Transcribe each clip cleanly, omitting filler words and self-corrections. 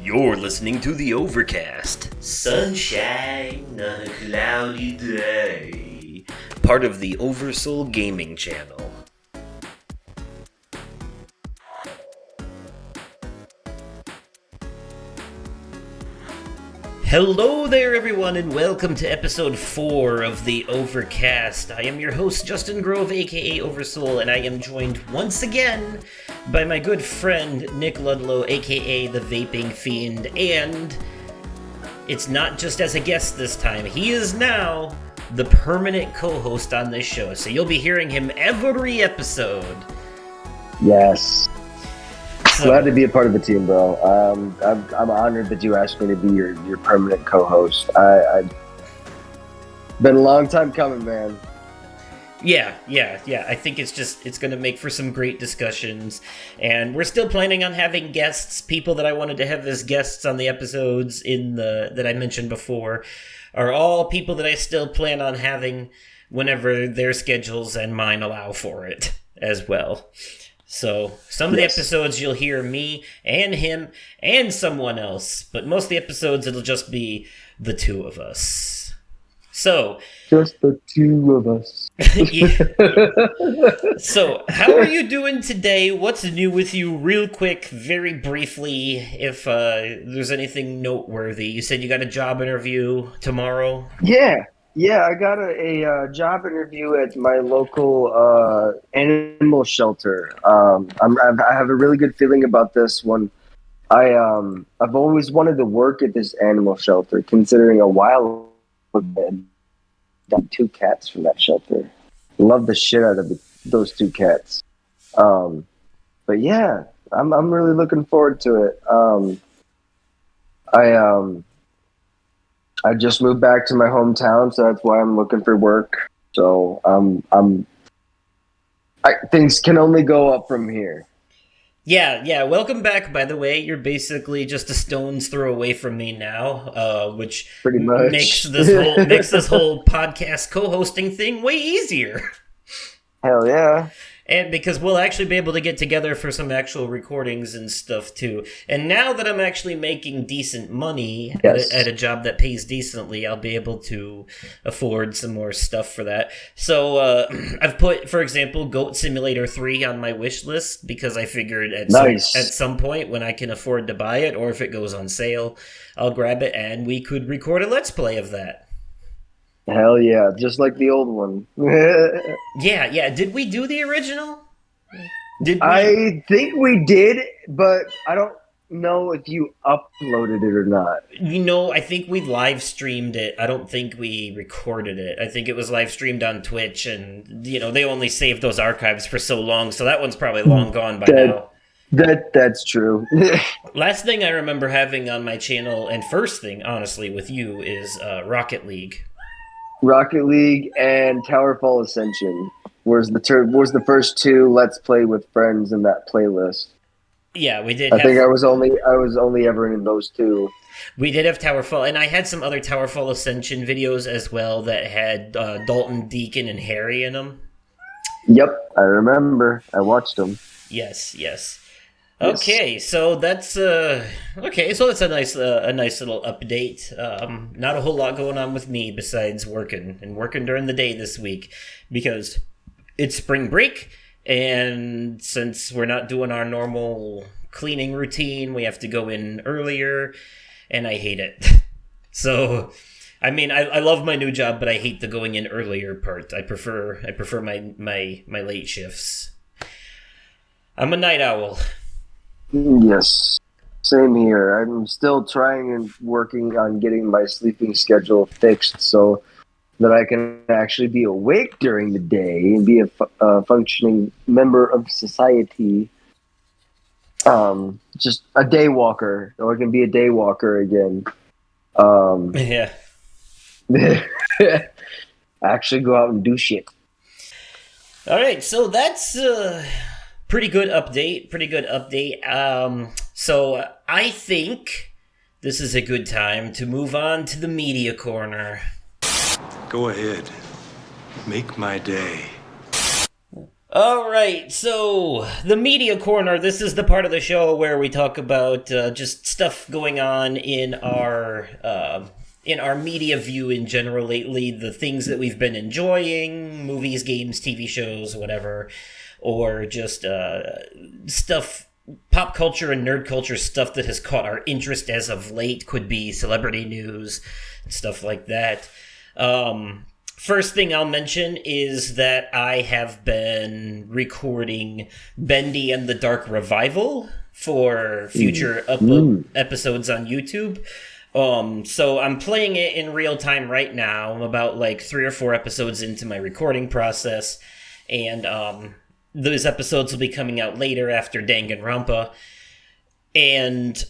You're listening to the Overcast. Sunshine on a cloudy day. Part of the Oversoul gaming channel. Hello there everyone and welcome to episode 4 of the Overcast. I am your host Justin Grove aka Oversoul, and I am joined once again by my good friend Nick Ludlow aka the Vaping Fiend, and it's not just as a guest this time, he is now the permanent co-host on this show, so you'll be hearing him every episode. Yes. Glad to be a part of the team, bro. I'm honored that you asked me to be your permanent co-host. I've been a long time coming, man. Yeah. I think it's going to make for some great discussions, and we're still planning on having guests. People that I wanted to have as guests on the episodes that I mentioned before are all people that I still plan on having whenever their schedules and mine allow for it as well. So, some of the episodes you'll hear me and him and someone else, but most of the episodes it'll just be the two of us. So... just the two of us. So, how are you doing today? What's new with you? Real quick, very briefly, if there's anything noteworthy. You said you got a job interview tomorrow? Yeah, I got a job interview at my local animal shelter. I have a really good feeling about this one. I've always wanted to work at this animal shelter, considering a while ago I got 2 cats from that shelter. Love the shit out of those 2 cats. But yeah, I'm really looking forward to it. I just moved back to my hometown, so that's why I'm looking for work. So things can only go up from here. Yeah. Welcome back, by the way. You're basically just a stone's throw away from me now, which pretty much makes this whole podcast co-hosting thing way easier. Hell yeah. And because we'll actually be able to get together for some actual recordings and stuff, too. And now that I'm actually making decent money at a job that pays decently, I'll be able to afford some more stuff for that. So I've put, for example, Goat Simulator 3 on my wish list because I figured at some point when I can afford to buy it, or if it goes on sale, I'll grab it and we could record a Let's Play of that. Hell yeah, just like the old one. Yeah. Did we do the original? I think we did, but I don't know if you uploaded it or not. I think we live streamed it. I don't think we recorded it. I think it was live streamed on Twitch, and they only saved those archives for so long, so that one's probably long gone by now. That's true. Last thing I remember having on my channel, and first thing, honestly, with you, is Rocket League. Rocket League and Towerfall Ascension was the first 2 Let's Play with friends in that playlist. Yeah, we did. I think I was only ever in those 2. We did have Towerfall, and I had some other Towerfall Ascension videos as well that had Dalton, Deacon, and Harry in them. Yep, I remember. I watched them. Yes. Okay, so that's a nice little update. Not a whole lot going on with me besides working during the day this week because it's spring break, and since we're not doing our normal cleaning routine, we have to go in earlier, and I hate it. So, I mean, I love my new job, but I hate the going in earlier part. I prefer my late shifts. I'm a night owl. Yes, same here. I'm still trying and working on getting my sleeping schedule fixed so that I can actually be awake during the day and be a functioning member of society. Just a day walker, or I can be a day walker again. Yeah. Actually go out and do shit. All right, so that's pretty good update. So I think this is a good time to move on to the media corner. Go ahead. Make my day. All right, so the media corner. This is the part of the show where we talk about just stuff going on in our media view in general lately. The things that we've been enjoying, movies, games, TV shows, whatever, or just stuff, pop culture and nerd culture stuff that has caught our interest as of late. Could be celebrity news, stuff like that. First thing I'll mention is that I have been recording Bendy and the Dark Revival for future episodes on YouTube. So I'm playing it in real time right now. I'm about like 3 or 4 episodes into my recording process, and those episodes will be coming out later after Danganronpa. And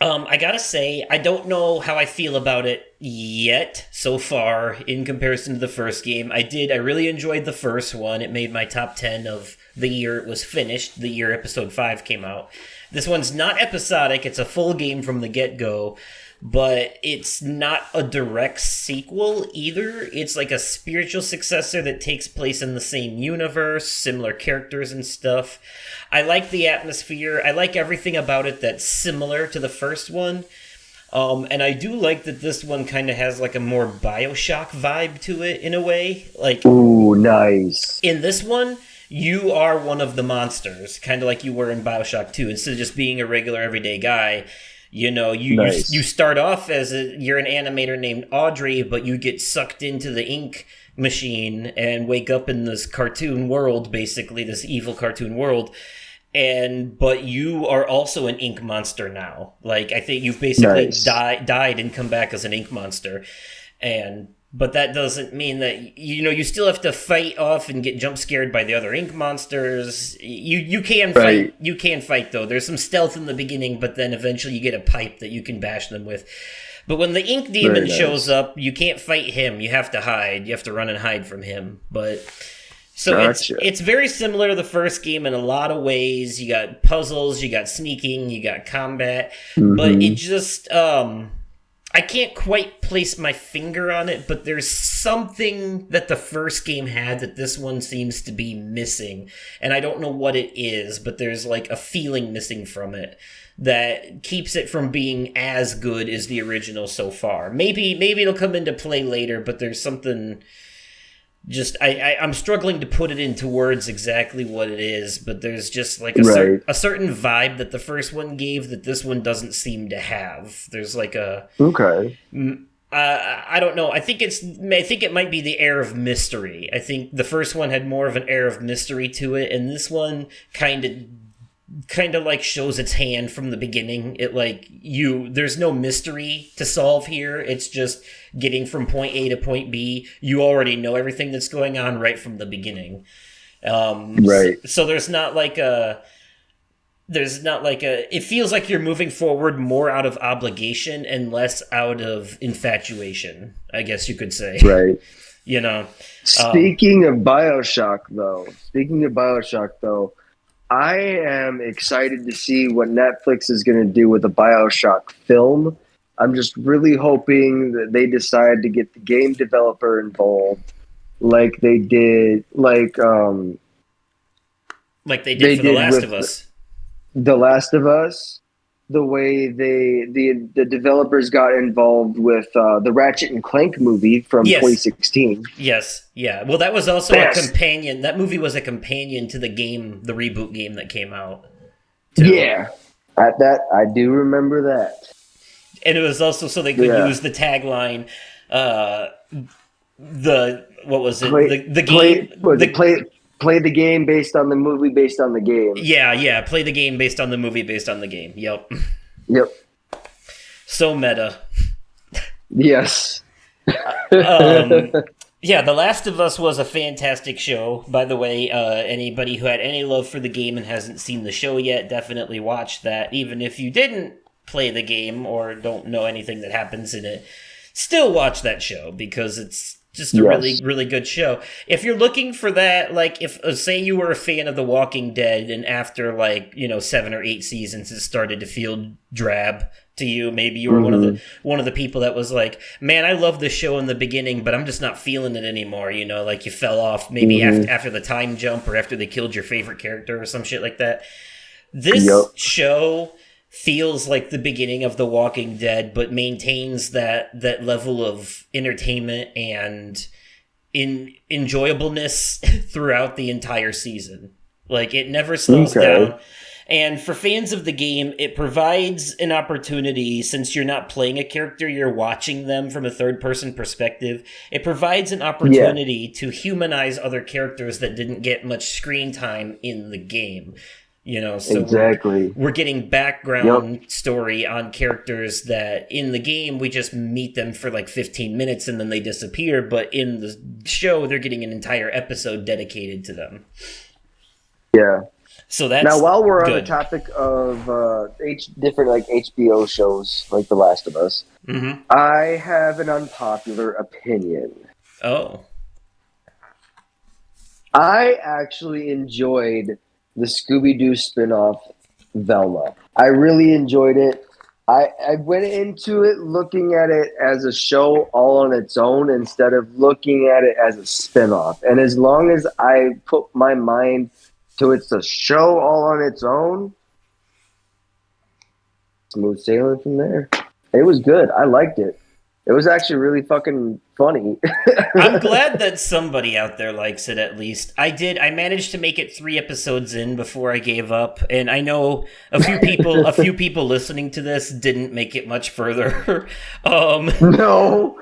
I gotta say, I don't know how I feel about it yet so far in comparison to the first game. I really enjoyed the first one. It made my top 10 of the year it was finished, the year episode 5 came out. This one's not episodic, it's a full game from the get-go, but it's not a direct sequel either. It's like a spiritual successor that takes place in the same universe, similar characters and stuff. I like the atmosphere. I like everything about it that's similar to the first one. And I do like that this one kind of has like a more BioShock vibe to it in a way. Like, ooh, nice. In this one, you are one of the monsters, kind of like you were in BioShock 2. Instead of just being a regular everyday guy, you know, you start off as you're an animator named Audrey, but you get sucked into the ink machine and wake up in this cartoon world, basically this evil cartoon world. But you are also an ink monster now. Like, I think you've basically died and come back as an ink monster. But that doesn't mean that, you still have to fight off and get jump scared by the other ink monsters. You can fight. You can fight, though. There's some stealth in the beginning, but then eventually you get a pipe that you can bash them with. But when the ink demon shows up, you can't fight him. You have to hide. You have to run and hide from him. So gotcha. It's very similar to the first game in a lot of ways. You got puzzles, you got sneaking, you got combat. Mm-hmm. But it just... I can't quite place my finger on it, but there's something that the first game had that this one seems to be missing. And I don't know what it is, but there's like a feeling missing from it that keeps it from being as good as the original so far. Maybe it'll come into play later, but there's something... I'm struggling to put it into words exactly what it is, but there's just like a certain vibe that the first one gave that this one doesn't seem to have. There's like a... Okay. I don't know. I think it might be the air of mystery. I think the first one had more of an air of mystery to it, and this one kind of like shows its hand from the beginning. There's no mystery to solve here. It's just getting from point A to point B. You already know everything that's going on right from the beginning. So there's not like a it feels like you're moving forward more out of obligation and less out of infatuation, I guess you could say. Right. Speaking of BioShock though, I am excited to see what Netflix is going to do with the BioShock film. I'm just really hoping that they decide to get the game developer involved, like they did, like they did for The Last of Us. The Last of Us, the way the developers got involved with the Ratchet and Clank movie from 2016. Yes, yeah. Well, that was also a companion. That movie was a companion to the game, the reboot game that came out. Too. Yeah, I do remember that. And it was also so they could use the tagline, what was it? Play the game based on the movie based on the game. Yeah. Play the game based on the movie based on the game. Yep. So meta. Yes. The Last of Us was a fantastic show. By the way, anybody who had any love for the game and hasn't seen the show yet, definitely watch that. Even if you didn't play the game or don't know anything that happens in it, still watch that show because just a really, really good show. If you're looking for that, like, if say you were a fan of The Walking Dead, and after, like, 7 or 8 seasons, it started to feel drab to you. Maybe you were one of the people that was like, man, I love this show in the beginning, but I'm just not feeling it anymore. Like you fell off maybe after the time jump, or after they killed your favorite character or some shit like that. This show feels like the beginning of The Walking Dead, but maintains that level of entertainment and enjoyableness throughout the entire season. Like, it never slows down. And for fans of the game, it provides an opportunity, since you're not playing a character, you're watching them from a third-person perspective. It provides an opportunity to humanize other characters that didn't get much screen time in the game. So we're getting background story on characters that in the game we just meet them for like 15 minutes and then they disappear, but in the show they're getting an entire episode dedicated to them. Yeah. So that's now, while we're on the topic of different like HBO shows like The Last of Us, I have an unpopular opinion. Oh. I actually enjoyed the Scooby-Doo spinoff, Velma. I really enjoyed it. I went into it looking at it as a show all on its own instead of looking at it as a spinoff. And as long as I put my mind to it's a show all on its own, smooth sailing from there. It was good. I liked it. It was actually really fucking funny. I'm glad that somebody out there likes it, at least. I managed to make it 3 episodes in before I gave up, and I know a few people listening to this didn't make it much further. No.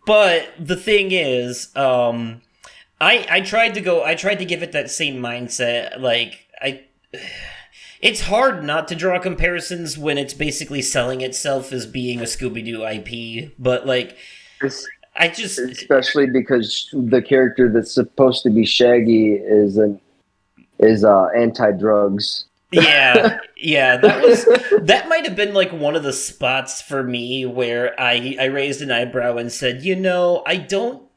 But the thing is, I tried to give it that same mindset. Like, it's hard not to draw comparisons when it's basically selling itself as being a Scooby-Doo IP, but like, especially because the character that's supposed to be Shaggy is anti-drugs. Yeah, that might have been like one of the spots for me where I raised an eyebrow and said, I don't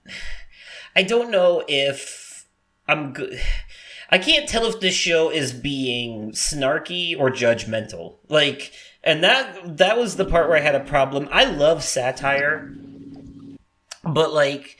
know if I'm good. I can't tell if this show is being snarky or judgmental. Like, and that was the part where I had a problem. I love satire, but like,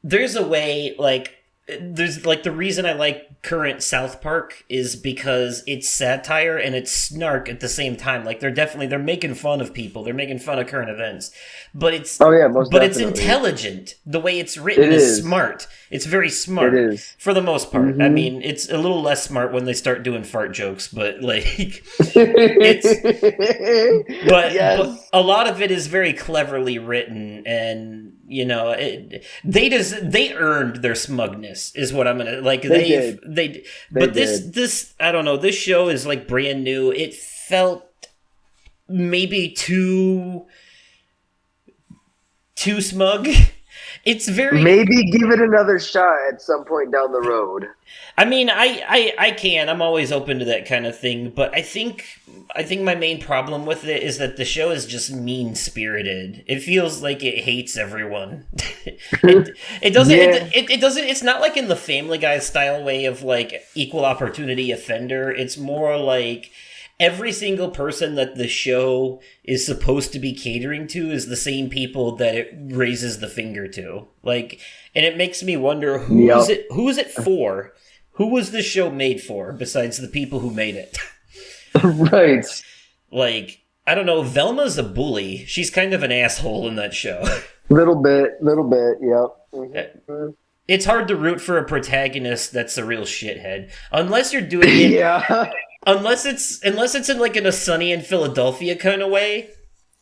there's a way, like, there's like the reason I like current South Park is because it's satire and it's snark at the same time. Like, they're making fun of people, they're making fun of current events, but it's it's intelligent. The way it's written is smart. It's very smart. It is, for the most part. I mean, it's a little less smart when they start doing fart jokes, but like, but a lot of it is very cleverly written, and they earned their smugness, is what I'm gonna like. This I don't know. This show is like brand new. It felt maybe too smug. It's very... Maybe give it another shot at some point down the road. I mean, I can. I'm always open to that kind of thing, but I think my main problem with it is that the show is just mean-spirited. It feels like it hates everyone. It doesn't. Yeah. It doesn't. It's not like in the Family Guy style way of like equal opportunity offender. It's more like every single person that the show is supposed to be catering to is the same people that it raises the finger to. Like, and it makes me wonder who is it for? Who was this show made for besides the people who made it? Right. Like, I don't know, Velma's a bully. She's kind of an asshole in that show. Little bit, yep. Mm-hmm. It's hard to root for a protagonist that's a real shithead. Unless you're doing it... Yeah. Unless it's in like in a Sunny in Philadelphia kind of way,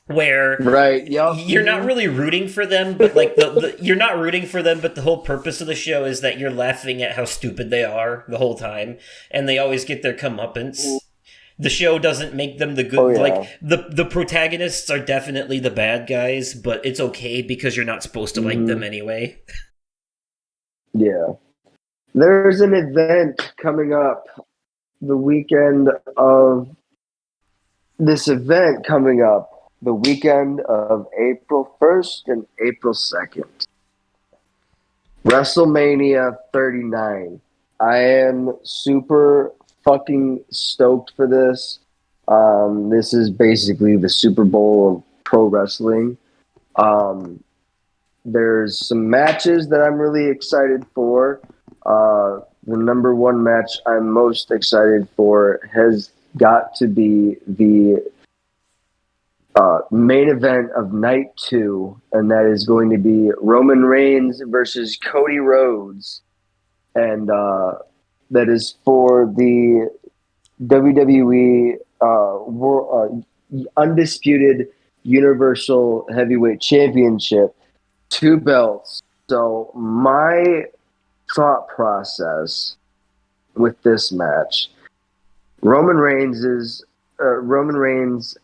where you're not really rooting for them, but like you're not rooting for them, but the whole purpose of the show is that you're laughing at how stupid they are the whole time, and they always get their comeuppance. The show doesn't make them the good. Like the protagonists are definitely the bad guys, but it's okay because you're not supposed to like them anyway. Yeah, there's an event coming up. The weekend of this event coming up the weekend of April 1st and April 2nd. WrestleMania 39. I am super fucking stoked for this. This is basically the Super Bowl of pro wrestling. There's some matches that I'm really excited for. The number one match I'm most excited for has got to be the main event of night 2, and that is going to be Roman Reigns versus Cody Rhodes. And that is for the WWE Undisputed Universal Heavyweight Championship, 2 belts. So my thought process with this match, Roman Reigns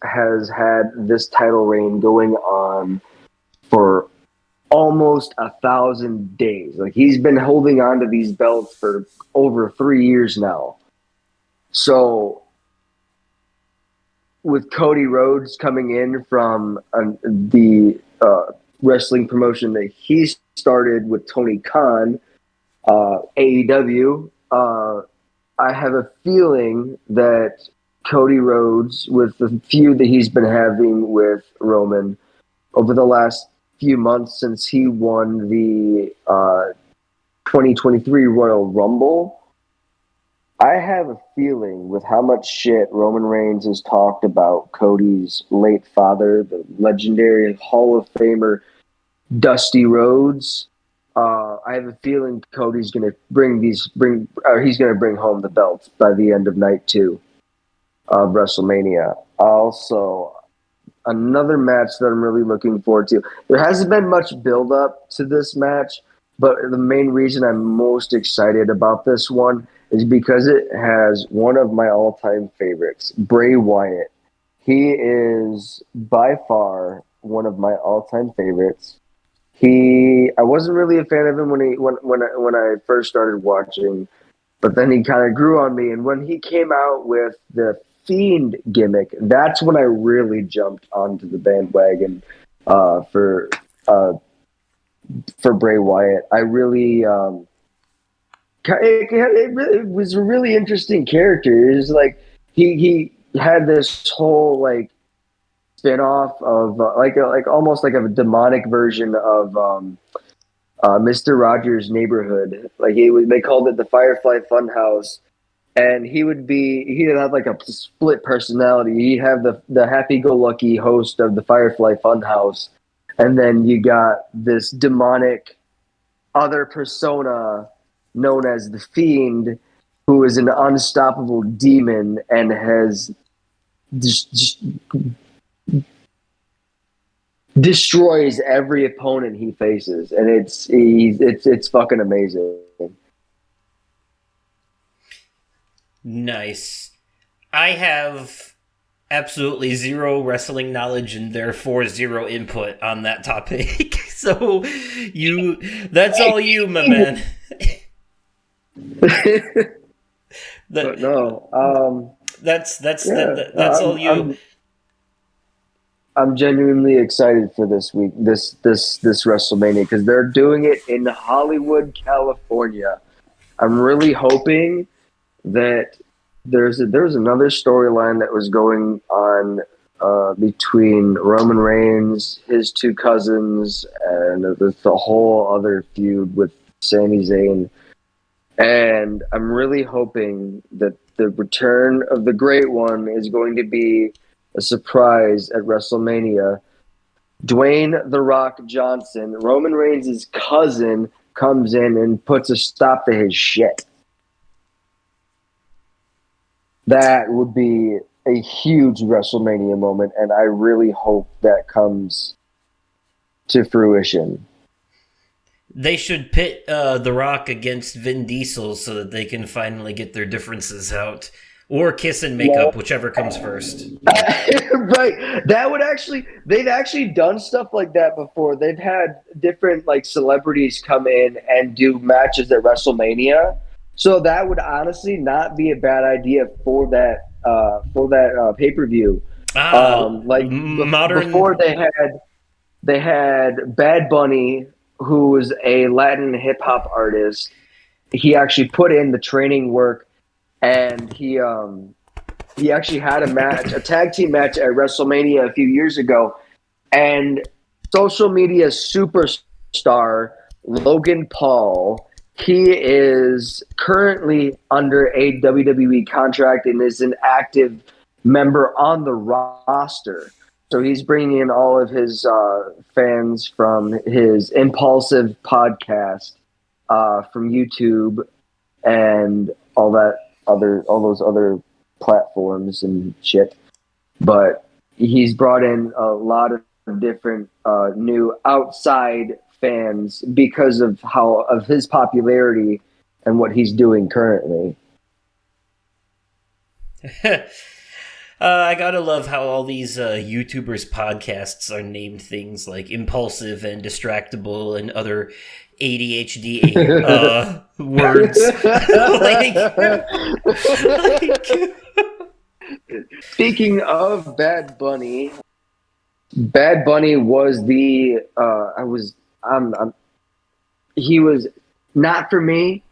has had this title reign going on for almost 1,000 days. Like, he's been holding on to these belts for over 3 years now. So with Cody Rhodes coming in from the wrestling promotion that he started with Tony Khan, AEW, I have a feeling that Cody Rhodes, with the feud that he's been having with Roman over the last few months since he won the 2023 Royal Rumble, I have a feeling with how much shit Roman Reigns has talked about Cody's late father, the legendary Hall of Famer Dusty Rhodes, I have a feeling Cody's going to he's going to bring home the belts by the end of night 2 of WrestleMania. Also, another match that I'm really looking forward to. There hasn't been much build up to this match, but the main reason I'm most excited about this one is because it has one of my all-time favorites, Bray Wyatt. He is by far one of my all-time favorites. I wasn't really a fan of him when I first started watching, but then he kind of grew on me. And when he came out with the Fiend gimmick, that's when I really jumped onto the bandwagon for Bray Wyatt. I really, it was a really interesting character. It was like he had this whole like spin-off of almost like a demonic version of Mr. Rogers' Neighborhood. Like they called it the Firefly Funhouse, and he'd have like a split personality. He'd have the happy-go-lucky host of the Firefly Funhouse, and then you got this demonic other persona known as the Fiend, who is an unstoppable demon and has just destroys every opponent he faces, and it's fucking amazing. Nice. I have absolutely zero wrestling knowledge and therefore zero input on that topic. So that's all you, my man. That's all you. I'm genuinely excited for this week, this WrestleMania, because they're doing it in Hollywood, California. I'm really hoping that there's another storyline that was going on between Roman Reigns, his 2 cousins, and the whole other feud with Sami Zayn. And I'm really hoping that the return of the Great One is going to be a surprise at WrestleMania. Dwayne "The Rock" Johnson, Roman Reigns' cousin, comes in and puts a stop to his shit. That would be a huge WrestleMania moment, and I really hope that comes to fruition. They should pit The Rock against Vin Diesel so that they can finally get their differences out. Or kiss and make up, whichever comes first. Right. They've actually done stuff like that before. They've had different like celebrities come in and do matches at WrestleMania. So that would honestly not be a bad idea for that pay-per-view. Like modern. before they had Bad Bunny, who was a Latin hip hop artist. He actually put in the training work, and he actually had a tag team match at WrestleMania a few years ago. And social media superstar Logan Paul, he is currently under a WWE contract and is an active member on the roster. So he's bringing in all of his fans from his Impulsive podcast, from YouTube, and all those other platforms and shit. But he's brought in a lot of different new outside fans because of his popularity and what he's doing currently. I gotta love how all these YouTubers' podcasts are named things like Impulsive and Distractible and other ADHD words. Speaking of Bad Bunny was he was not for me,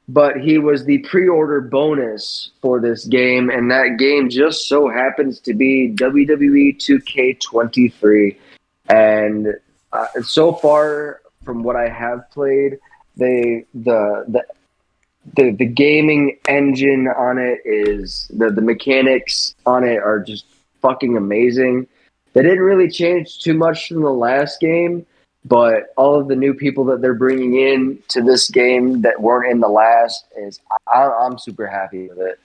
but he was the pre-order bonus for this game, and that game just so happens to be WWE 2K23. And so far, from what I have played, the gaming engine on it is the mechanics on it are just fucking amazing. They didn't really change too much from the last game, but all of the new people that they're bringing in to this game that weren't in the last I'm super happy with it.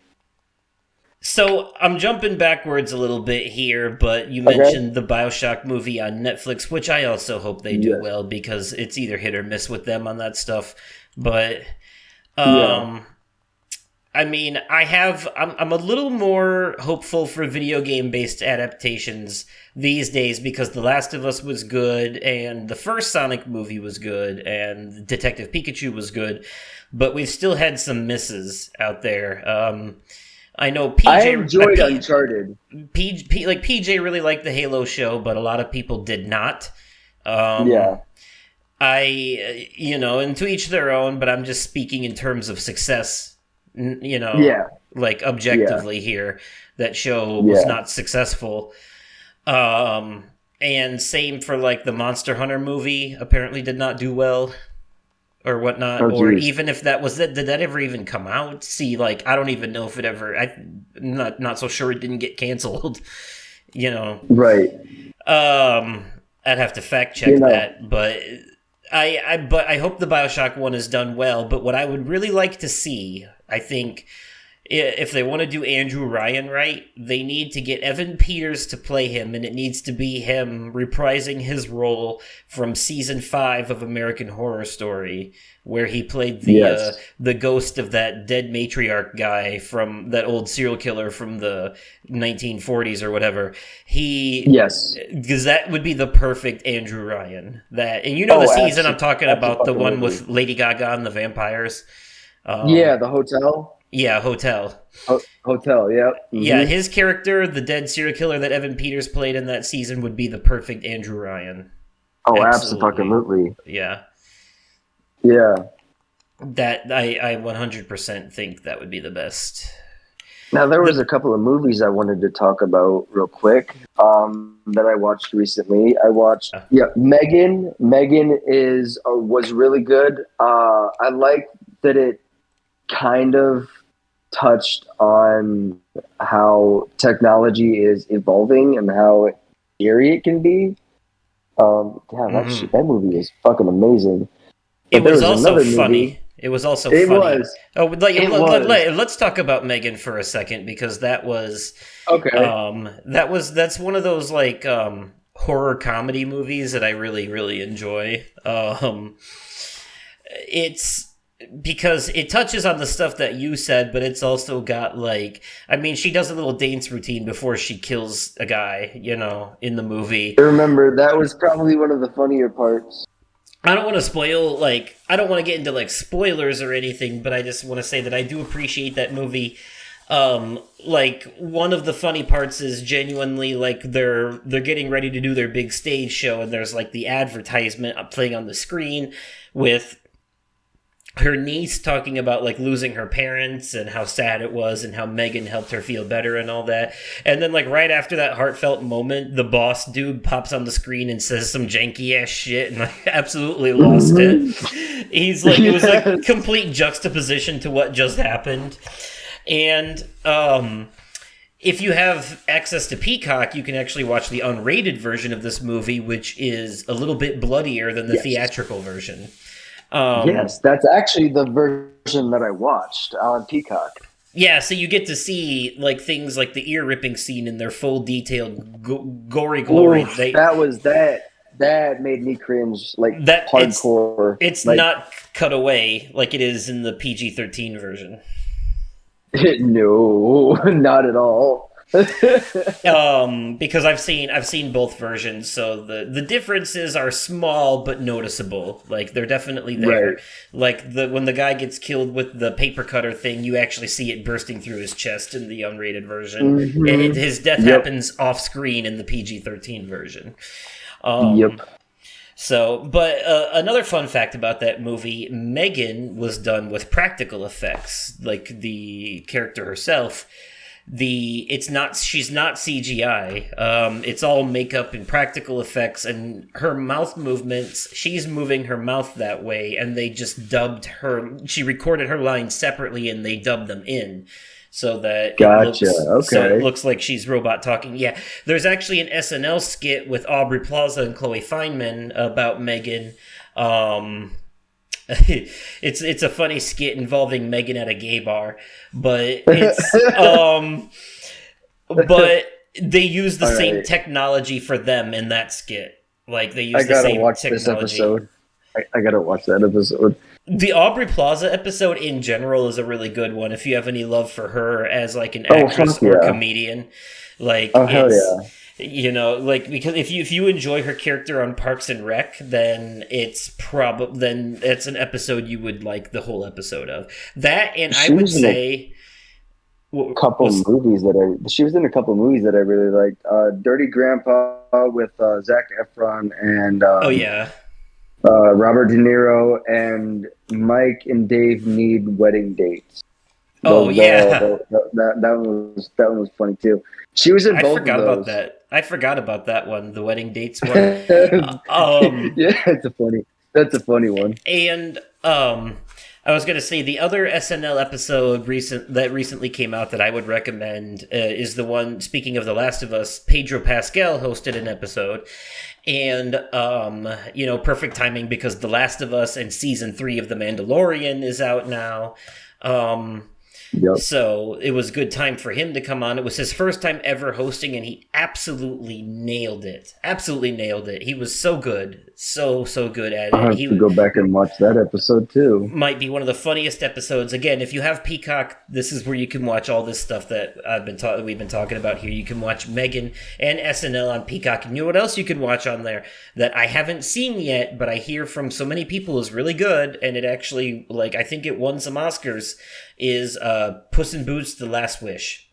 So I'm jumping backwards a little bit here, but you mentioned the BioShock movie on Netflix, which I also hope they do well, because it's either hit or miss with them on that stuff. But I mean, I'm a little more hopeful for video game based adaptations these days, because The Last of Us was good, and the first Sonic movie was good, and Detective Pikachu was good, but we've still had some misses out there. I know PJ. I enjoyed Uncharted. PJ really liked the Halo show, but a lot of people did not. And to each their own, but I'm just speaking in terms of success, like objectively here. That show was not successful. And same for like the Monster Hunter movie, apparently did not do well or whatnot. Or even if that was it, did that ever even come out? See, like, I don't even know if it ever, I'm not so sure it didn't get canceled, Right. I'd have to fact check that, but I hope the BioShock one is done well. But what I would really like to see, I think, if they want to do Andrew Ryan right, they need to get Evan Peters to play him, and it needs to be him reprising his role from season 5 of American Horror Story, where he played the ghost of that dead matriarch guy from that old serial killer from the 1940s or whatever. Because that would be the perfect Andrew Ryan. The season I'm talking about, the one with Lady Gaga and the vampires. The hotel. Yeah, Hotel. Hotel, yeah. Mm-hmm. Yeah, his character, the dead serial killer that Evan Peters played in that season, would be the perfect Andrew Ryan. Oh, absolutely. Yeah. Yeah. That I 100% think that would be the best. Now, there was a couple of movies I wanted to talk about real quick that I watched recently. I watched Megan. Megan was really good. I like that it kind of touched on how technology is evolving and how scary it can be. That movie is fucking amazing. It was also funny. It was also funny. It was. Oh, let's talk about Megan for a second, because that was that's one of those like horror comedy movies that I really, really enjoy. It's because it touches on the stuff that you said, but it's also got she does a little dance routine before she kills a guy, in the movie. I remember that was probably one of the funnier parts. I don't want to spoil, I don't want to get into spoilers or anything, but I just want to say that I do appreciate that movie. Like one of the funny parts is genuinely like they're getting ready to do their big stage show, and there's like the advertisement playing on the screen with her niece talking about like losing her parents and how sad it was and how Megan helped her feel better and all that. And then like right after that heartfelt moment, the boss dude pops on the screen and says some janky ass shit, and I absolutely lost it. He's like, it was like complete juxtaposition to what just happened. And if you have access to Peacock, you can actually watch the unrated version of this movie, which is a little bit bloodier than the theatrical version. Yes, that's actually the version that I watched on Peacock. Yeah, so you get to see like things like the ear ripping scene in their full detailed gory glory. Oof, that made me cringe like that hardcore. It's like, not cut away like it is in the PG-13 version. No, not at all. Because I've seen both versions, so the differences are small but noticeable. Like they're definitely there. Right. Like when the guy gets killed with the paper cutter thing, you actually see it bursting through his chest in the unrated version. Mm-hmm. And his death happens off screen in the PG-13 version. Yep. So, but another fun fact about that movie, Megan was done with practical effects, like the character herself. She's not CGI. It's all makeup and practical effects, and her mouth movements, she's moving her mouth that way, and they just dubbed her. She recorded her lines separately, and they dubbed them in. So that it looks like she's robot talking. Yeah, there's actually an SNL skit with Aubrey Plaza and Chloe Fineman about Megan. It's a funny skit involving Megan at a gay bar, but it's but they use the same technology for them in that skit. Like they use the same technology. This episode. I gotta watch that episode. The Aubrey Plaza episode in general is a really good one if you have any love for her as like an actress or comedian. Like hell yeah. You know, like because if you enjoy her character on Parks and Rec, then it's an episode you would like the whole episode of. That, and I would say she was in a couple movies that I really liked. Dirty Grandpa with Zac Efron and Robert De Niro, and Mike and Dave Need Wedding Dates. That one was funny too. She was in both of those. I forgot about that one, the Wedding Dates one. Yeah, that's a funny one. And I was going to say the other SNL episode that recently came out that I would recommend is the one, speaking of The Last of Us, Pedro Pascal hosted an episode. And, perfect timing because The Last of Us and Season 3 of The Mandalorian is out now. Yep. So it was a good time for him to come on. It was his first time ever hosting, and he absolutely nailed it. He was so good. So good at it. I'll have to go back and watch that episode, too. Might be one of the funniest episodes. Again, if you have Peacock, this is where you can watch all this stuff that we've been talking about here. You can watch Megan and SNL on Peacock. And you know what else you can watch on there that I haven't seen yet, but I hear from so many people is really good, and it actually, I think it won some Oscars, is Puss in Boots: The Last Wish.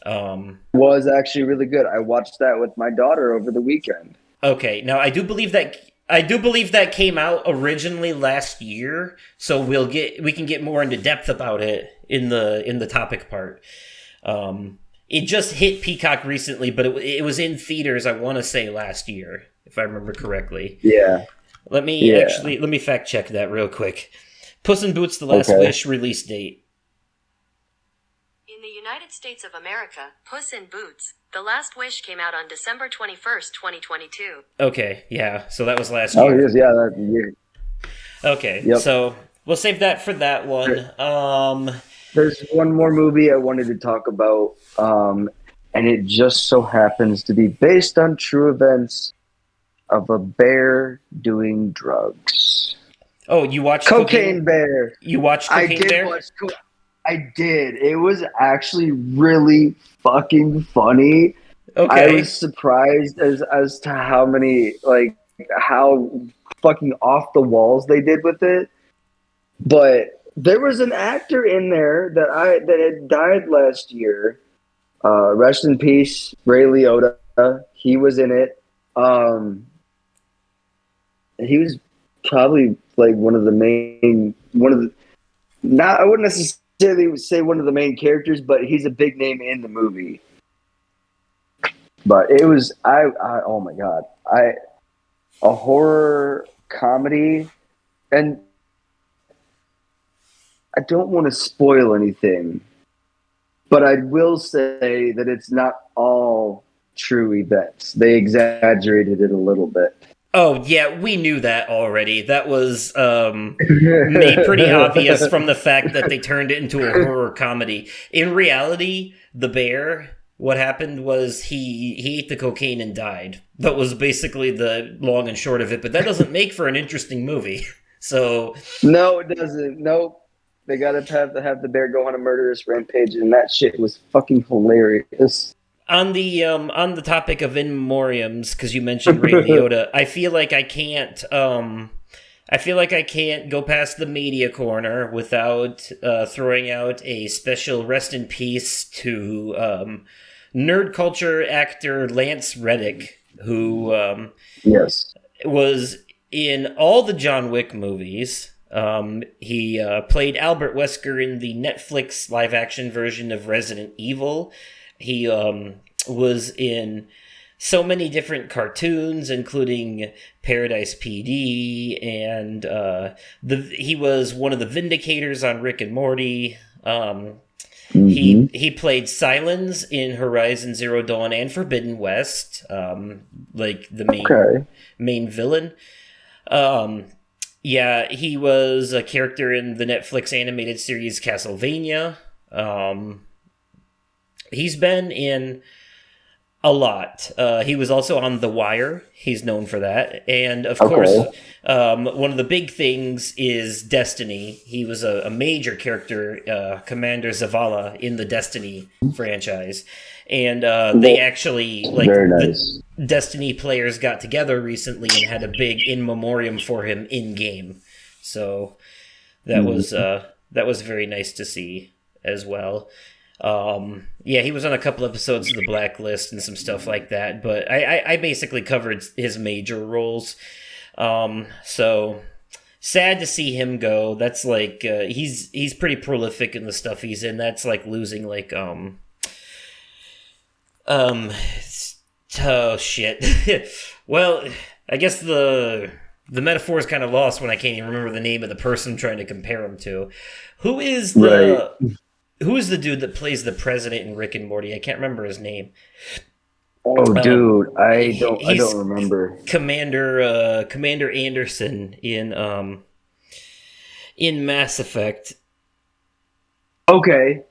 Was actually really good. I watched that with my daughter over the weekend. Okay, now I do believe that came out originally last year, so we can get more into depth about it in the topic part. It just hit Peacock recently, but it was in theaters, I want to say last year, if I remember correctly. Yeah. Let me fact check that real quick. Puss in Boots: The Last Wish release date. In the United States of America, Puss in Boots: The Last Wish came out on December 21st, 2022. Okay, yeah, so that was last year. Oh, it is, yeah, that's a year. Okay, yep. So we'll save that for that one. There's one more movie I wanted to talk about, and it just so happens to be based on true events of a bear doing drugs. Oh, you watched Cocaine Bear. You watched Cocaine Bear? I did. It was actually really fucking funny. Okay. I was surprised as to how many, how fucking off the walls they did with it. But There was an actor in there that had died last year. Rest in peace, Ray Liotta. He was in it. He was probably like not, I wouldn't necessarily say one of the main characters, but he's a big name in the movie. But it was oh my god, a horror comedy, and I don't want to spoil anything, but I will say that it's not all true events. They exaggerated it a little bit. Oh, yeah, we knew that already. That was made pretty obvious from the fact that they turned it into a horror comedy. In reality, the bear, what happened was he ate the cocaine and died. That was basically the long and short of it, but that doesn't make for an interesting movie. So No, it doesn't. Nope. They gotta have the bear go on a murderous rampage, and that shit was fucking hilarious. on the topic of in memoriams, because you mentioned Ray Liotta, I feel like I can't go past the media corner without throwing out a special rest in peace to nerd culture actor Lance Reddick, who Yes. was in all the John Wick movies. He played Albert Wesker in the Netflix live-action version of Resident Evil. He was in so many different cartoons, including Paradise PD, and he was one of the Vindicators on Rick and Morty. He played Silence in Horizon Zero Dawn and Forbidden West, like the main villain. Yeah, he was a character in the Netflix animated series Castlevania. He's been in a lot. He was also on The Wire. He's known for that. And, of course, one of the big things is Destiny. He was a major character, Commander Zavala, in the Destiny franchise. And they actually, Very nice. the Destiny players got together recently and had a big in memoriam for him in-game. So that was very nice to see as well. Yeah, he was on a couple episodes of The Blacklist and some stuff like that, but I basically covered his major roles. So sad to see him go. That's like he's pretty prolific in the stuff he's in. That's like losing like oh shit. Well, I guess the metaphor is kind of lost when I can't even remember the name of the person I'm trying to compare him to. Who is the dude that plays the president in Rick and Morty? I can't remember his name. Oh, dude, I don't remember. Commander Anderson in Mass Effect. Okay.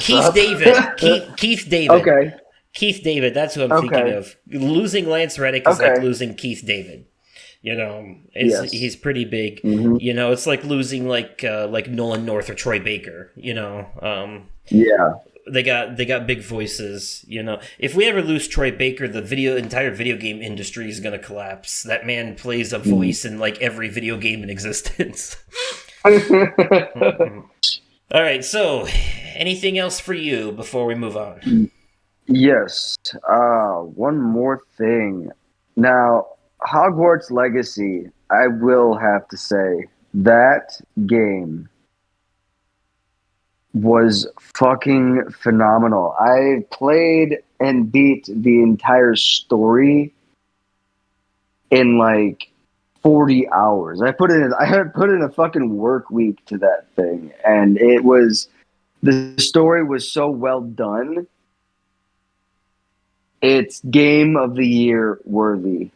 Keith David. Keith David. Okay. Keith David. That's who I'm thinking of. Losing Lance Reddick is like losing Keith David. You know, he's pretty big. Mm-hmm. You know, it's like losing like Nolan North or Troy Baker. You know, yeah, they got big voices. You know, if we ever lose Troy Baker, the entire video game industry is gonna collapse. That man plays a voice in like every video game in existence. All right, so anything else for you before we move on? Yes. One more thing. Now, Hogwarts Legacy, I will have to say, that game was fucking phenomenal. I played and beat the entire story in like 40 hours. I had put in a fucking work week to that thing, and the story was so well done. It's game of the year worthy.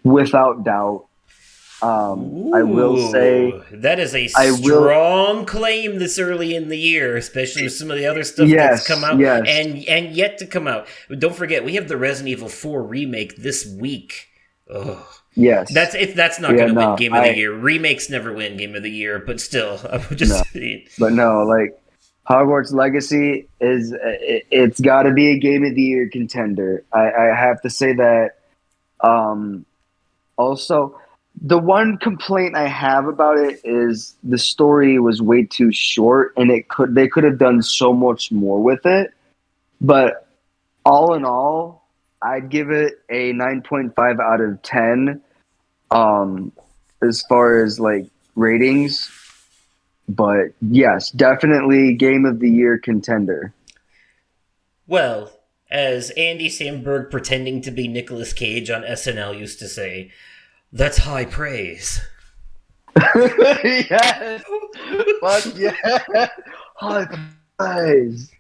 Without doubt. I will say that is a strong claim this early in the year, especially with some of the other stuff that's come out and yet to come out. Don't forget, we have the Resident Evil 4 remake this week. Oh. Yes. That's not going to win Game of the Year. Remakes never win Game of the Year, but still, I would just say. But no, like Hogwarts Legacy it's got to be a Game of the Year contender. I have to say that. Also, the one complaint I have about it is the story was way too short, and they could have done so much more with it. But all in all, I'd give it a 9.5 out of 10. As far as like ratings, but yes, definitely game of the year contender. Well, as Andy Samberg pretending to be Nicolas Cage on SNL used to say, that's high praise. Yes. Fuck yeah. High praise.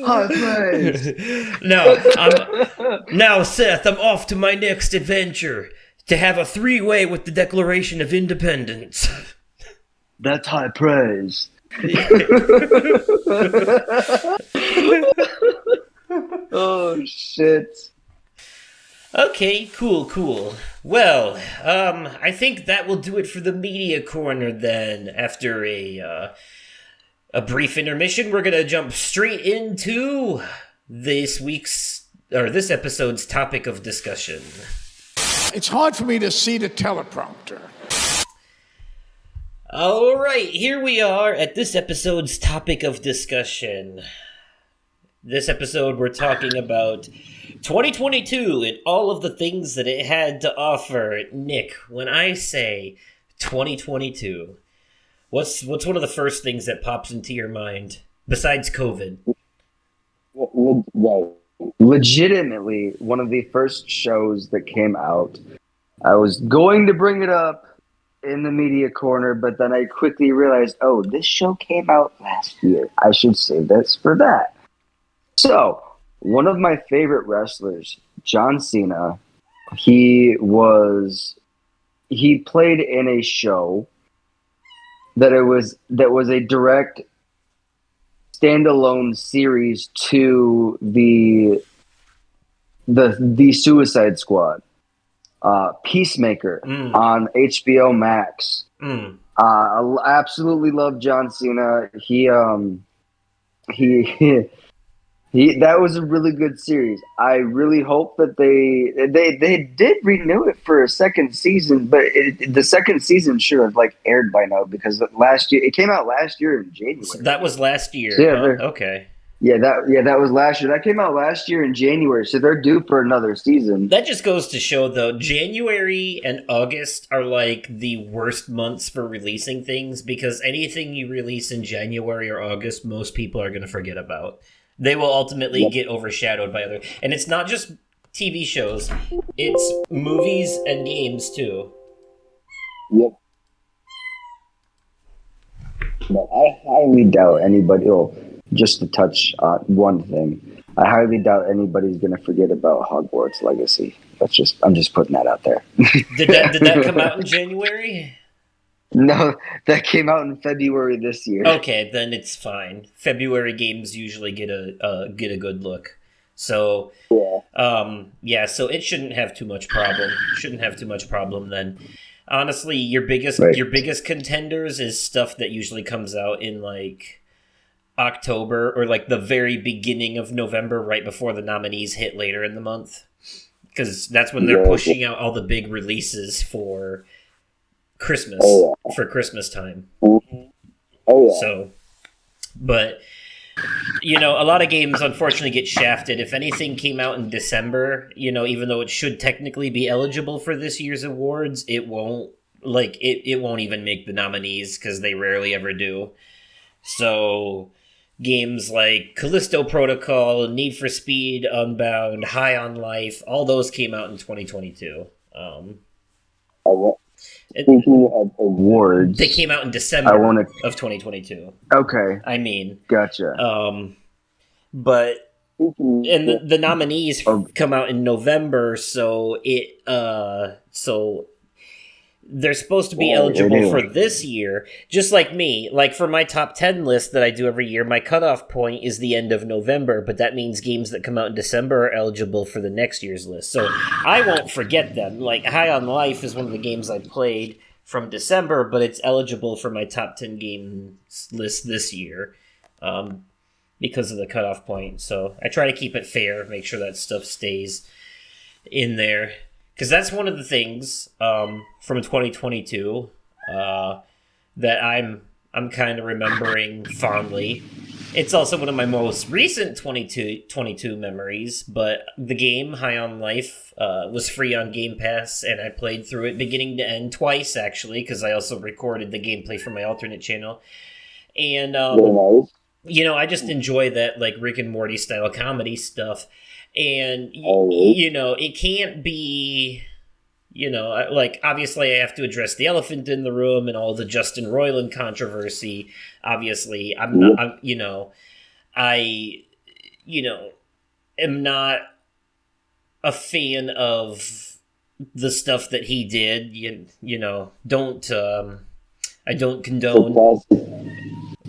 High praise. Now, Seth, I'm off to my next adventure to have a three-way with the Declaration of Independence. That's high praise. Oh shit. Okay, cool. Well, I think that will do it for the media corner then. After a brief intermission, we're gonna jump straight into this episode's topic of discussion. It's hard for me to see the teleprompter. All right, here we are at this episode's topic of discussion. This episode, we're talking about 2022 and all of the things that it had to offer. Nick, when I say 2022, what's one of the first things that pops into your mind besides COVID? Well, legitimately, one of the first shows that came out. I was going to bring it up in the media corner, but then I quickly realized, oh, this show came out last year. I should save this for that. So, one of my favorite wrestlers, John Cena, he played in a show that was a direct standalone series to the Suicide Squad, Peacemaker on HBO Max. I absolutely love John Cena. He that was a really good series. I really hope that they did renew it for a second season, but the second season should have like aired by now because last year it came out last year in January. So that was last year. Yeah, okay. Yeah, that was last year. That came out last year in January, so they're due for another season. That just goes to show, though, January and August are like the worst months for releasing things because anything you release in January or August, most people are going to forget about. They will ultimately get overshadowed by other... And it's not just TV shows. It's movies and games, too. Yep. But I highly doubt anybody... Oh, just to touch on one thing. I highly doubt anybody's going to forget about Hogwarts Legacy. I'm just putting that out there. Did that come out in January? No, that came out in February this year. Okay, then it's fine. February games usually get a good look. So so it shouldn't have too much problem. Then. Honestly, your biggest contenders is stuff that usually comes out in like October or like the very beginning of November, right before the nominees hit later in the month. Because that's when they're pushing out all the big releases for Christmas, for Christmas time. So, but, a lot of games unfortunately get shafted. If anything came out in December, even though it should technically be eligible for this year's awards, it won't, it won't even make the nominees because they rarely ever do. So, games like Callisto Protocol, Need for Speed, Unbound, High on Life, all those came out in 2022. Speaking of awards, they came out in December of 2022. Okay. I mean, gotcha. But and the nominees come out in November, so they're supposed to be eligible for this year, just like me. Like for my top 10 list that I do every year, my cutoff point is the end of November, but that means games that come out in December are eligible for the next year's list. So I won't forget them. Like High on Life is one of the games I played from December, but it's eligible for my top 10 games list this year because of the cutoff point. So I try to keep it fair, make sure that stuff stays in there. because that's one of the things from 2022 that I'm kind of remembering fondly. It's also one of my most recent 22 memories, but the game, High on Life, was free on Game Pass, and I played through it beginning to end twice, actually, because I also recorded the gameplay for my alternate channel. And, you know, I just enjoy that, like, Rick and Morty style comedy stuff. And, you know, it can't be... You know, like, obviously I have to address the elephant in the room and all the Justin Roiland controversy. Obviously, I'm not, I am not a fan of the stuff that he did. You know, I don't condone.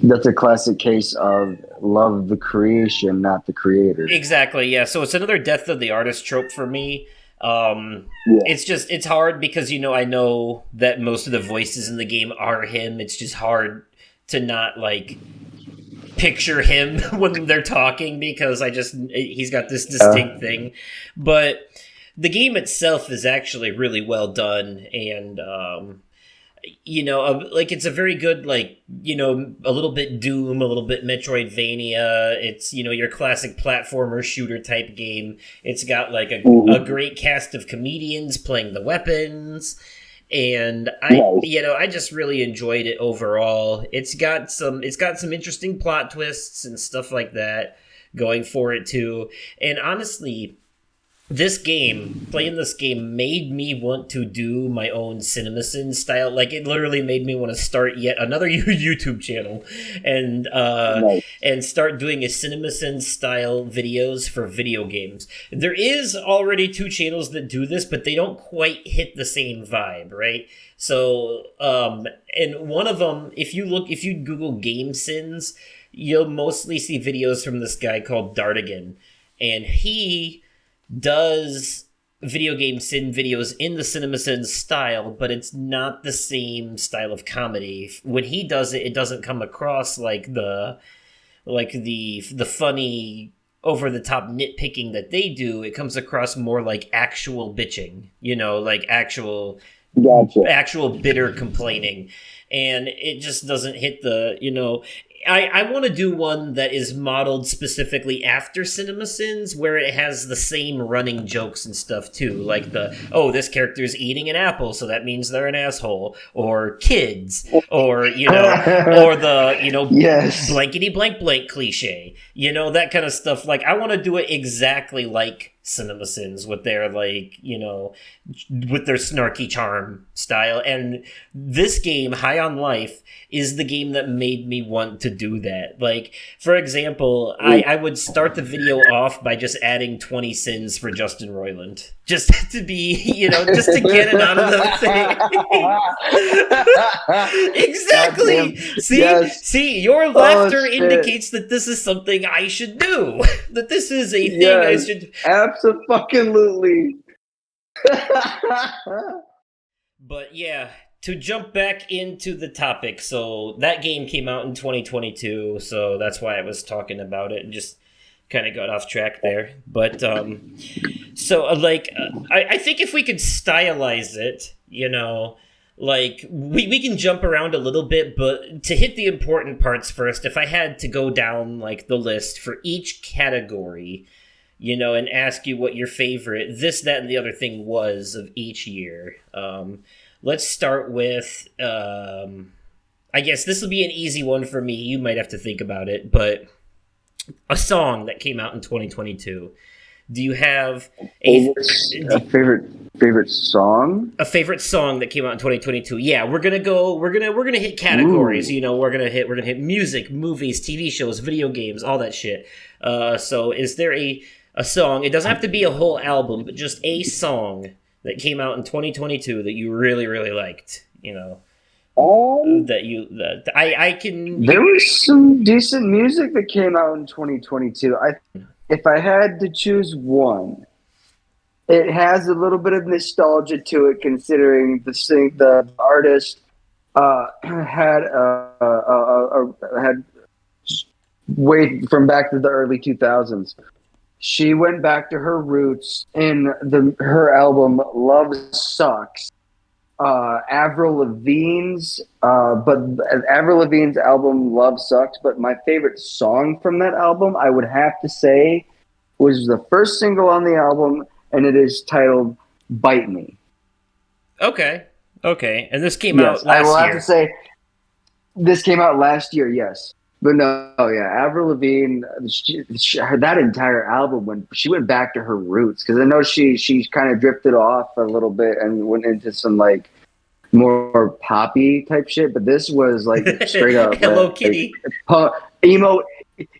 That's a classic case of love the creation, not the creator. Exactly, yeah. So it's another death of the artist trope for me. It's hard because, you know, I know that most of the voices in the game are him. It's just hard to not, like, picture him when they're talking because he's got this distinct thing. But the game itself is actually really well done, and you know, like, it's a very good, like, you know, a little bit Doom, a little bit Metroidvania. It's, you know, your classic platformer shooter type game. It's got, like, a great cast of comedians playing the weapons. And I just really enjoyed it overall. It's got some interesting plot twists and stuff like that going for it too. And honestly, playing this game made me want to do my own CinemaSins style. Like, it literally made me want to start yet another YouTube channel and start doing a CinemaSins style videos for video games. There is already 2 channels that do this, but they don't quite hit the same vibe, right? So, and one of them, if you Google Game Sins, you'll mostly see videos from this guy called Dartigan, and he does video game sin videos in the CinemaSins style, but it's not the same style of comedy. When he does it, it doesn't come across like the funny over the top nitpicking that they do. It comes across more like actual bitching, you know, like actual bitter complaining. And it just doesn't hit the, you know, I want to do one that is modeled specifically after CinemaSins, where it has the same running jokes and stuff too, like this character's eating an apple, so that means they're an asshole, or kids, or, you know, or the, you know, blankety blank blank cliche, you know, that kind of stuff. Like, I want to do it exactly like CinemaSins with their, like, you know, with their snarky charm style. And this game, High on Life, is the game that made me want to do that. Like, for example, I would start the video off by just adding 20 sins for Justin Roiland. Just to be, you know, just to get it out of the thing. Exactly. See, your laughter indicates that this is something I should do. That this is a thing I should... Absolutely. But yeah, to jump back into the topic, so that game came out in 2022, so that's why I was talking about it and just kind of got off track there. But I think if we could stylize it, you know, like, we can jump around a little bit, but to hit the important parts first, if I had to go down, like, the list for each category, you know, and ask you what your favorite this, that, and the other thing was of each year. Let's start with, I guess this will be an easy one for me. You might have to think about it, but a song that came out in 2022. Do you have a favorite song? A favorite song that came out in 2022. Yeah, we're gonna hit categories. Ooh. You know, we're gonna hit music, movies, TV shows, video games, all that shit. So is there a song? It doesn't have to be a whole album, but just a song that came out in 2022 that you really, really liked. You know, I can. There was some decent music that came out in 2022. If I had to choose one, it has a little bit of nostalgia to it, considering the artist had way from back to the early 2000s. she went back to her roots in her album Love Sucks. Avril Lavigne's album Love Sucks, but my favorite song from that album, I would have to say, was the first single on the album, and it is titled Bite Me. Okay. And this came out last year. I will have to say, this came out last year, yes. But no, Avril Lavigne, that entire album, when she went back to her roots, because I know she kind of drifted off a little bit and went into some like more poppy type shit. But this was like straight up Hello Kitty, emo.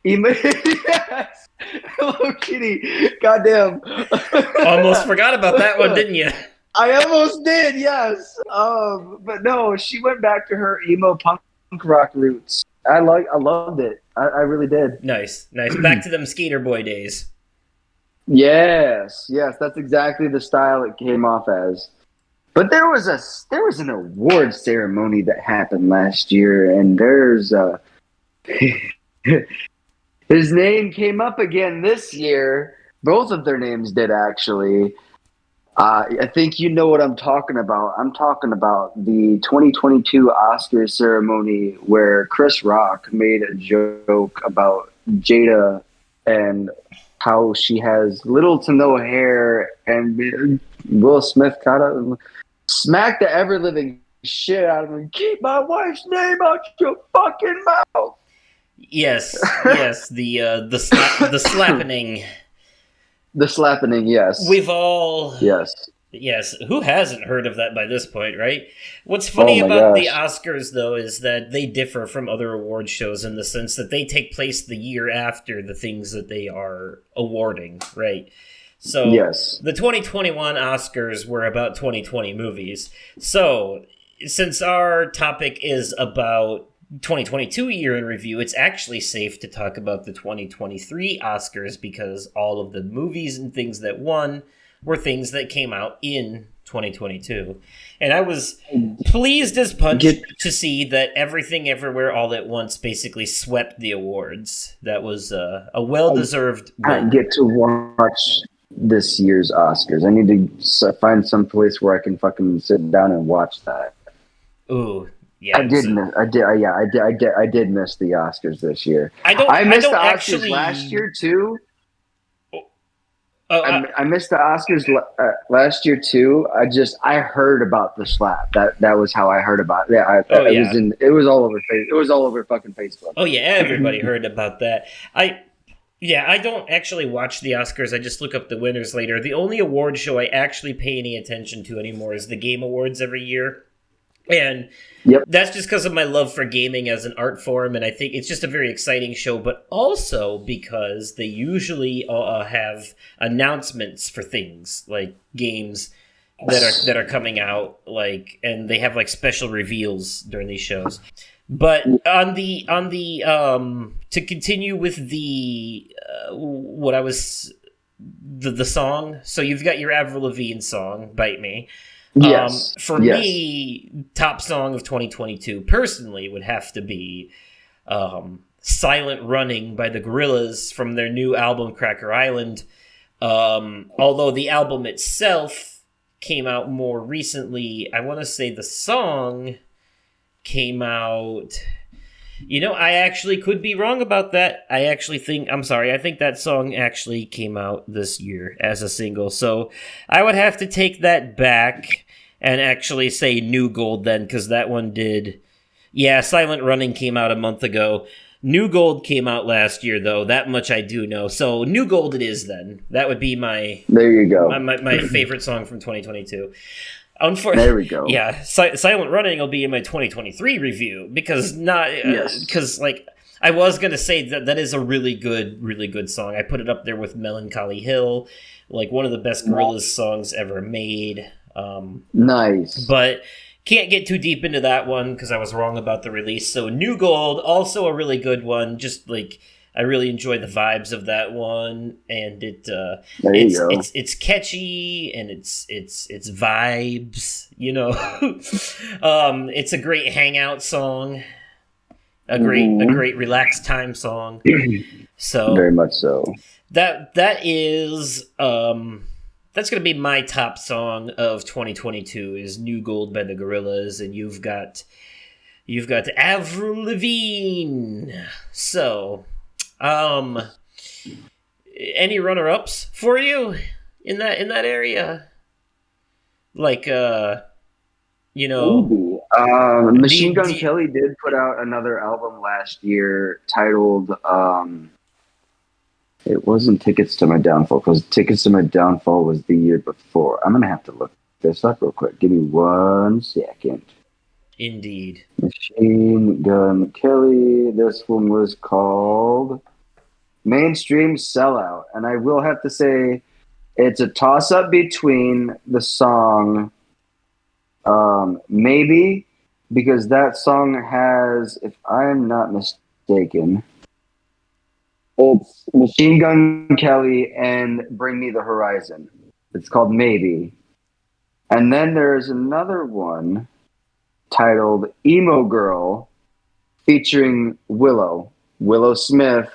Yes, Hello Kitty. Goddamn, almost forgot about that one, didn't you? I almost did, yes. But no, she went back to her emo punk rock roots. I loved it. I really did. Nice. Back to them skater boy days. Yes, that's exactly the style it came off as. But there was an award ceremony that happened last year, and his name came up again this year. Both of their names did, actually. I think you know what I'm talking about. I'm talking about the 2022 Oscars ceremony where Chris Rock made a joke about Jada and how she has little to no hair, and Will Smith kind of smacked the ever-living shit out of him. Keep my wife's name out your fucking mouth. Yes, the slappening. The slappening, yes. We've all... Yes. Who hasn't heard of that by this point, right? What's funny about the Oscars, though, is that they differ from other award shows in the sense that they take place the year after the things that they are awarding, right? So the 2021 Oscars were about 2020 movies. So since our topic is about 2022 year in review, it's actually safe to talk about the 2023 Oscars because all of the movies and things that won were things that came out in 2022. And I was pleased as punch to see that Everything Everywhere All at Once basically swept the awards. That was a well-deserved win. I get to watch this year's Oscars. I need to find some place where I can fucking sit down and watch that. Ooh. Yeah, I did miss the Oscars this year. I missed the Oscars last year too. I missed the Oscars last year too. I heard about the slap. That was how I heard about it. It was all over fucking Facebook. Oh yeah, everybody heard about that. I don't actually watch the Oscars. I just look up the winners later. The only award show I actually pay any attention to anymore is the Game Awards every year. And that's just because of my love for gaming as an art form, and I think it's just a very exciting show, but also because they usually have announcements for things like games that are coming out, like, and they have like special reveals during these shows. But on the to continue with the the song, so you've got your Avril Lavigne song, "Bite Me." For me, top song of 2022 personally would have to be Silent Running by the Gorillaz from their new album Cracker Island. Although the album itself came out more recently, I want to say the song came out... I actually could be wrong about that. I think that song actually came out this year as a single. So I would have to take that back and actually say New Gold then, because that one did. Yeah, Silent Running came out a month ago. New Gold came out last year, though. That much I do know. So New Gold it is then. That would be there you go. my favorite song from 2022. There we go. Yeah, Silent Running will be in my 2023 review because I was gonna say that is a really good song. I put it up there with Melancholy Hill, like one of the best Gorillaz songs ever made. Nice, but can't get too deep into that one because I was wrong about the release. So New Gold, also a really good one. Just like I really enjoy the vibes of that one, and it's catchy and it's vibes, It's a great hangout song, a great relaxed time song. So very much so. That is that's gonna be my top song of 2022 is New Gold by the Gorillaz, and you've got Avril Lavigne. So, any runner-ups for you in that area? Like, Machine Gun Kelly did put out another album last year titled, it wasn't Tickets to My Downfall, because Tickets to My Downfall was the year before. I'm going to have to look this up real quick. Give me 1 second. Indeed. Machine Gun Kelly. This one was called Mainstream Sellout. And I will have to say, it's a toss-up between the song Maybe, because that song has, if I'm not mistaken, it's Machine Gun Kelly and Bring Me the Horizon. It's called Maybe. And then there's another one titled Emo Girl featuring Willow Smith,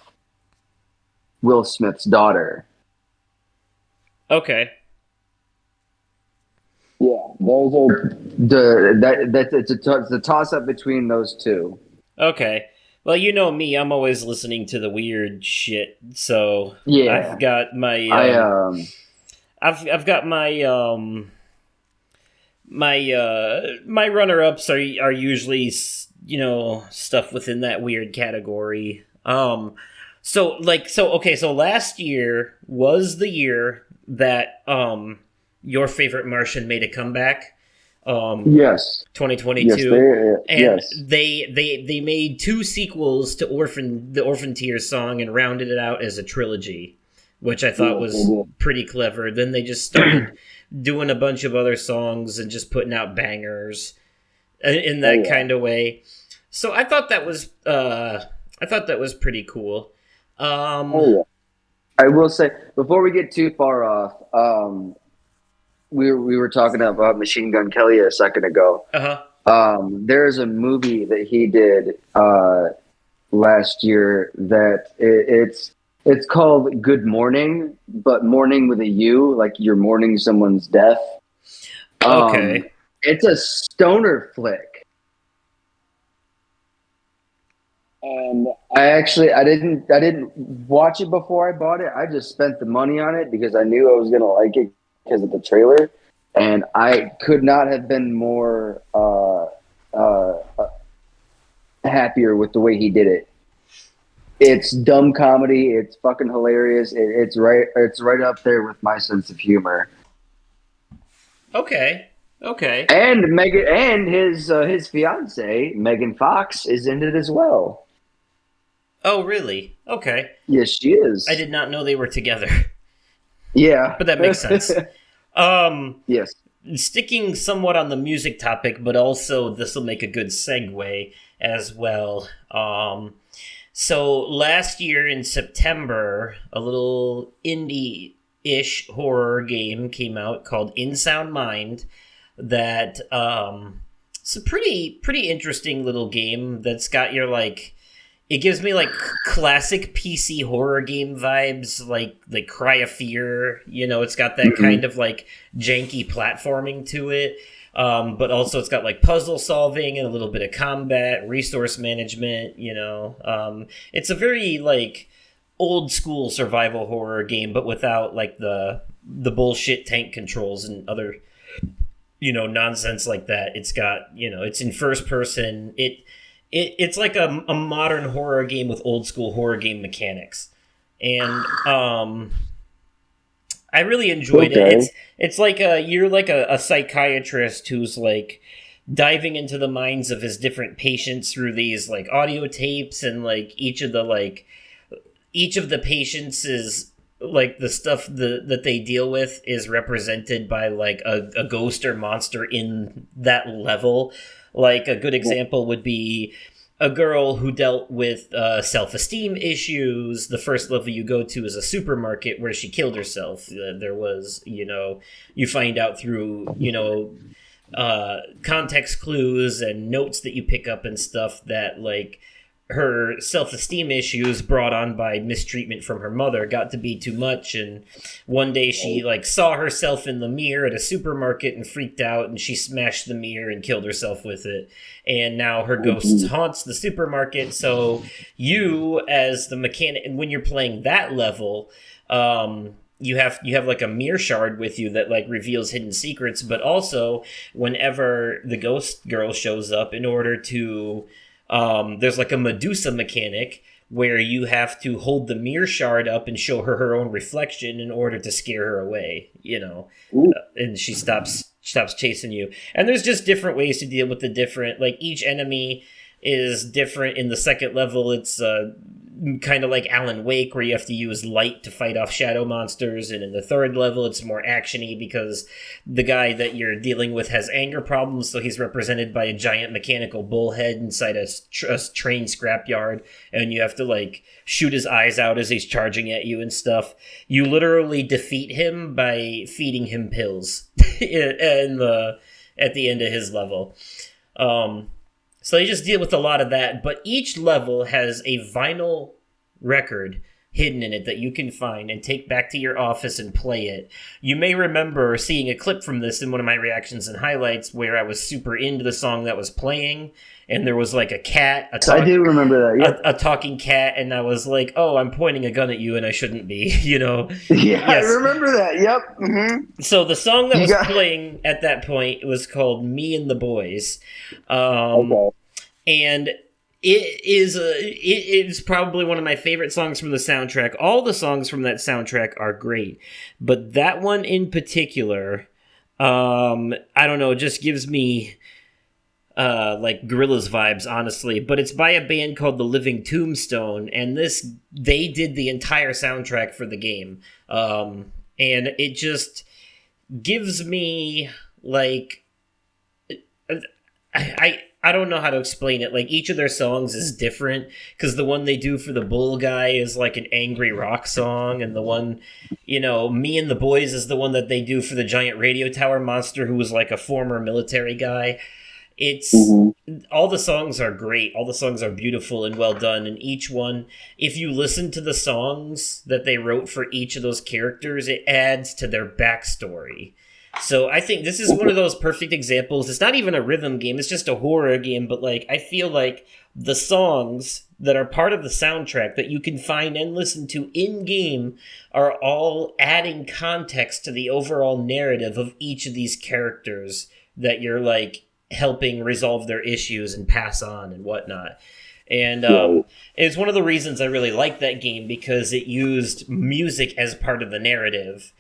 Will Smith's daughter. Okay. Yeah, those are it's a toss up between those two. Okay. Well, you know me, I'm always listening to the weird shit. So yeah, I've got my I've got my my runner-ups are usually, you know, stuff within that weird category. So last year was the year that Your Favorite Martian made a comeback. Yes. 2022. They made 2 sequels to the Orphan Tears song and rounded it out as a trilogy, which I thought was pretty clever. Then they just started doing a bunch of other songs and just putting out bangers in that kind of way. So I thought that was pretty cool. I will say, before we get too far off, we were talking about Machine Gun Kelly a second ago. There's a movie that he did last year that it's called Good Morning, but morning with a U, like you're mourning someone's death. Okay. It's a stoner flick. And I didn't watch it before I bought it. I just spent the money on it because I knew I was gonna like it because of the trailer, and I could not have been more happier with the way he did it. It's dumb comedy. It's fucking hilarious. It's right up there with my sense of humor. Okay. And Megan and his fiance Megan Fox is in it as well. Oh, really? Okay. Yes, she is. I did not know they were together. Yeah, but that makes sense. Yes. Sticking somewhat on the music topic, but also this will make a good segue as well. So last year in September, a little indie-ish horror game came out called In Sound Mind. That it's a pretty interesting little game that's got your it gives me classic PC horror game vibes, like Cry of Fear. You know, it's got that kind of janky platforming to it, but also it's got puzzle solving and a little bit of combat, resource management. You know, it's a very old school survival horror game, but without the bullshit tank controls and other nonsense like that. It's got it's in first person. It's like a modern horror game with old school horror game mechanics, and I really enjoyed it. It's like you're a psychiatrist who's diving into the minds of his different patients through these audio tapes, and each of the patients is the stuff that they deal with is represented by a ghost or monster in that level. A good example would be a girl who dealt with self-esteem issues. The first level you go to is a supermarket where she killed herself. There was, you find out through, context clues and notes that you pick up and stuff that her self-esteem issues brought on by mistreatment from her mother got to be too much, and one day she like saw herself in the mirror at a supermarket and freaked out, and she smashed the mirror and killed herself with it, and now her ghost haunts the supermarket. So you, as the mechanic, and when you're playing that level, you have like a mirror shard with you that like reveals hidden secrets, but also whenever the ghost girl shows up, in order to there's like a Medusa mechanic where you have to hold the mirror shard up and show her her own reflection in order to scare her away, and she stops chasing you. And there's just different ways to deal with the different, like each enemy is different. In the second level, it's kind of like Alan Wake, where you have to use light to fight off shadow monsters, and in the third level it's more actiony because the guy that you're dealing with has anger problems, so he's represented by a giant mechanical bullhead inside a train scrapyard, and you have to like shoot his eyes out as he's charging at you and stuff. You literally defeat him by feeding him pills at the end of his level. So you just deal with a lot of that, but each level has a vinyl record hidden in it that you can find and take back to your office and play it. You may remember seeing a clip from this in one of my reactions and highlights where I was super into the song that was playing, and there was like a cat. I do remember that, yeah. A talking cat, and I was like, oh, I'm pointing a gun at you and I shouldn't be, Yeah, yes. I remember that, yep. Mm-hmm. So the song that was playing at that point was called Me and the Boys. Okay. And it is probably one of my favorite songs from the soundtrack. All the songs from that soundtrack are great, but that one in particular, I don't know, just gives me like Gorillaz vibes, honestly. But it's by a band called The Living Tombstone, and they did the entire soundtrack for the game, and it just gives me like I don't know how to explain it. Like, each of their songs is different, because the one they do for the bull guy is like an angry rock song, and the one, Me and the Boys is the one that they do for the giant radio tower monster who was like a former military guy. It's all the songs are great. All the songs are beautiful and well done, and each one, if you listen to the songs that they wrote for each of those characters, it adds to their backstory. So I think this is one of those perfect examples. It's not even a rhythm game, it's just a horror game, but like I feel like the songs that are part of the soundtrack that you can find and listen to in-game are all adding context to the overall narrative of each of these characters that you're like helping resolve their issues and pass on and whatnot. And it's one of the reasons I really like that game, because it used music as part of the narrative,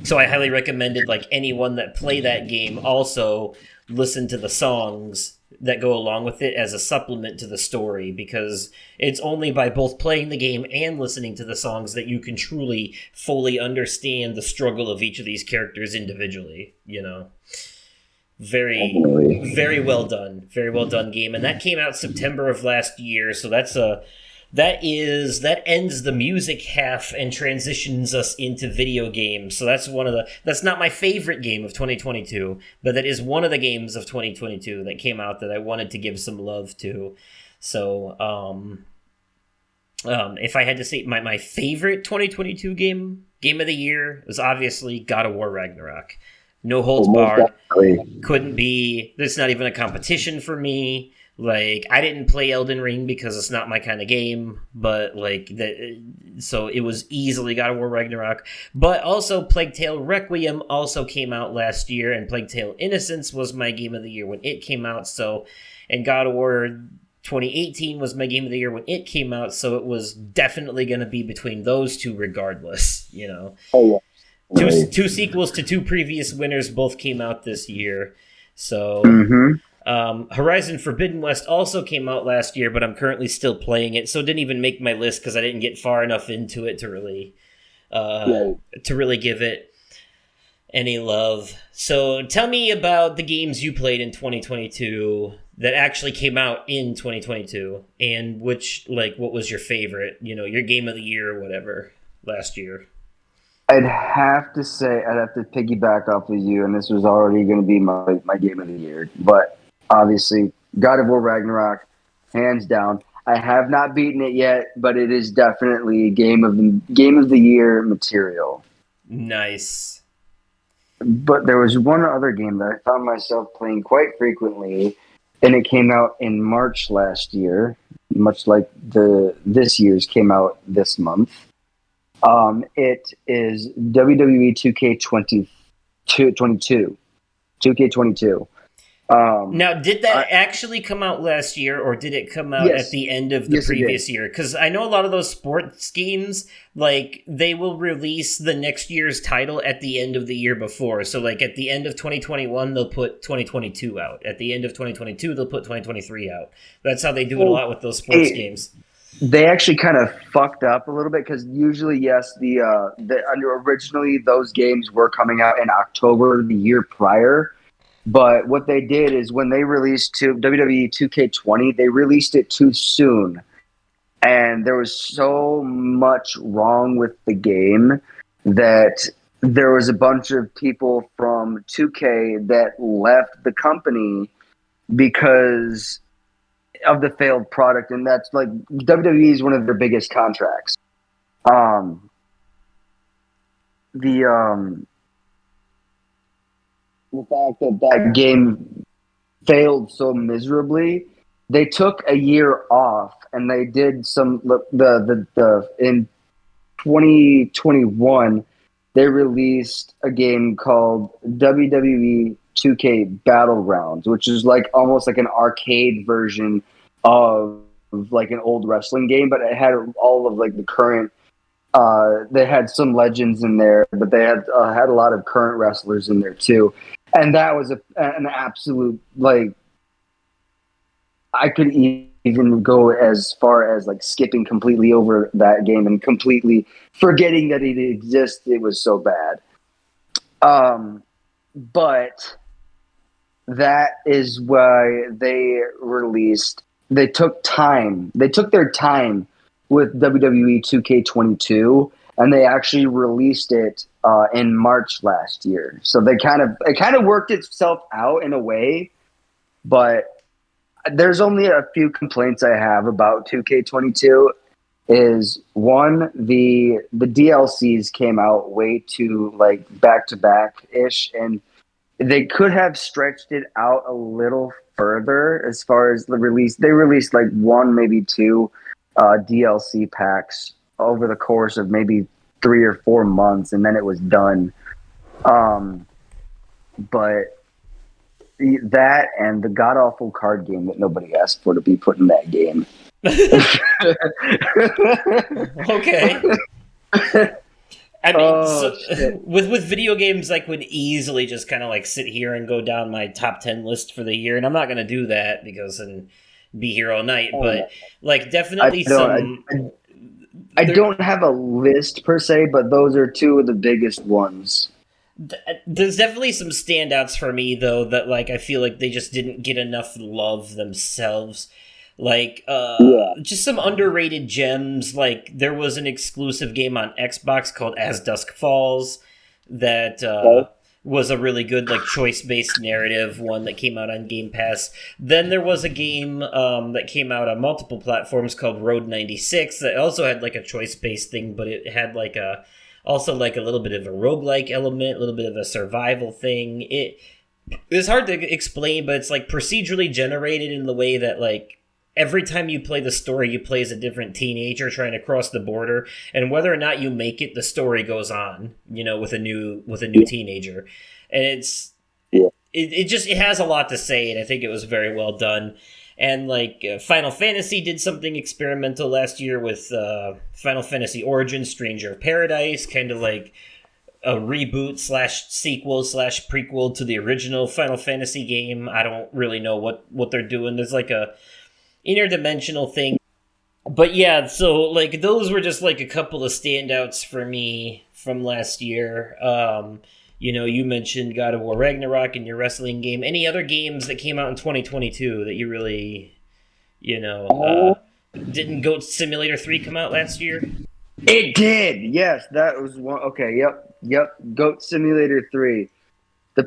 so I highly recommended like anyone that play that game also listen to the songs that go along with it as a supplement to the story, because it's only by both playing the game and listening to the songs that you can truly fully understand the struggle of each of these characters individually, Very, very well done. Very well done game. And that came out September of last year, so that ends the music half and transitions us into video games. So that's not my favorite game of 2022, but that is one of the games of 2022 that came out that I wanted to give some love to. So, if I had to say my favorite 2022 game of the year was obviously God of War Ragnarok. No holds barred. Couldn't be. There's not even a competition for me. Like, I didn't play Elden Ring because it's not my kind of game, but so it was easily God of War Ragnarok. But also Plague Tale Requiem also came out last year, and Plague Tale Innocence was my game of the year when it came out. So, and God of War 2018 was my game of the year when it came out, so it was definitely going to be between those two regardless, Oh, yeah. Two sequels to two previous winners both came out this year. So Horizon Forbidden West also came out last year, but I'm currently still playing it, so it didn't even make my list because I didn't get far enough into it to really give it any love. So tell me about the games you played in 2022 that actually came out in 2022, and what was your favorite, your game of the year or whatever last year. I'd have to piggyback off of you, and this was already going to be my game of the year. But obviously, God of War Ragnarok, hands down. I have not beaten it yet, but it is definitely game of the year material. Nice. But there was one other game that I found myself playing quite frequently, and it came out in March last year, much like this year's came out this month. It is WWE 2K22. 2K22. Now, did that actually come out last year, or did it come out Yes. at the end of the Yes, it previous did. year? Because I know a lot of those sports games, like, they will release the next year's title at the end of the year before. So, like, at the end of 2021, they'll put 2022 out. At the end of 2022, they'll put 2023 out. That's how they do it a lot with those sports games. They actually kind of fucked up a little bit because usually, yes, originally those games were coming out in October the year prior. But what they did is when they released WWE 2K20, they released it too soon. And there was so much wrong with the game that there was a bunch of people from 2K that left the company because of the failed product. And that's like WWE is one of their biggest contracts. The fact that that game failed so miserably, they took a year off and they did some in 2021 they released a game called WWE 2K Battlegrounds, which is like almost like an arcade version of like an old wrestling game, but it had all of like the current they had some legends in there, but they had a lot of current wrestlers in there too. And that was an absolute, like, I could even go as far as like skipping completely over that game and completely forgetting that it exists. It was so bad. But that is why they took their time with WWE 2K22, and they actually released it in March last year. So it kind of worked itself out in a way, but there's only a few complaints I have about 2K22. Is one, the DLCs came out way too like back to back ish, and they could have stretched it out a little further as far as the release. They released like one, maybe two DLC packs over the course of maybe 3 or 4 months, and then it was done. But that and the god awful card game that nobody asked for to be put in that game. Okay. I mean, with video games, I could easily just kind of like sit here and go down my top 10 list for the year, and I'm not going to do that because and be here all night. But like, definitely I don't have a list per se, but those are two of the biggest ones. There's definitely some standouts for me though that like I feel like they just didn't get enough love themselves. Like just some underrated gems. Like there was an exclusive game on Xbox called As Dusk Falls that was a really good like choice-based narrative one that came out on Game Pass. Then there was a game that came out on multiple platforms called Road 96 that also had like a choice-based thing, but it had like a also like a little bit of a roguelike element, a little bit of a survival thing. It's hard to explain, but it's like procedurally generated in the way that like every time you play the story, you play as a different teenager trying to cross the border, and whether or not you make it, the story goes on, you know, with a new teenager. And it has a lot to say, and I think it was very well done. And like Final Fantasy did something experimental last year with Final Fantasy Origins Stranger of Paradise, kind of like a reboot / sequel / prequel to the original Final Fantasy game. I don't really know what they're doing. There's like a interdimensional thing. But yeah, so like those were just like a couple of standouts for me from last year. You know, you mentioned God of War Ragnarok in your wrestling game. Any other games that came out in 2022 that you really, you know, didn't Goat Simulator 3 come out last year? It did. Yes, that was one. Okay, yep. Goat Simulator 3. The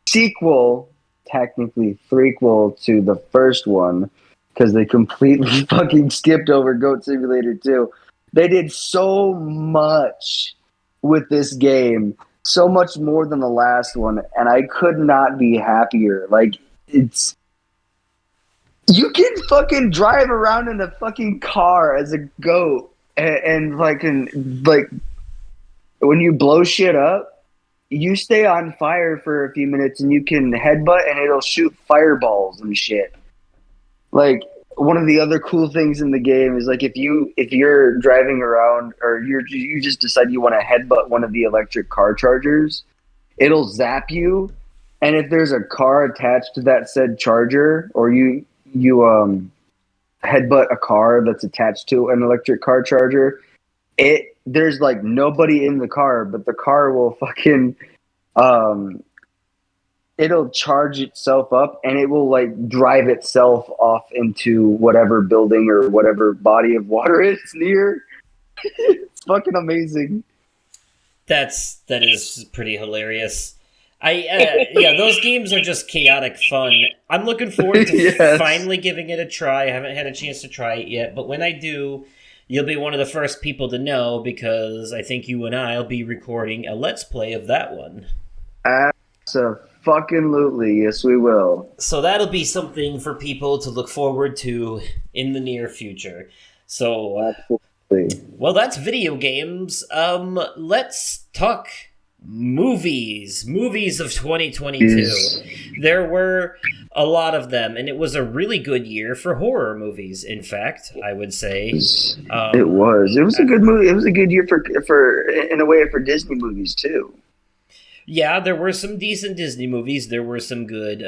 sequel technically prequel to the first one because they completely fucking skipped over Goat Simulator 2. They did so much with this game, so much more than the last one, and I could not be happier. Like, it's... You can fucking drive around in a fucking car as a goat, and like when you blow shit up, you stay on fire for a few minutes and you can headbutt and it'll shoot fireballs and shit. Like, one of the other cool things in the game is like if you're driving around or you just decide you want to headbutt one of the electric car chargers, it'll zap you, and if there's a car attached to that said charger, or you headbutt a car that's attached to an electric car charger, there's like nobody in the car, but the car will fucking it'll charge itself up and it will like drive itself off into whatever building or whatever body of water it's near. It's fucking amazing. That is pretty hilarious. Yeah, those games are just chaotic fun. I'm looking forward to finally giving it a try. I haven't had a chance to try it yet, but when I do, you'll be one of the first people to know, because I think you and I will be recording a Let's Play of that one. Absolutely, yes we will. So that'll be something for people to look forward to in the near future. So, well, that's video games. Let's talk movies of 2022. There were a lot of them, and it was a really good year for horror movies. In fact, I would say it was a good movie. It was a good year for in a way for Disney movies too. Yeah, there were some decent Disney movies. There were some good.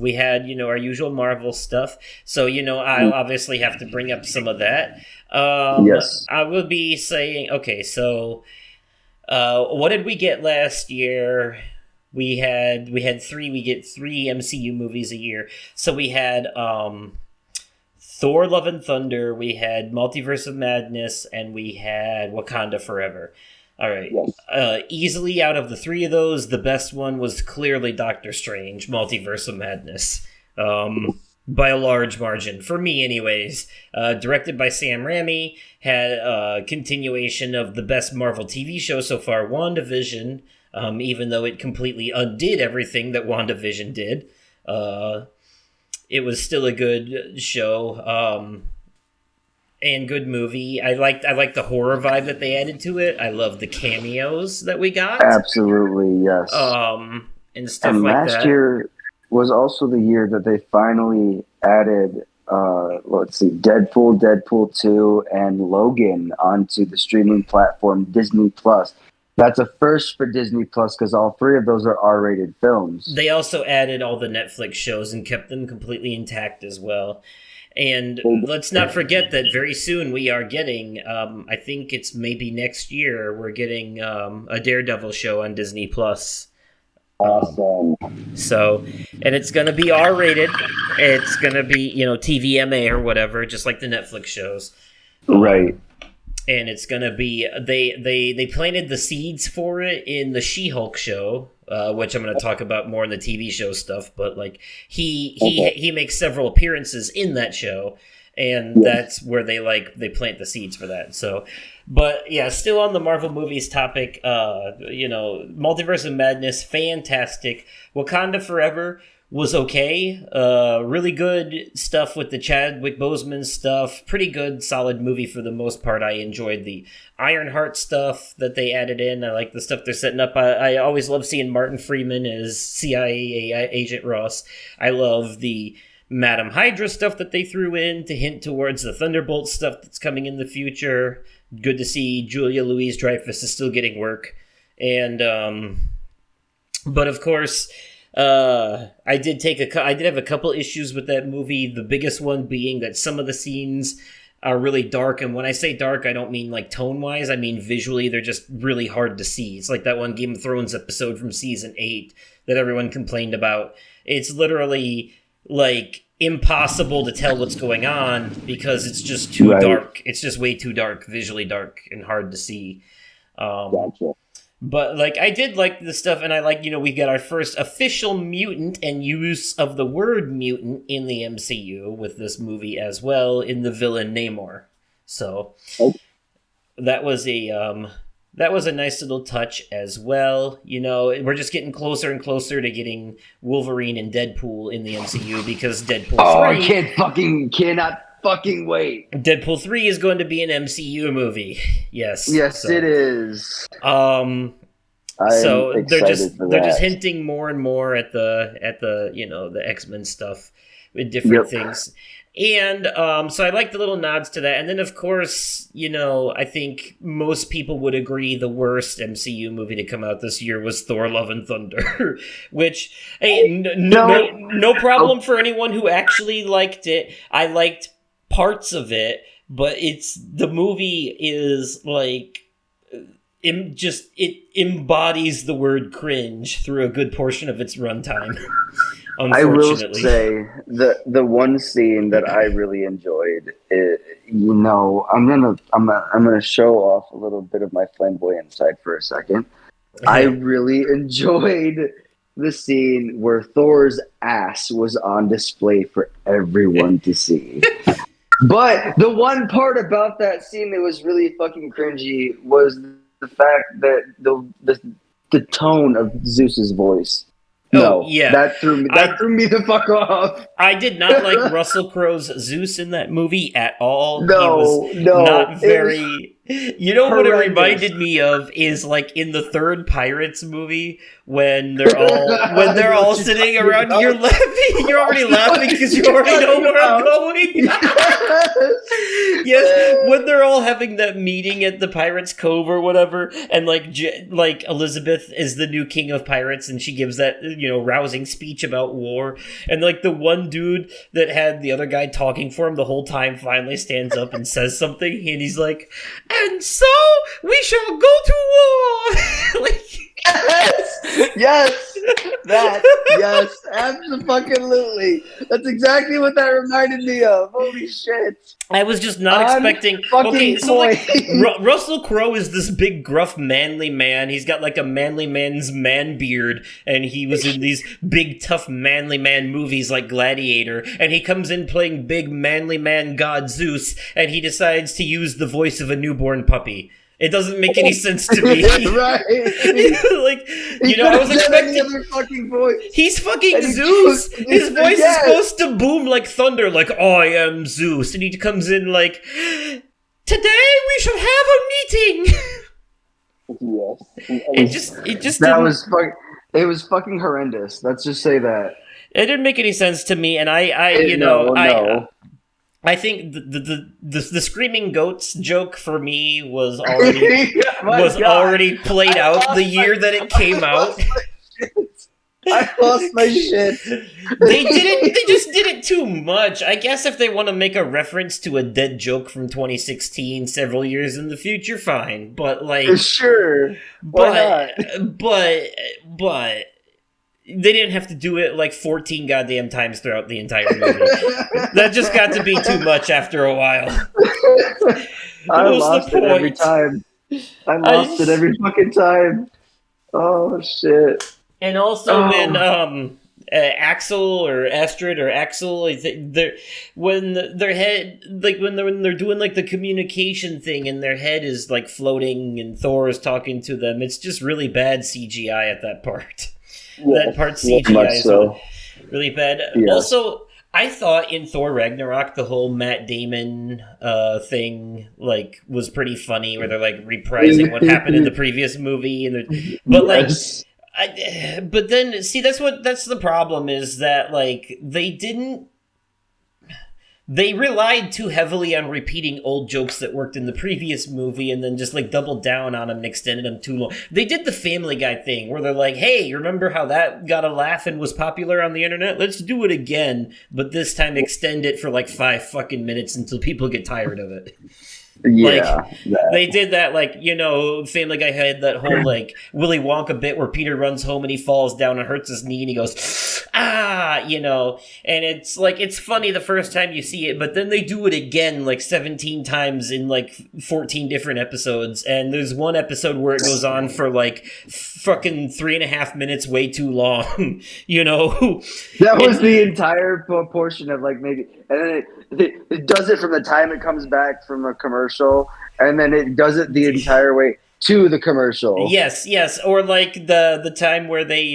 We had, our usual Marvel stuff. So, I'll obviously have to bring up some of that. Yes. I will be saying, okay, so what did we get last year? We get three MCU movies a year. So we had Thor: Love and Thunder, we had Multiverse of Madness, and we had Wakanda Forever. All right. Yes. Easily out of the three of those, the best one was clearly Doctor Strange, Multiverse of Madness. By a large margin, for me anyways. Directed by Sam Raimi, had a continuation of the best Marvel TV show so far, WandaVision, even though it completely undid everything that WandaVision did. It was still a good show. And good movie. I liked the horror vibe that they added to it. I love the cameos that we got. Absolutely, yes. And stuff like that. Last year was also the year that they finally added, Deadpool 2, and Logan onto the streaming platform Disney Plus. That's a first for Disney Plus because all three of those are R-rated films. They also added all the Netflix shows and kept them completely intact as well. And let's not forget that very soon we are getting, I think it's maybe next year, we're getting a Daredevil show on Disney Plus. Awesome. So, and it's going to be R-rated. It's going to be, TVMA or whatever, just like the Netflix shows. Right. And it's going to be, they planted the seeds for it in the She-Hulk show, which I'm going to talk about more in the TV show stuff, but like he makes several appearances in that show, and that's where they plant the seeds for that. So, but yeah, still on the Marvel movies topic, Multiverse of Madness, fantastic. Wakanda Forever was okay. Really good stuff with the Chadwick Boseman stuff. Pretty good, solid movie for the most part. I enjoyed the Ironheart stuff that they added in. I like the stuff they're setting up. I always love seeing Martin Freeman as CIA agent Ross. I love the Madam Hydra stuff that they threw in to hint towards the Thunderbolt stuff that's coming in the future. Good to see Julia Louis-Dreyfus is still getting work. And, but of course, I did have a couple issues with that movie. The biggest one being that some of the scenes are really dark, and when I say dark, I don't mean like tone-wise. I mean visually, they're just really hard to see. It's like that one Game of Thrones episode from season 8 that everyone complained about. It's literally like impossible to tell what's going on because it's just too dark. It's just way too dark, visually dark, and hard to see. Gotcha. But, like, I did like the stuff, and I like, we got our first official mutant and use of the word mutant in the MCU with this movie as well, in the villain Namor. So, that was a nice little touch as well. We're just getting closer and closer to getting Wolverine and Deadpool in the MCU because Deadpool 3... cannot fucking wait. Deadpool 3 is going to be an MCU movie. Yes. Yes, it is. So they're just hinting more and more at the the X-Men stuff with different things. And so I like the little nods to that. And then, of course, I think most people would agree the worst MCU movie to come out this year was Thor: Love and Thunder, which, hey, no problem for anyone who actually liked it. I liked parts of it, but the movie is like... it embodies the word cringe through a good portion of its runtime. I will say the one scene that I really enjoyed, I'm gonna show off a little bit of my flamboyant side for a second. I really enjoyed the scene where Thor's ass was on display for everyone to see. But the one part about that scene that was really fucking cringy was the fact that the tone of Zeus's voice. That threw me the fuck off. I did not like Russell Crowe's Zeus in that movie at all. No, not very. What it reminded horrendous. me of is like in the third Pirates movie when they're all sitting around. You're laughing. You're already laughing because you already know where I'm going. Yes, when they're all having that meeting at the Pirates Cove or whatever, and like Elizabeth is the new king of pirates, and she gives that rousing speech about war, and like the one dude that had the other guy talking for him the whole time finally stands up and says something, and he's like, "And so we shall go to war." Yes, absolutely. That's exactly what that reminded me of. Holy shit! I was just not expecting. Okay, so like Russell Crowe is this big, gruff, manly man. He's got like a manly man's man beard, and he was in these big, tough, manly man movies like Gladiator. And he comes in playing big, manly man god Zeus, and he decides to use the voice of a newborn puppy. It doesn't make any sense to me. Right. I was expecting other fucking voice. He's fucking Zeus. His voice is supposed to boom like thunder, like I am Zeus, and he comes in like, "Today we shall have a meeting." Yes. It was fucking horrendous. Let's just say that. It didn't make any sense to me, and I think the screaming goats joke for me was already played out the year that it came out. I lost my shit. They just did it too much. I guess if they want to make a reference to a dead joke from 2016 several years in the future, fine. But like, sure, why not? But they didn't have to do it like 14 goddamn times throughout the entire movie. That just got to be too much after a while. I lost it every time. I lost it every fucking time. Oh shit! And also when Axel or Astrid or Axel, when they're doing like the communication thing and their head is like floating and Thor is talking to them, it's just really bad CGI at that part. That part CGI is really bad. Yes. Also, I thought in Thor Ragnarok the whole Matt Damon thing like was pretty funny, where they're like reprising what happened in the previous movie, but then see that's the problem, is that like they relied too heavily on repeating old jokes that worked in the previous movie and then just like doubled down on them and extended them too long. They did the Family Guy thing where they're like, "Hey, remember how that got a laugh and was popular on the internet? Let's do it again, but this time extend it for like 5 fucking minutes until people get tired of it." Yeah, They did that, like, Family Guy had that whole, like, Willy Wonka bit where Peter runs home and he falls down and hurts his knee and he goes, ah, and it's, like, it's funny the first time you see it, but then they do it again, like, 17 times in, like, 14 different episodes, and there's one episode where it goes on for, like, fucking 3.5 minutes way too long, That was the entire portion of, like, maybe, and then it does it from the time it comes back from a commercial, and then it does it the entire way to the commercial. Yes, or like the time where they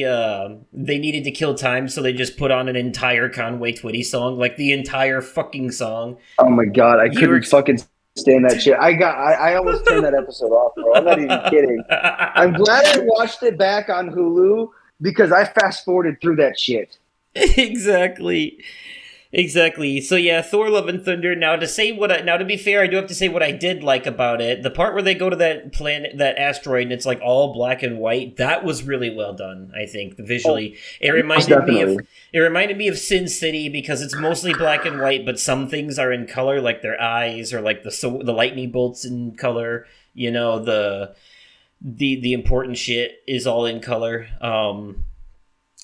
needed to kill time, so they just put on an entire Conway Twitty song, like the entire fucking song. Oh my god, I couldn't fucking stand that shit. I almost turned that episode off, bro. I'm not even kidding. I'm glad I watched it back on Hulu because I fast forwarded through that shit. Exactly. So yeah, Thor: Love and Thunder. Now to be fair, I do have to say what I did like about it. The part where they go to that planet, that asteroid, and it's like all black and white. That was really well done. I think visually, it reminded me of Sin City because it's mostly black and white, but some things are in color, like their eyes or like the lightning bolts in color. The important shit is all in color.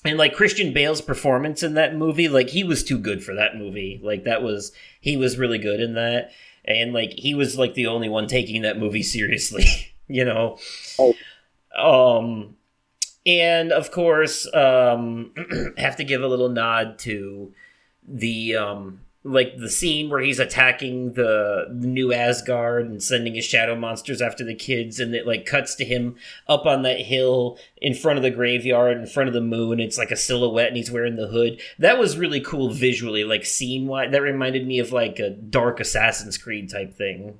And, like, Christian Bale's performance in that movie, like, he was too good for that movie. Like, he was really good in that. And, like, he was, like, the only one taking that movie seriously, And, of course, have to give a little nod to the, the scene where he's attacking the new Asgard and sending his shadow monsters after the kids, and it, like, cuts to him up on that hill in front of the graveyard, in front of the moon. It's like a silhouette, and he's wearing the hood. That was really cool visually, like, scene-wise. That reminded me of, like, a dark Assassin's Creed type thing,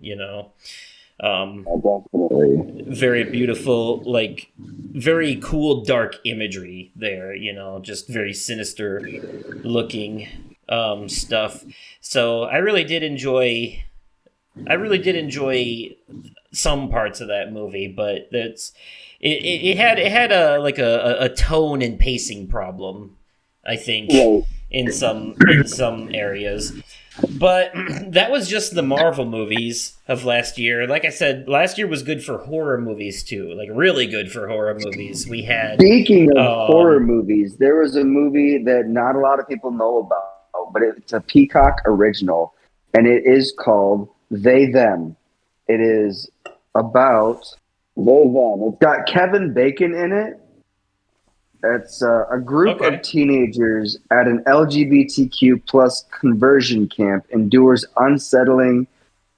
Definitely. Very beautiful, like, very cool dark imagery there, just very sinister looking stuff. So I really did enjoy some parts of that movie, but it had a tone and pacing problem, I think, in some areas. But that was just the Marvel movies of last year. Like I said, last year was good for horror movies too, like really good for horror movies. We had, speaking of horror movies, there was a movie that not a lot of people know about, but it's a Peacock original, and it is called They Them. It is about They Them. It's got Kevin Bacon in it. It's a group of teenagers at an LGBTQ plus conversion camp endures unsettling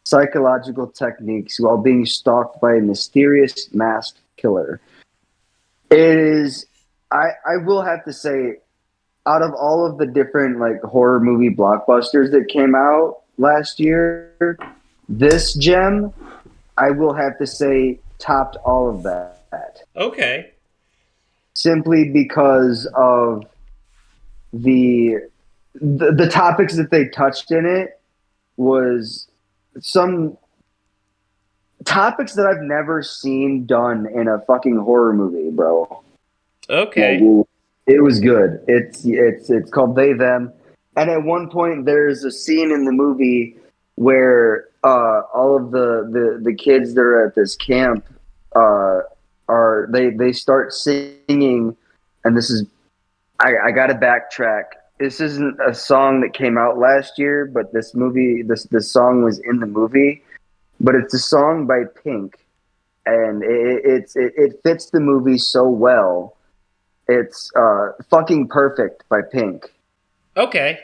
psychological techniques while being stalked by a mysterious masked killer. It is, I will have to say, out of all of the different like horror movie blockbusters that came out last year, this gem, I will have to say, topped all of that. Okay. Simply because of the topics that they touched in it was some topics that I've never seen done in a fucking horror movie, bro. Okay. Like, it was good. It's called They Them, and at one point there's a scene in the movie where all of the kids that are at this camp they start singing, and this is I gotta backtrack. This isn't a song that came out last year, but this song was in the movie, but it's a song by Pink, and it fits the movie so well. It's Fucking Perfect by Pink. Okay.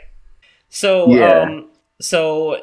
So yeah. So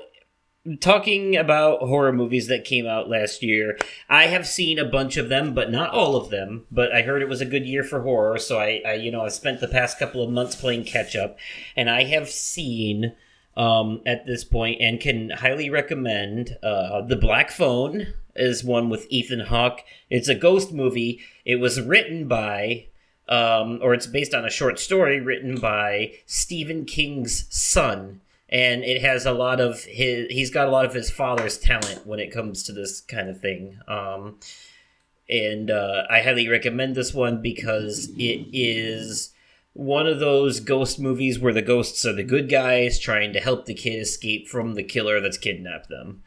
talking about horror movies that came out last year, I have seen a bunch of them, but not all of them. But I heard it was a good year for horror, so I've spent the past couple of months playing catch up, and I have seen at this point and can highly recommend The Black Phone is one with Ethan Hawke. It's a ghost movie. It was written by or it's based on a short story written by Stephen King's son. And it has he's got a lot of his father's talent when it comes to this kind of thing. And I highly recommend this one because it is one of those ghost movies where the ghosts are the good guys trying to help the kid escape from the killer that's kidnapped them.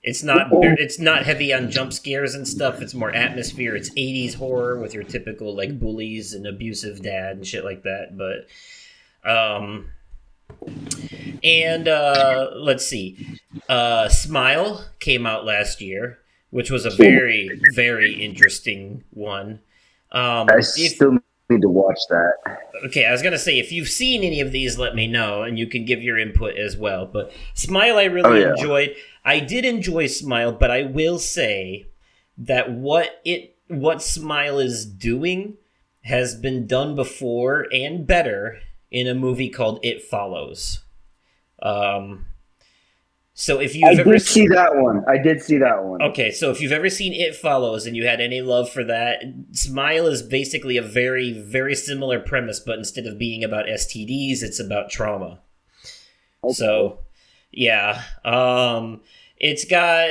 It's not heavy on jump scares and stuff. It's more atmosphere. It's 80s horror with your typical like bullies and abusive dad and shit like that. But let's see. Smile came out last year, which was a very, very interesting one. I still need to watch that. Okay, I was gonna say if you've seen any of these, let me know, and you can give your input as well. But Smile, I really enjoyed. I did enjoy Smile, but I will say that what Smile is doing has been done before and better in a movie called It Follows. So if you've ever see that one, I did see that one. Okay, so if you've ever seen It Follows and you had any love for that, Smile is basically a very, very similar premise, but instead of being about STDs, it's about trauma. Okay. So, yeah. It's got,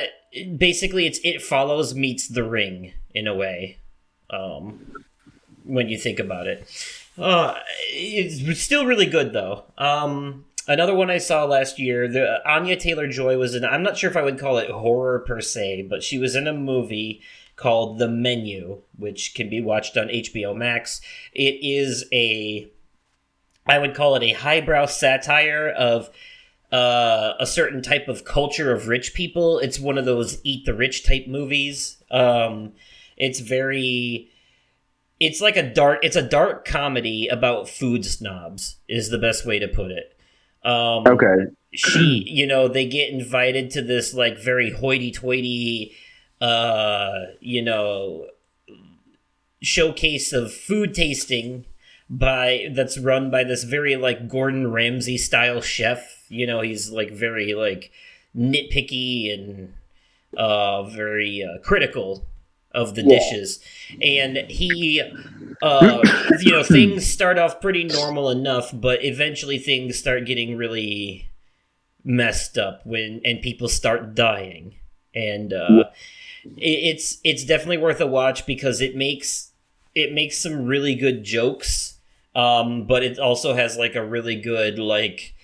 basically, it's It Follows meets The Ring, in a way, when you think about it. It's still really good, though. Another one I saw last year, the Anya Taylor-Joy was in, I'm not sure if I would call it horror per se, but she was in a movie called The Menu, which can be watched on HBO Max. It is I would call it a highbrow satire of a certain type of culture of rich people. It's one of those eat the rich type movies. It's a dark comedy about food snobs is the best way to put it. Okay. They get invited to this like very hoity-toity, showcase of food tasting that's run by this very like Gordon Ramsay style chef. He's like very like nitpicky and very critical of the dishes, and he things start off pretty normal enough, but eventually things start getting really messed up and people start dying, and it's definitely worth a watch because it makes some really good jokes, but it also has like a really good like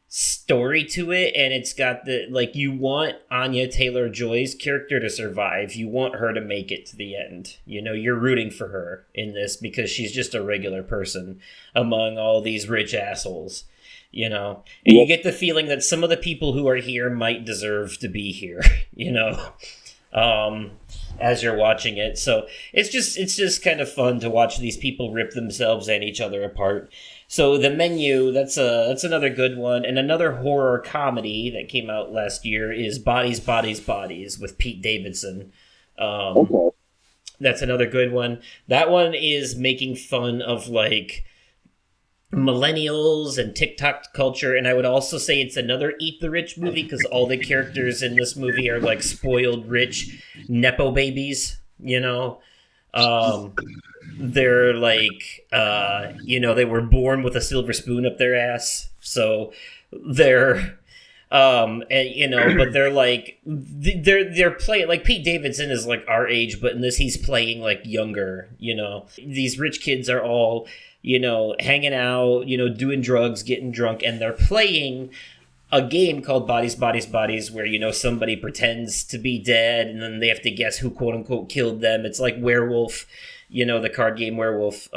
story to it, and it's got you want Anya Taylor-Joy's character to survive. You want her to make it to the end. You're rooting for her in this because she's just a regular person among all these rich assholes, and you get the feeling that some of the people who are here might deserve to be here, as you're watching it. So it's just kind of fun to watch these people rip themselves and each other apart. So The Menu, that's another good one. And another horror comedy that came out last year is Bodies, Bodies, Bodies with Pete Davidson. Okay. That's another good one. That one is making fun of like millennials and TikTok culture. And I would also say it's another Eat the Rich movie because all the characters in this movie are like spoiled rich Nepo babies, They're like, they were born with a silver spoon up their ass. So they're, but they're like, they're playing, like Pete Davidson is like our age, but in this he's playing like younger, These rich kids are all, hanging out, doing drugs, getting drunk, and they're playing a game called Bodies, Bodies, Bodies, where, somebody pretends to be dead and then they have to guess who quote unquote killed them. It's like Werewolf, the card game Werewolf.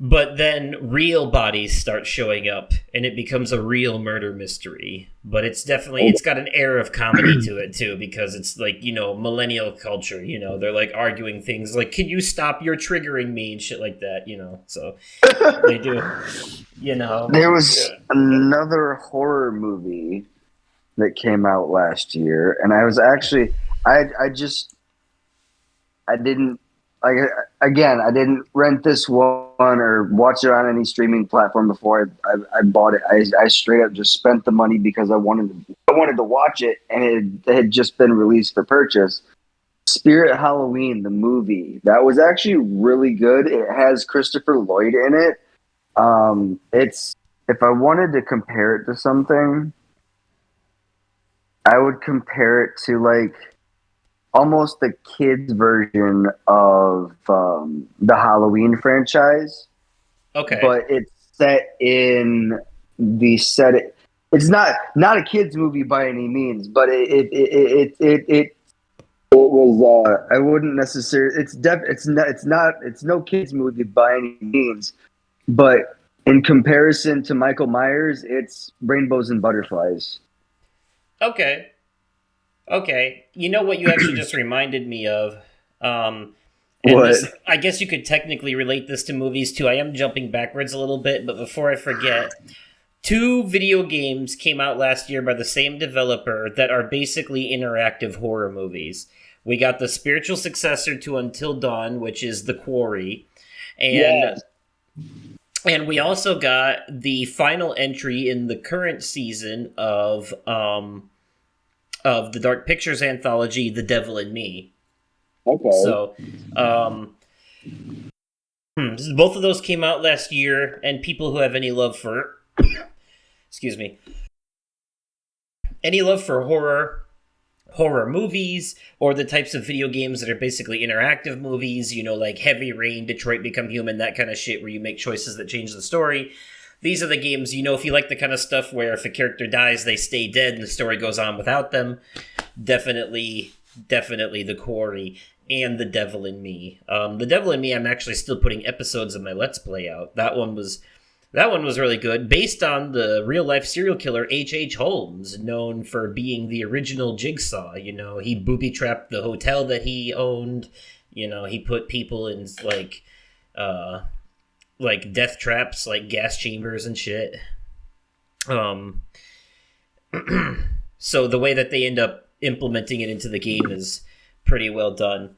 But then real bodies start showing up and it becomes a real murder mystery. But it's got an air of comedy to it too, because it's like, millennial culture, they're like arguing things like, can you stop, you're triggering me and shit like that, So they do, There was another horror movie that came out last year, and I was actually, I didn't rent this one or watch it on any streaming platform before I bought it. I straight up just spent the money because I wanted to watch it, and it had just been released for purchase. Spirit Halloween, the movie, that was actually really good. It has Christopher Lloyd in it. It's, if I wanted to compare it to something, I would compare it to like almost the kids' version of the Halloween franchise. Okay. But it's set in It's not a kids movie by any means, but it was. I wouldn't necessarily. It's no kids movie by any means, but in comparison to Michael Myers, it's rainbows and butterflies. Okay. Okay. You know what you actually just reminded me of? And What? this, I guess you could technically relate this to movies too. I am jumping backwards a little bit, but before I forget, 2 video games came out last year by the same developer that are basically interactive horror movies. We got the spiritual successor to Until Dawn, which is The Quarry, and Yes. and we also got the final entry in the current season of the Dark Pictures anthology, The Devil in Me. Okay. So, both of those came out last year, and people who have any love for, excuse me, any love for horror movies, or the types of video games that are basically interactive movies, like Heavy Rain, Detroit Become Human, that kind of shit where you make choices that change the story. These are the games, if you like the kind of stuff where if a character dies, they stay dead and the story goes on without them, definitely The Quarry and The Devil in Me. The Devil in Me, I'm actually still putting episodes of my Let's Play out. That one was really good, based on the real-life serial killer H.H. Holmes, known for being the original Jigsaw. He booby-trapped the hotel that he owned. He put people in, like death traps, like gas chambers and shit. So the way that they end up implementing it into the game is pretty well done.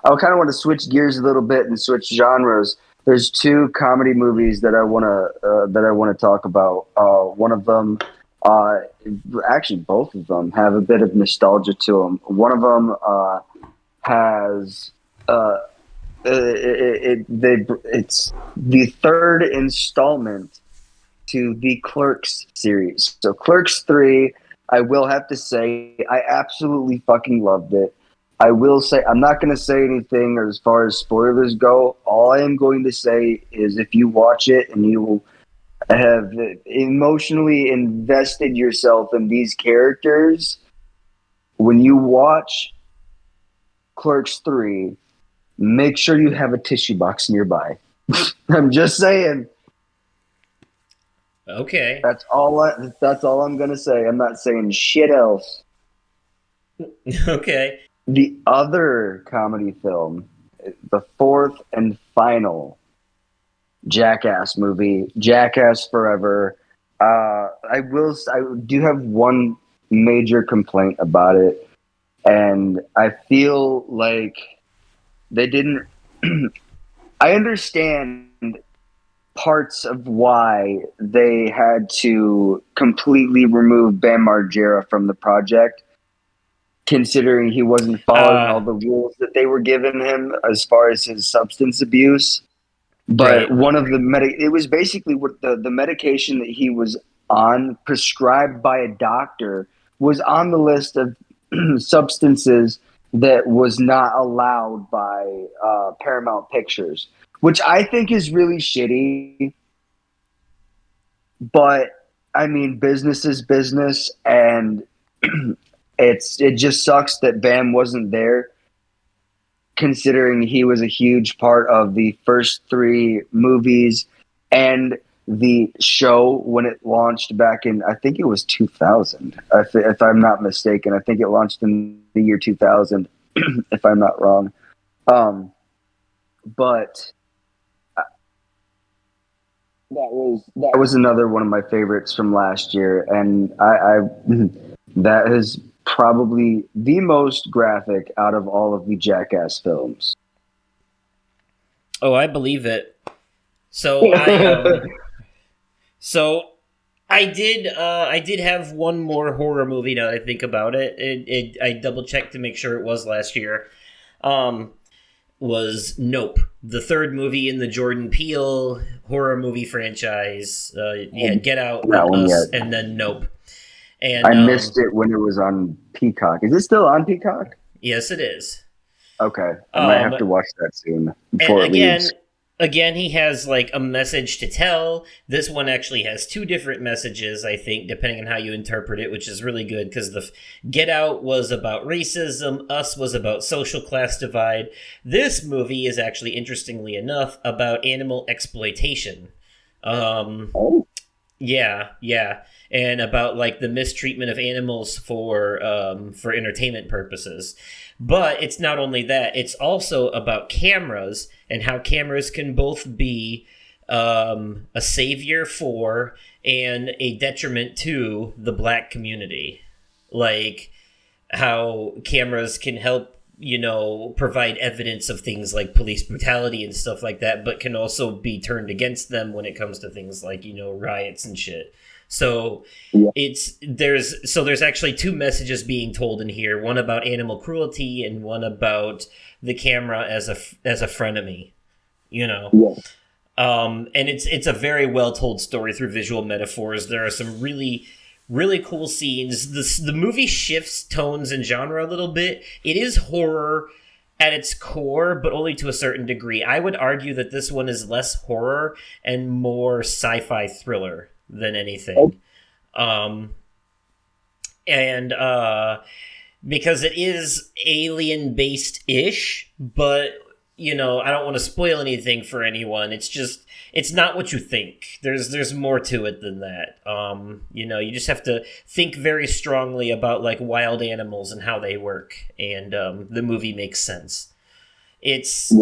I kind of want to switch gears a little bit and switch genres. There's 2 comedy movies that I want to talk about. One of them, actually both of them, have a bit of nostalgia to them. One of them has it's the 3rd installment to the Clerks series. So Clerks 3, I will have to say, I absolutely fucking loved it. I will say, I'm not going to say anything as far as spoilers go. All I am going to say is if you watch it and you have emotionally invested yourself in these characters, when you watch Clerks 3, make sure you have a tissue box nearby. I'm just saying. Okay. That's all I'm going to say. I'm not saying shit else. Okay. The other comedy film, the 4th and final Jackass movie, Jackass Forever. I do have one major complaint about it, and I feel like they didn't. I understand parts of why they had to completely remove Bam Margera from the project, considering he wasn't following all the rules that they were giving him as far as his substance abuse. But right. One of the it was basically what the medication that he was on, prescribed by a doctor, was on the list of substances that was not allowed by Paramount Pictures, which I think is really shitty. But I mean, business is business, and it just sucks that Bam wasn't there, considering he was a huge part of the first 3 movies and the show when it launched back in, I think it was 2000, if I'm not mistaken. I think it launched in the year 2000, if I'm not wrong. But that was another one of my favorites from last year, and I that is probably the most graphic out of all of the Jackass films. Oh, I believe it. So I did have one more horror movie now that I think about it. I double checked to make sure it was last year. Was Nope, the 3rd movie in the Jordan Peele horror movie franchise. Get Out, Us, and then Nope. And I missed it when it was on Peacock. Is it still on Peacock? Yes, it is. Okay, I might have to watch that soon before it leaves. again, he has like a message to tell. This one actually has two different messages, I think, depending on how you interpret it, which is really good because the Get Out was about racism, Us was about social class divide. This movie is actually, interestingly enough, about animal exploitation. Yeah, and about like the mistreatment of animals for entertainment purposes. But it's not only that; it's also about cameras and how cameras can both be a savior for and a detriment to the Black community. Like how cameras can help, provide evidence of things like police brutality and stuff like that, but can also be turned against them when it comes to things like, riots and shit. So there's actually two messages being told in here, one about animal cruelty and one about the camera as a frenemy, and it's a very well told story through visual metaphors. There are some really, really cool scenes. The movie shifts tones and genre a little bit. It is horror at its core, but only to a certain degree. I would argue that this one is less horror and more sci-fi thriller than anything. Because it is alien-based-ish, but, I don't want to spoil anything for anyone. It's not what you think. There's more to it than that. You just have to think very strongly about, like, wild animals and how they work, and the movie makes sense. It's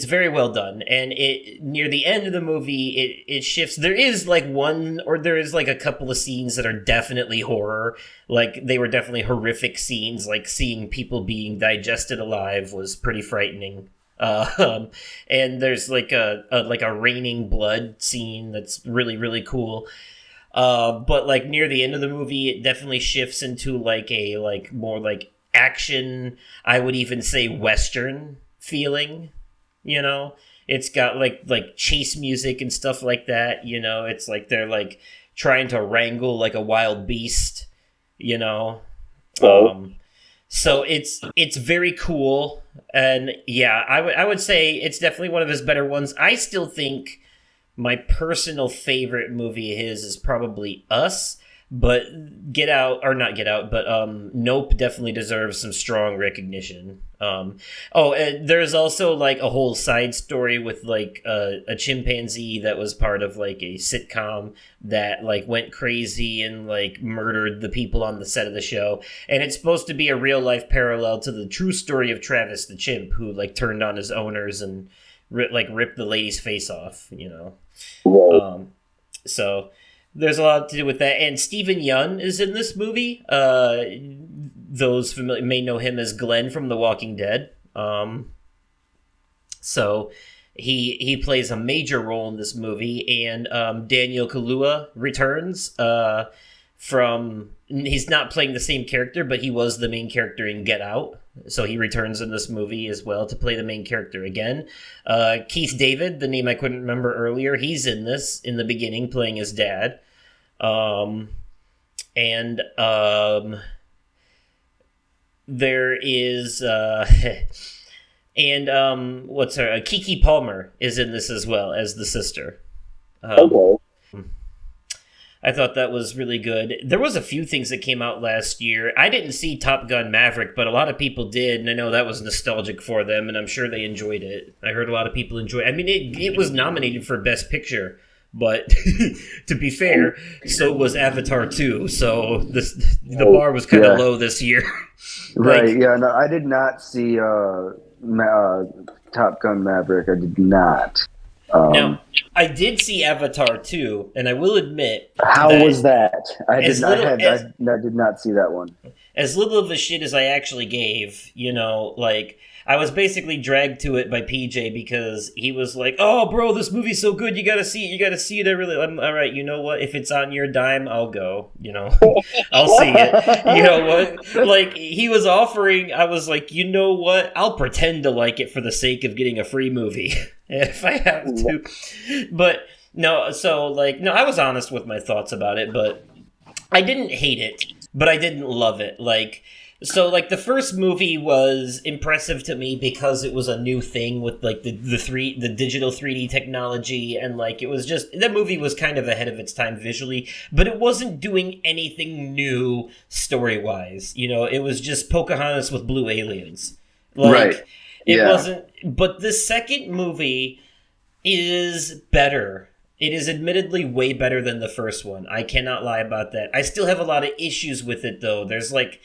very well done, and it near the end of the movie it shifts. There is like a couple of scenes that are definitely horror. Like they were definitely horrific scenes. Like seeing people being digested alive was pretty frightening. And there's like a raining blood scene that's really, really cool. But like near the end of the movie, it definitely shifts into like a more like action. I would even say Western feeling, it's got like chase music and stuff like that. It's like they're like trying to wrangle like a wild beast, so it's very cool. And yeah, I would say it's definitely one of his better ones. I still think my personal favorite movie of his is probably Us, but Nope definitely deserves some strong recognition. There's also like a whole side story with like a chimpanzee that was part of like a sitcom that like went crazy and like murdered the people on the set of the show, and it's supposed to be a real life parallel to the true story of Travis the chimp, who like turned on his owners and ripped the lady's face off. So there's a lot to do with that. And Stephen Yeun is in this movie. Those familiar may know him as Glenn from The Walking Dead. So he plays a major role in this movie. And Daniel Kaluuya returns he's not playing the same character, but he was the main character in Get Out. So he returns in this movie as well to play the main character again. Keith David, the name I couldn't remember earlier, he's in this in the beginning playing his dad. There is Keke Palmer is in this as well as the sister. I thought that was really good. There was a few things that came out last year. I didn't see Top Gun Maverick, but a lot of people did, and I know that was nostalgic for them, and I'm sure they enjoyed it. I heard a lot of people enjoy it. I mean, it was nominated for Best Picture, but to be fair, so was Avatar 2, so the bar was kind of low this year. Right, yeah, no, I did not see Top Gun Maverick. I did not. Now, I did see Avatar 2, and I will admit... How was that? I did not see that one. As little of a shit as I actually gave, I was basically dragged to it by PJ because he was like, "Oh, bro, this movie's so good, you gotta see it, I'm all right, you know what, if it's on your dime, I'll go, I'll see it." You know what? Like, he was offering, I was like, you know what, I'll pretend to like it for the sake of getting a free movie, if I have to. But, no, I was honest with my thoughts about it, but I didn't hate it, but I didn't love it. Like, So, like, the first movie was impressive to me because it was a new thing with, like, the digital 3D technology, and, like, it was just, that movie was kind of ahead of its time visually, but it wasn't doing anything new story-wise. You know, it was just Pocahontas with blue aliens. Like, Right. it Yeah. wasn't, but the second movie is better. It is admittedly way better than the first one. I cannot lie about that. I still have a lot of issues with it, though. There's, like,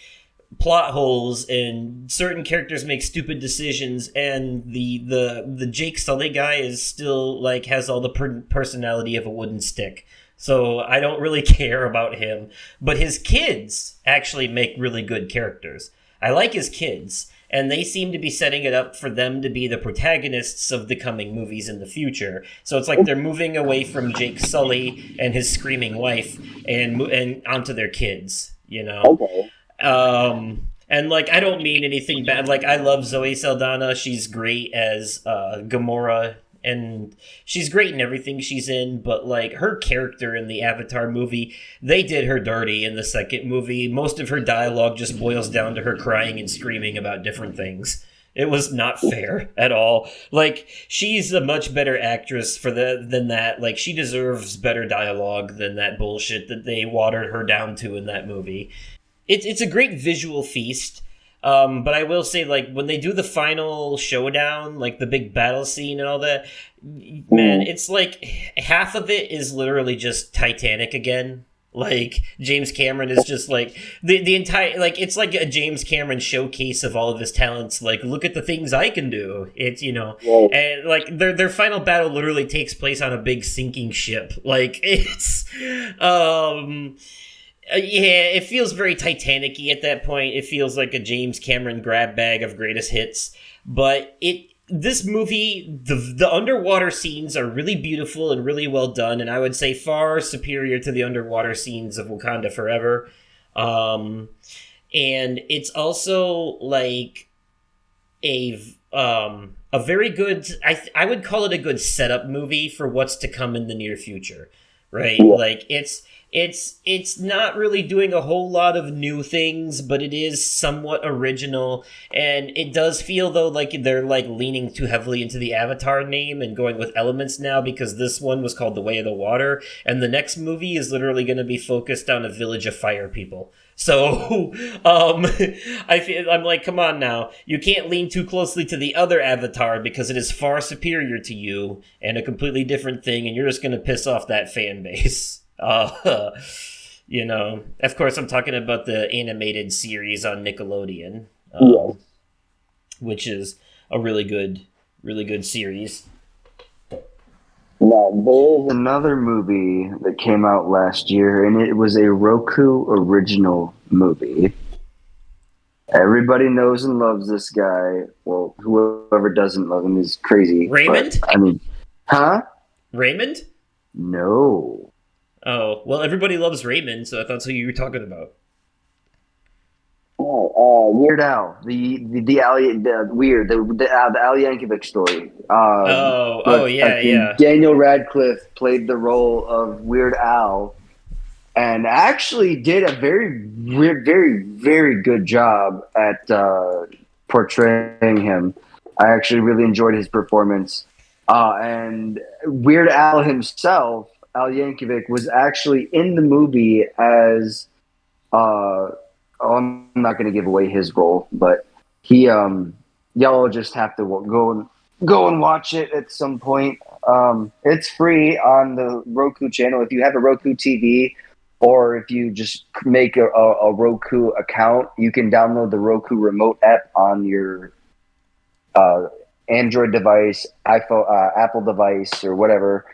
plot holes, and certain characters make stupid decisions, and the Jake Sully guy is still, like, has all the personality of a wooden stick. So I don't really care about him. But his kids actually make really good characters. I like his kids, and they seem to be setting it up for them to be the protagonists of the coming movies in the future. So it's like they're moving away from Jake Sully and his screaming wife and onto their kids, you know? Okay. And, like, I don't mean anything bad. Like, I love Zoe Saldana. She's great as Gamora, and she's great in everything she's in, but, like, her character in the Avatar movie, they did her dirty in the second movie. Most of her dialogue just boils down to her crying and screaming about different things. It was not fair at all. Like, she's a much better actress than that. Like, she deserves better dialogue than that bullshit that they watered her down to in that movie. It's a great visual feast, but I will say, like, when they do the final showdown, like the big battle scene and all that, man, it's like half of it is literally just Titanic again. Like, James Cameron is just like the entire, like, it's like a James Cameron showcase of all of his talents. Like, look at the things I can do. It's, you know, and like their final battle literally takes place on a big sinking ship. Like, it's yeah, it feels very Titanic-y at that point. It feels like a James Cameron grab bag of greatest hits. But this movie, the underwater scenes are really beautiful and really well done, and I would say far superior to the underwater scenes of Wakanda Forever. And it's also like a very good, I would call it a good setup movie for what's to come in the near future, right? Yeah. Like, it's not really doing a whole lot of new things, but it is somewhat original, and it does feel, though, like they're, like, leaning too heavily into the Avatar name and going with elements now, because this one was called The Way of the Water, and the next movie is literally going to be focused on a village of fire people. So, I'm like, come on now. You can't lean too closely to the other Avatar because it is far superior to you and a completely different thing, and you're just going to piss off that fan base. You know, of course, I'm talking about the animated series on Nickelodeon, which is a really good series. Now, there's another movie that came out last year, and it was a Roku original movie. Everybody knows and loves this guy. Well, whoever doesn't love him is crazy. Raymond? But, I mean, huh? Raymond? No. Oh, well, everybody loves Raymond, so I thought that's who you were talking about. Weird Al, the Al Yankovic story. Yeah. Daniel Radcliffe played the role of Weird Al, and actually did a very, very, very good job at portraying him. I actually really enjoyed his performance. And Weird Al himself, Al Yankovic, was actually in the movie as I'm not going to give away his role, but he y'all just have to go and watch it at some point. It's free on the Roku channel if you have a Roku TV, or if you just make a Roku account, you can download the Roku remote app on your Android device, iPhone, Apple device, or whatever,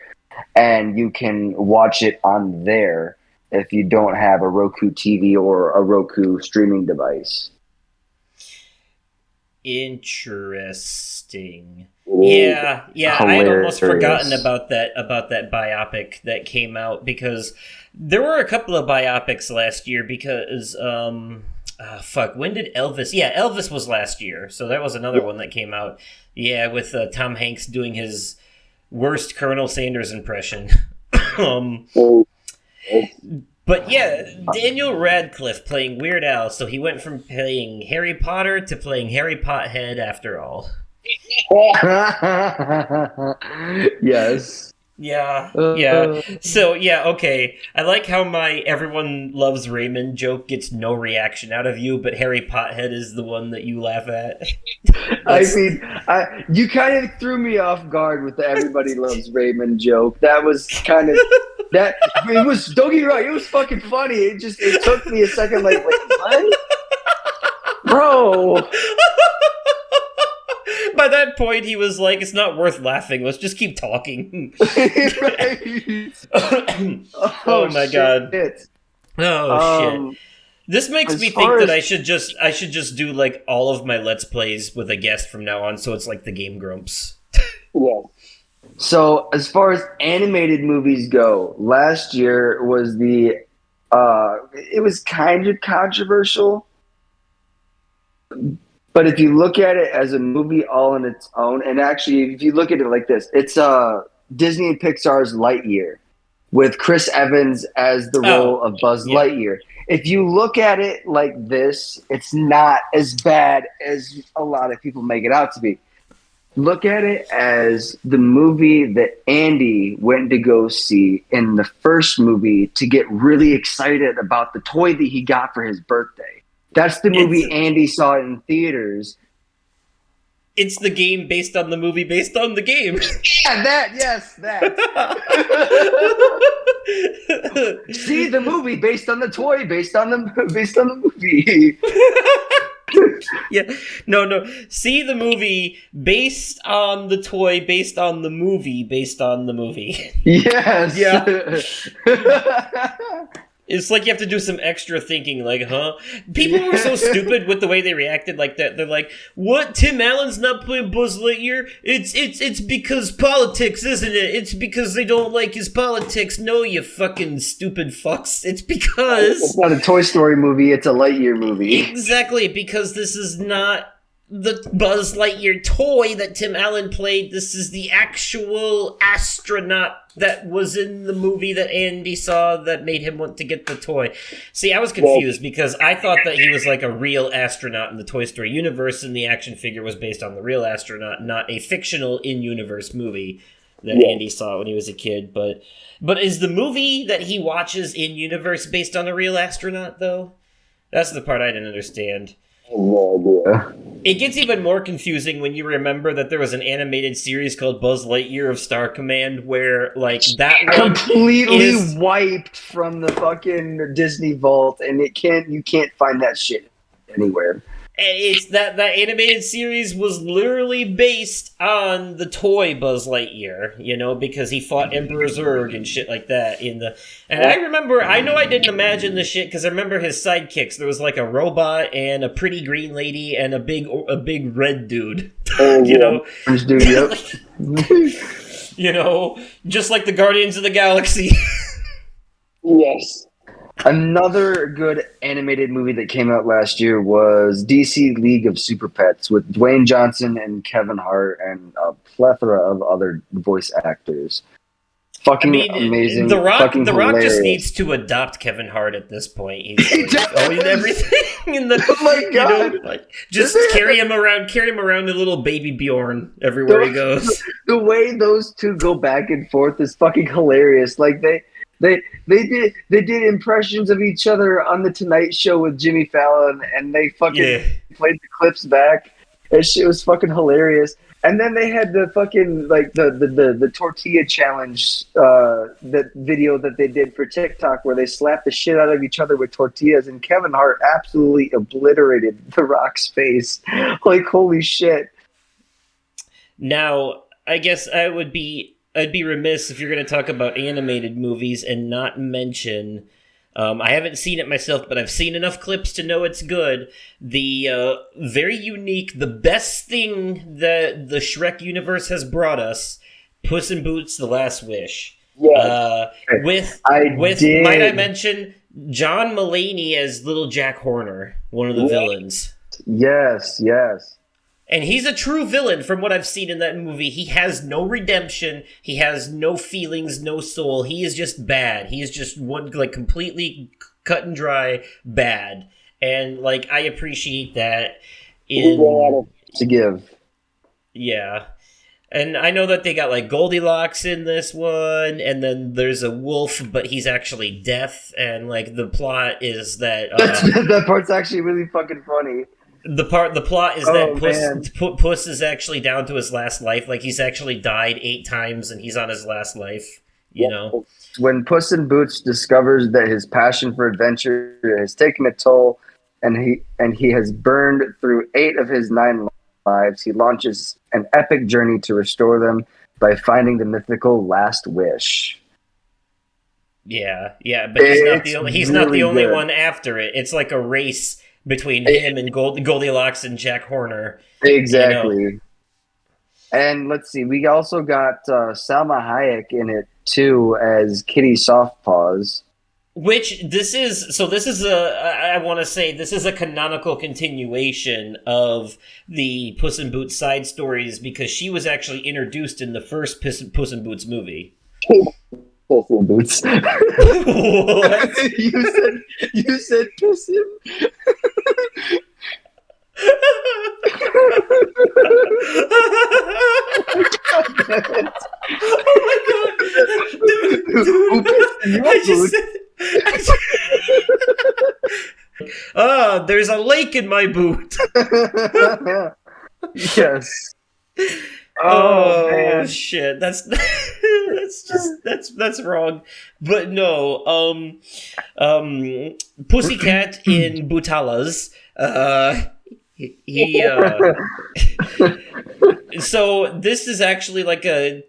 and you can watch it on there if you don't have a Roku TV or a Roku streaming device. Interesting. Yeah, I had almost forgotten about that biopic that came out, because there were a couple of biopics last year, because when did Elvis? Yeah, Elvis was last year, so that was another one that came out. Yeah, with Tom Hanks doing his worst Colonel Sanders impression. But yeah, Daniel Radcliffe playing Weird Al, so he went from playing Harry Potter to playing Harry Pothead after all. Yes. Yeah. So, yeah, okay. I like how my everyone loves Raymond joke gets no reaction out of you, but Harry Pothead is the one that you laugh at. I mean, you kind of threw me off guard with the everybody loves Raymond joke. That was kind of that. It was, don't get me wrong, it was fucking funny. It took me a second. Like what, bro? By that point, he was like, "It's not worth laughing. Let's just keep talking." Right. Oh my god. Oh shit. This makes me think that I should just do like all of my Let's Plays with a guest from now on, so it's like the Game Grumps. Yeah. So as far as animated movies go, last year was it was kind of controversial. But if you look at it as a movie all on its own, and actually if you look at it like this, it's Disney and Pixar's Lightyear with Chris Evans as the role of Buzz Lightyear. If you look at it like this, it's not as bad as a lot of people make it out to be. Look at it as the movie that Andy went to go see in the first movie to get really excited about the toy that he got for his birthday. That's the movie Andy saw in theaters. It's the game based on the movie based on the game. Yeah, that. See the movie based on the toy, based on the movie. Yeah, no. See the movie based on the toy, based on the movie, based on the movie. Yes. Yeah. It's like you have to do some extra thinking, like, huh? People were so stupid with the way they reacted like that. They're like, what? Tim Allen's not playing Buzz Lightyear? It's because politics, isn't it? It's because they don't like his politics. No, you fucking stupid fucks. It's because... It's not a Toy Story movie, it's a Lightyear movie. Exactly, because this is not the Buzz Lightyear toy that Tim Allen played. This is the actual astronaut that was in the movie that Andy saw that made him want to get the toy. See, I was confused because I thought that he was like a real astronaut in the Toy Story universe and the action figure was based on the real astronaut, not a fictional in-universe movie that Andy saw when he was a kid. But is the movie that he watches in-universe based on a real astronaut, though? That's the part I didn't understand. No idea. It gets even more confusing when you remember that there was an animated series called Buzz Lightyear of Star Command where, like, that one completely wiped from the fucking Disney vault, and you can't find that shit anywhere. It's that animated series was literally based on the toy Buzz Lightyear, you know, because he fought Emperor Zurg and shit like that and I know I didn't imagine the shit because I remember his sidekicks. There was like a robot and a pretty green lady and a big red dude. You know, dude, yep. You know, just like the Guardians of the Galaxy. Yes. Another good animated movie that came out last year was DC League of Super Pets with Dwayne Johnson and Kevin Hart and a plethora of other voice actors. Fucking amazing. The Rock hilarious. just needs to adopt Kevin Hart at this point. He's like, everything in the oh my god! You know, like, just carry him around a little baby Bjorn everywhere he goes. The way those two go back and forth is fucking hilarious. Like they did impressions of each other on the Tonight Show with Jimmy Fallon, and they fucking played the clips back. That shit was fucking hilarious. And then they had the fucking like the tortilla challenge, that video that they did for TikTok where they slapped the shit out of each other with tortillas, and Kevin Hart absolutely obliterated The Rock's face. Like holy shit. Now, I guess I'd be remiss if you're going to talk about animated movies and not mention, I haven't seen it myself, but I've seen enough clips to know it's good. The very unique, the best thing that the Shrek universe has brought us, Puss in Boots: The Last Wish. Yeah. With might I mention, John Mulaney as little Jack Horner, one of the villains. Yes. And he's a true villain from what I've seen in that movie. He has no redemption. He has no feelings, no soul. He is just bad. He is just one, like, completely cut and dry bad. And, like, I appreciate that to give. Yeah. And I know that they got, like, Goldilocks in this one, and then there's a wolf, but he's actually death, and, like, the plot is that... that part's actually really fucking funny. The plot is that Puss is actually down to his last life. Like, he's actually died 8 times, and he's on his last life, you know? When Puss in Boots discovers that his passion for adventure has taken a toll, and he has burned through 8 of his 9 lives, he launches an epic journey to restore them by finding the mythical last wish. Yeah, but he's not the only one after it. It's like a race between him and Goldilocks and Jack Horner. Exactly. You know? And let's see, we also got Salma Hayek in it too as Kitty Softpaws. Which this is I want to say this is a canonical continuation of the Puss in Boots side stories because she was actually introduced in the first Puss in Boots movie. Puss in Boots. What? You said Puss in. Oh my god! Dude, I just said. There's a lake in my boot. Yes. Oh man. Shit! That's wrong. But no, Pussycat in Butalas. So this is actually like a.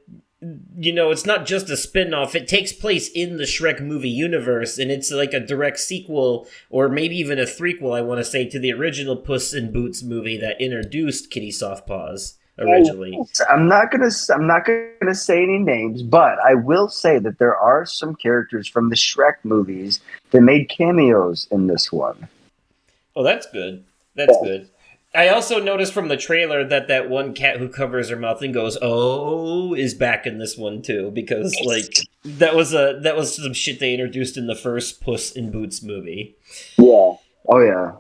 It's not just a spin-off. It takes place in the Shrek movie universe, and it's like a direct sequel, or maybe even a threequel, I want to say, to the original Puss in Boots movie that introduced Kitty Softpaws originally. I'm not gonna say any names, but I will say that there are some characters from the Shrek movies that made cameos in this one. Oh, that's good. That's good. I also noticed from the trailer that one cat who covers her mouth and goes "oh" is back in this one too, because like that was some shit they introduced in the first Puss in Boots movie. Yeah. Oh yeah.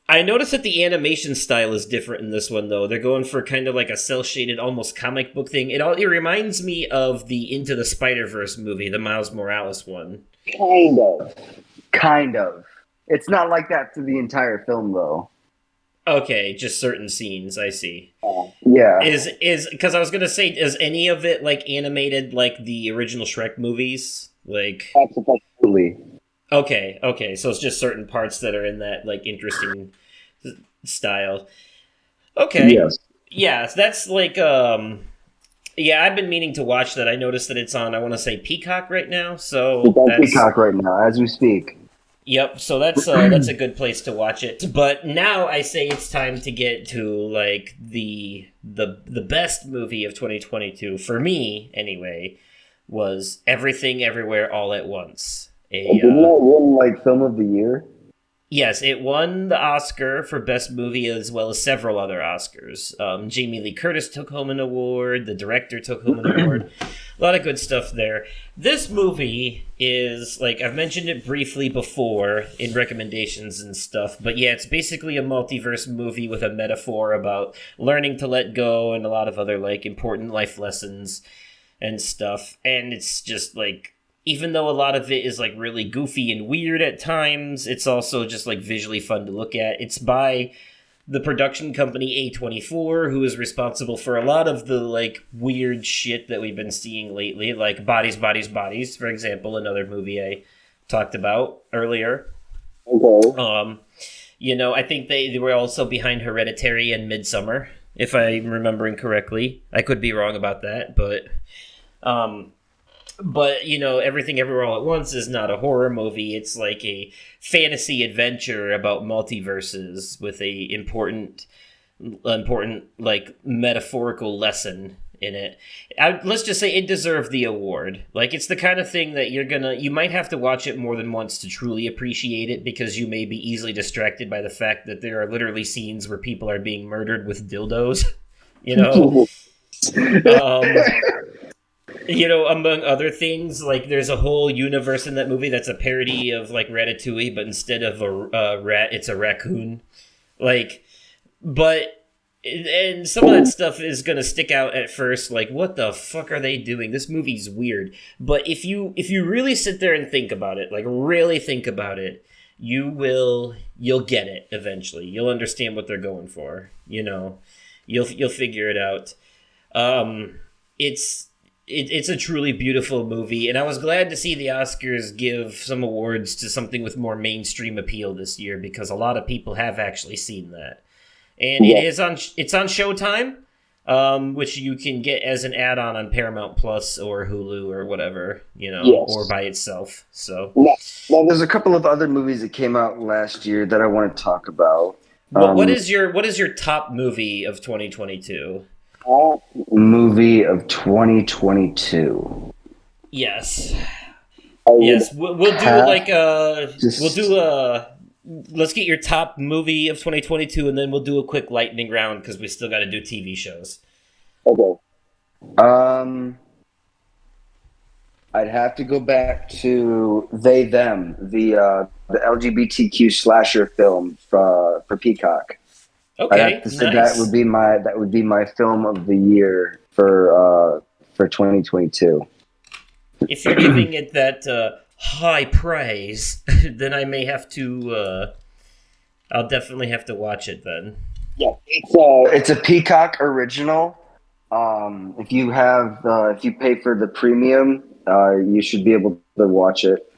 I noticed that the animation style is different in this one though. They're going for kind of like a cel shaded, almost comic book thing. It reminds me of the Into the Spider-Verse movie, the Miles Morales one. Kind of. It's not like that through the entire film though. Okay, just certain scenes, I see. Yeah. Is because I was gonna say, is any of it like animated like the original Shrek movies? Like Absolutely. Okay, so it's just certain parts that are in that like interesting style. Okay. Yes. Yeah, that's like yeah, I've been meaning to watch that. I noticed that it's on, I want to say Peacock right now, so it's on Peacock right now as we speak. Yep, so that's a good place to watch it. But now I say it's time to get to like the best movie of 2022 for me anyway was Everything Everywhere All at Once. Didn't that win like Film of the Year? Yes, it won the Oscar for Best Movie as well as several other Oscars. Jamie Lee Curtis took home an award. The director took home an award. A lot of good stuff there. This movie is, like, I've mentioned it briefly before in recommendations and stuff, but yeah, it's basically a multiverse movie with a metaphor about learning to let go and a lot of other, like, important life lessons and stuff. And it's just, like, even though a lot of it is, like, really goofy and weird at times, it's also just, like, visually fun to look at. It's by the production company A24, who is responsible for a lot of the, like, weird shit that we've been seeing lately, like Bodies, Bodies, Bodies, for example, another movie I talked about earlier. Okay. I think they were also behind Hereditary and Midsommar, if I'm remembering correctly. I could be wrong about that, but Everything Everywhere All at Once is not a horror movie. It's like a fantasy adventure about multiverses with a important like metaphorical lesson in it. Let's just say it deserved the award. Like, it's the kind of thing that you might have to watch it more than once to truly appreciate it, because you may be easily distracted by the fact that there are literally scenes where people are being murdered with dildos, you know? Among other things, like, there's a whole universe in that movie that's a parody of, like, Ratatouille, but instead of a rat, it's a raccoon. Like, and some of that stuff is gonna stick out at first, like, what the fuck are they doing? This movie's weird. But if you really sit there and think about it, like, really think about it, you'll get it eventually. You'll understand what they're going for. You'll figure it out. It's a truly beautiful movie, and I was glad to see the Oscars give some awards to something with more mainstream appeal this year, because a lot of people have actually seen that. And it's on Showtime, which you can get as an add-on Paramount Plus or Hulu or whatever, or by itself. So, well, there's a couple of other movies that came out last year that I want to talk about. What is your top movie of 2022? Movie of 2022. Yes. Yes, we'll do let's get your top movie of 2022, and then we'll do a quick lightning round, because we still got to do TV shows. Okay. I'd have to go back to They Them, the LGBTQ slasher film for Peacock. Okay, I'd have to say nice. that would be my film of the year for 2022. If you're giving it that high praise, then I may have to. I'll definitely have to watch it then. Yeah, it's a Peacock original. If you pay for the premium, you should be able to watch it.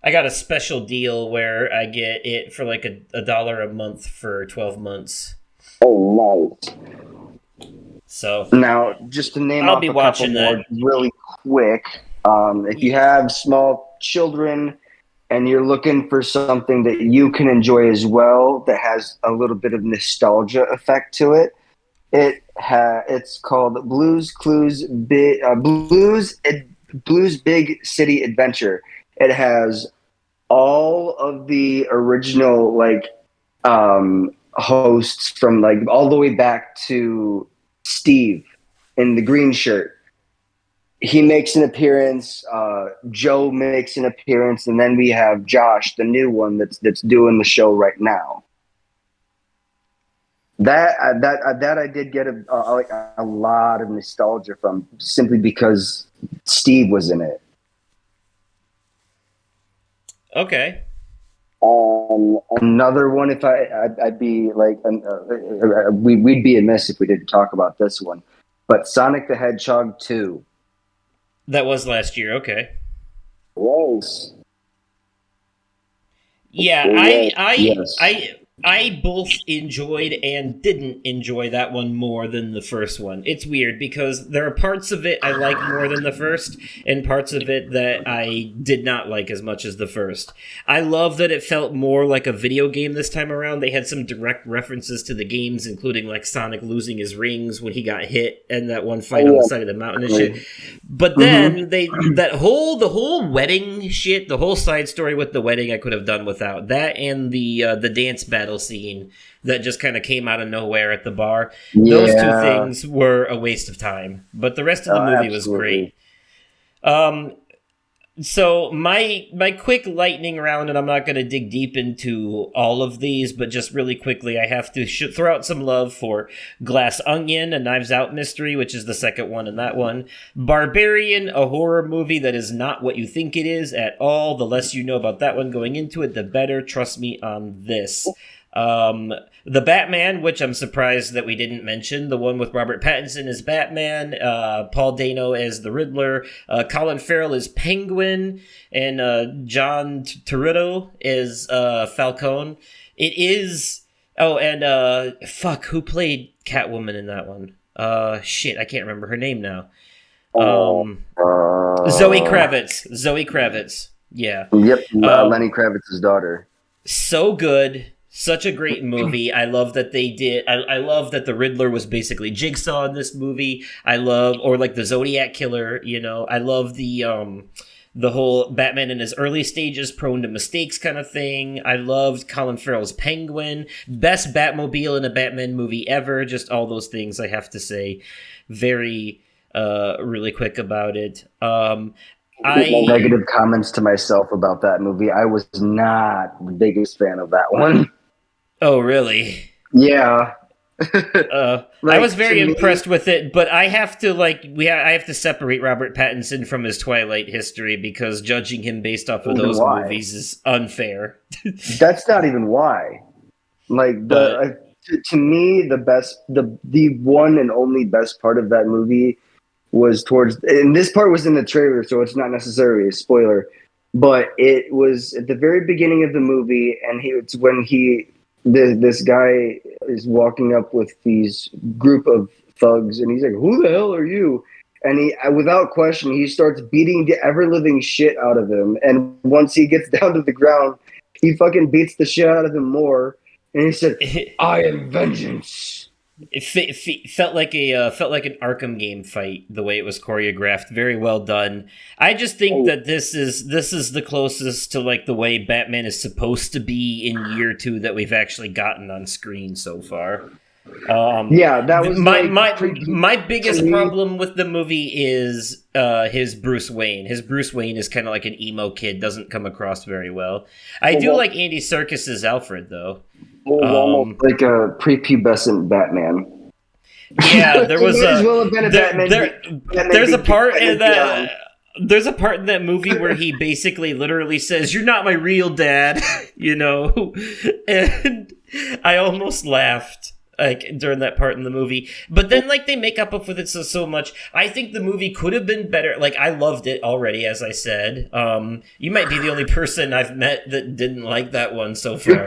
I got a special deal where I get it for like $1 a month for 12 months. Oh, nice. So now, just to name off a couple more really quick. If you have small children and you're looking for something that you can enjoy as well, that has a little bit of nostalgia effect to it, it's called Blues Big City Adventure. It has all of the original hosts from all the way back to Steve in the green shirt. He makes an appearance. Joe makes an appearance, and then we have Josh, the new one that's doing the show right now. That I did get a lot of nostalgia from, simply because Steve was in it. Okay. Another one, if I'd be we'd be amiss if we didn't talk about this one, but Sonic the Hedgehog 2. That was last year. Okay. Was. Yeah, Yes. I both enjoyed and didn't enjoy that one more than the first one. It's weird, because there are parts of it I like more than the first, and parts of it that I did not like as much as the first. I love that it felt more like a video game this time around. They had some direct references to the games, including like Sonic losing his rings when he got hit, and that one fight on the side of the mountain and shit. But then the whole wedding shit, the whole side story with the wedding, I could have done without that, and the dance battle scene that just kind of came out of nowhere at the bar. Those two things were a waste of time, but the rest of the movie was great. So my quick lightning round, and I'm not going to dig deep into all of these, but just really quickly, I have to throw out some love for Glass Onion, a Knives Out mystery, which is the second one in that one. Barbarian, a horror movie that is not what you think it is at all. The less you know about that one going into it, the better. Trust me on this. The Batman, which I'm surprised that we didn't mention, the one with Robert Pattinson as Batman, Paul Dano as the Riddler, Colin Farrell as Penguin, and John Turturro as Falcone. It is... Oh, and who played Catwoman in that one? Shit, I can't remember her name now. Zoe Kravitz. Yeah. Yep, Lenny Kravitz's daughter. So good. Such a great movie. I love that they did. I love that the Riddler was basically Jigsaw in this movie. I love, or like the Zodiac Killer. You know, I love the whole Batman in his early stages, prone to mistakes kind of thing. I loved Colin Farrell's Penguin, best Batmobile in a Batman movie ever. Just all those things I have to say. Very really quick about it. Negative comments to myself about that movie. I was not the biggest fan of that one. Oh, really? Yeah. I was very impressed with it, but I have to I have to separate Robert Pattinson from his Twilight history because judging him based off of those movies is unfair. That's not even why. Like to me, the one and only best part of that movie was and this part was in the trailer, so it's not necessarily a spoiler, but it was at the very beginning of the movie, and it's when this guy is walking up with these group of thugs, and he's like, "Who the hell are you?" And he, without question, he starts beating the ever-living shit out of him. And once he gets down to the ground, he fucking beats the shit out of him more. And he said, "I am vengeance." It felt like an Arkham game fight, the way it was choreographed. Very well done. I just think that this is the closest to like the way Batman is supposed to be in year 2 that we've actually gotten on screen so far. That was my biggest problem with the movie is his Bruce Wayne. His Bruce Wayne is kind of like an emo kid, doesn't come across very well. I do like Andy Serkis's Alfred though. Almost like a prepubescent Batman. Yeah, there was there's a part in that. There's a part in that movie where he basically literally says, "You're not my real dad," you know, and I almost laughed like during that part in the movie. But then like they make up with it so much. I think the movie could have been better. Like I loved it already, as I said. You might be the only person I've met that didn't like that one so far.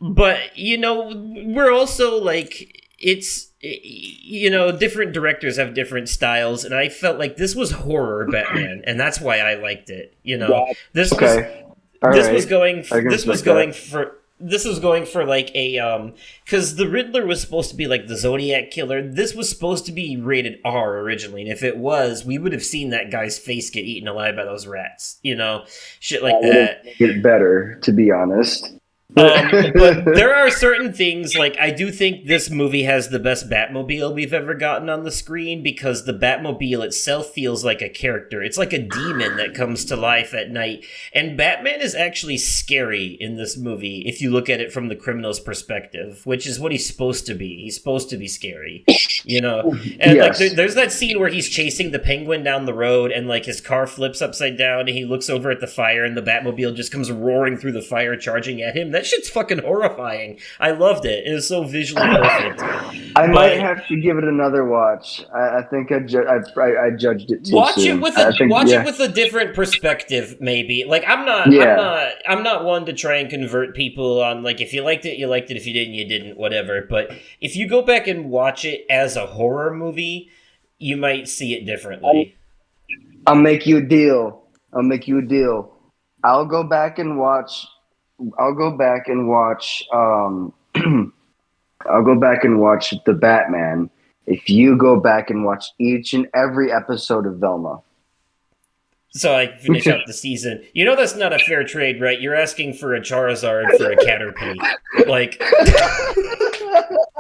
But you know, we're also like it's. You know, different directors have different styles, and I felt like this was horror Batman, and that's why I liked it. You know, this was going for like a because the Riddler was supposed to be like the Zodiac Killer. This was supposed to be rated R originally, and if it was, we would have seen that guy's face get eaten alive by those rats. You know, shit like that. Get better, to be honest. But there are certain things, like I do think this movie has the best Batmobile we've ever gotten on the screen because the Batmobile itself feels like a character. It's like a demon that comes to life at night. And Batman is actually scary in this movie if you look at it from the criminal's perspective, which is what he's supposed to be. He's supposed to be scary, you know? And like there's that scene where he's chasing the Penguin down the road and like his car flips upside down and he looks over at the fire and the Batmobile just comes roaring through the fire charging at him. That shit's fucking horrifying. I loved it. It was so visually perfect. I might have to give it another watch. I think I judged it too soon. Watch it with a different perspective, maybe. Like I'm not one to try and convert people on like if you liked it, you liked it. If you didn't, you didn't. Whatever. But if you go back and watch it as a horror movie, you might see it differently. I'll make you a deal. I'll go back and watch. I'll go back and watch The Batman if you go back and watch each and every episode of Velma. So I finish out the season. You know that's not a fair trade, right? You're asking for a Charizard for a Caterpie. Like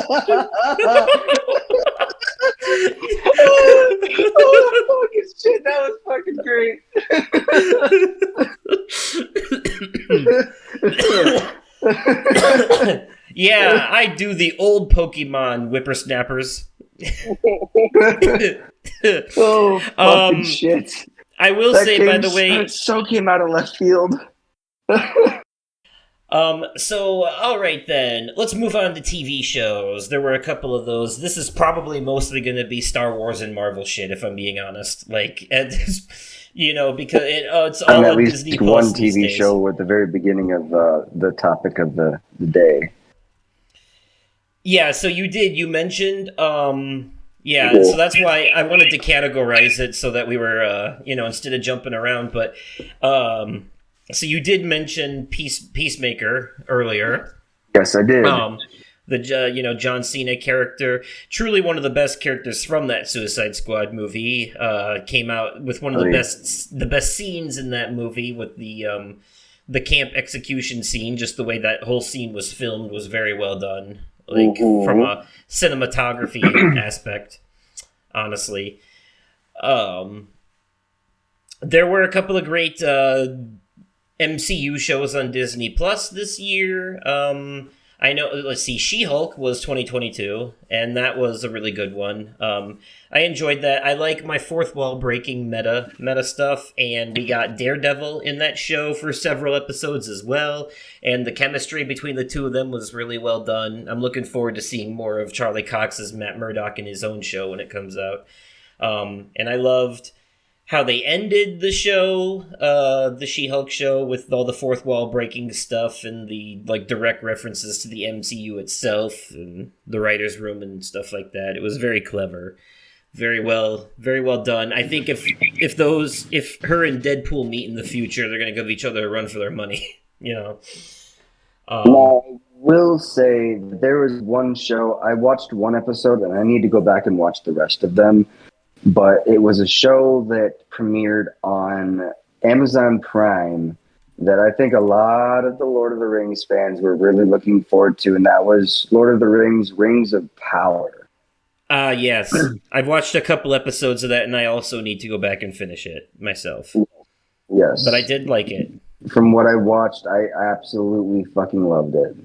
oh, fucking shit, that was fucking great. Yeah, I do the old Pokemon whippersnappers. Oh, fucking shit. I will say, by the way... So came out of left field. So, alright then, let's move on to TV shows. There were a couple of those. This is probably mostly going to be Star Wars and Marvel shit, if I'm being honest. Like, you know, because it's all at least Disney one Plus these TV days. show at the very beginning of the topic of the day. Yeah, so you mentioned, yeah, so that's why I wanted to categorize it so that we were, you know, instead of jumping around, but, So you did mention Peacemaker earlier. Yes, I did. The John Cena character, truly one of the best characters from that Suicide Squad movie, came out with one of the best scenes in that movie with the camp execution scene. Just the way that whole scene was filmed was very well done, like from a cinematography aspect. Honestly, there were a couple of great MCU shows on Disney Plus this year. I know, let's see, She-Hulk was 2022, and that was a really good one. I enjoyed that. I like my fourth wall breaking meta stuff, and we got Daredevil in that show for several episodes as well, and the chemistry between the two of them was really well done. I'm looking forward to seeing more of Charlie Cox's Matt Murdock in his own show when it comes out. And I loved how they ended the show, the She-Hulk show, with all the fourth wall breaking stuff and the direct references to the MCU itself and the writer's room and stuff like that. It was very clever, very well done. I think if her and Deadpool meet in the future, they're gonna give each other a run for their money. Now, I will say there was one show I watched one episode, and I need to go back and watch the rest of them. But it was a show that premiered on Amazon Prime that I think a lot of the Lord of the Rings fans were really looking forward to, and that was Lord of the Rings, Rings of Power. Yes. I've watched a couple episodes of that, and I also need to go back and finish it myself. Yes. But I did like it. From what I watched, I absolutely fucking loved it.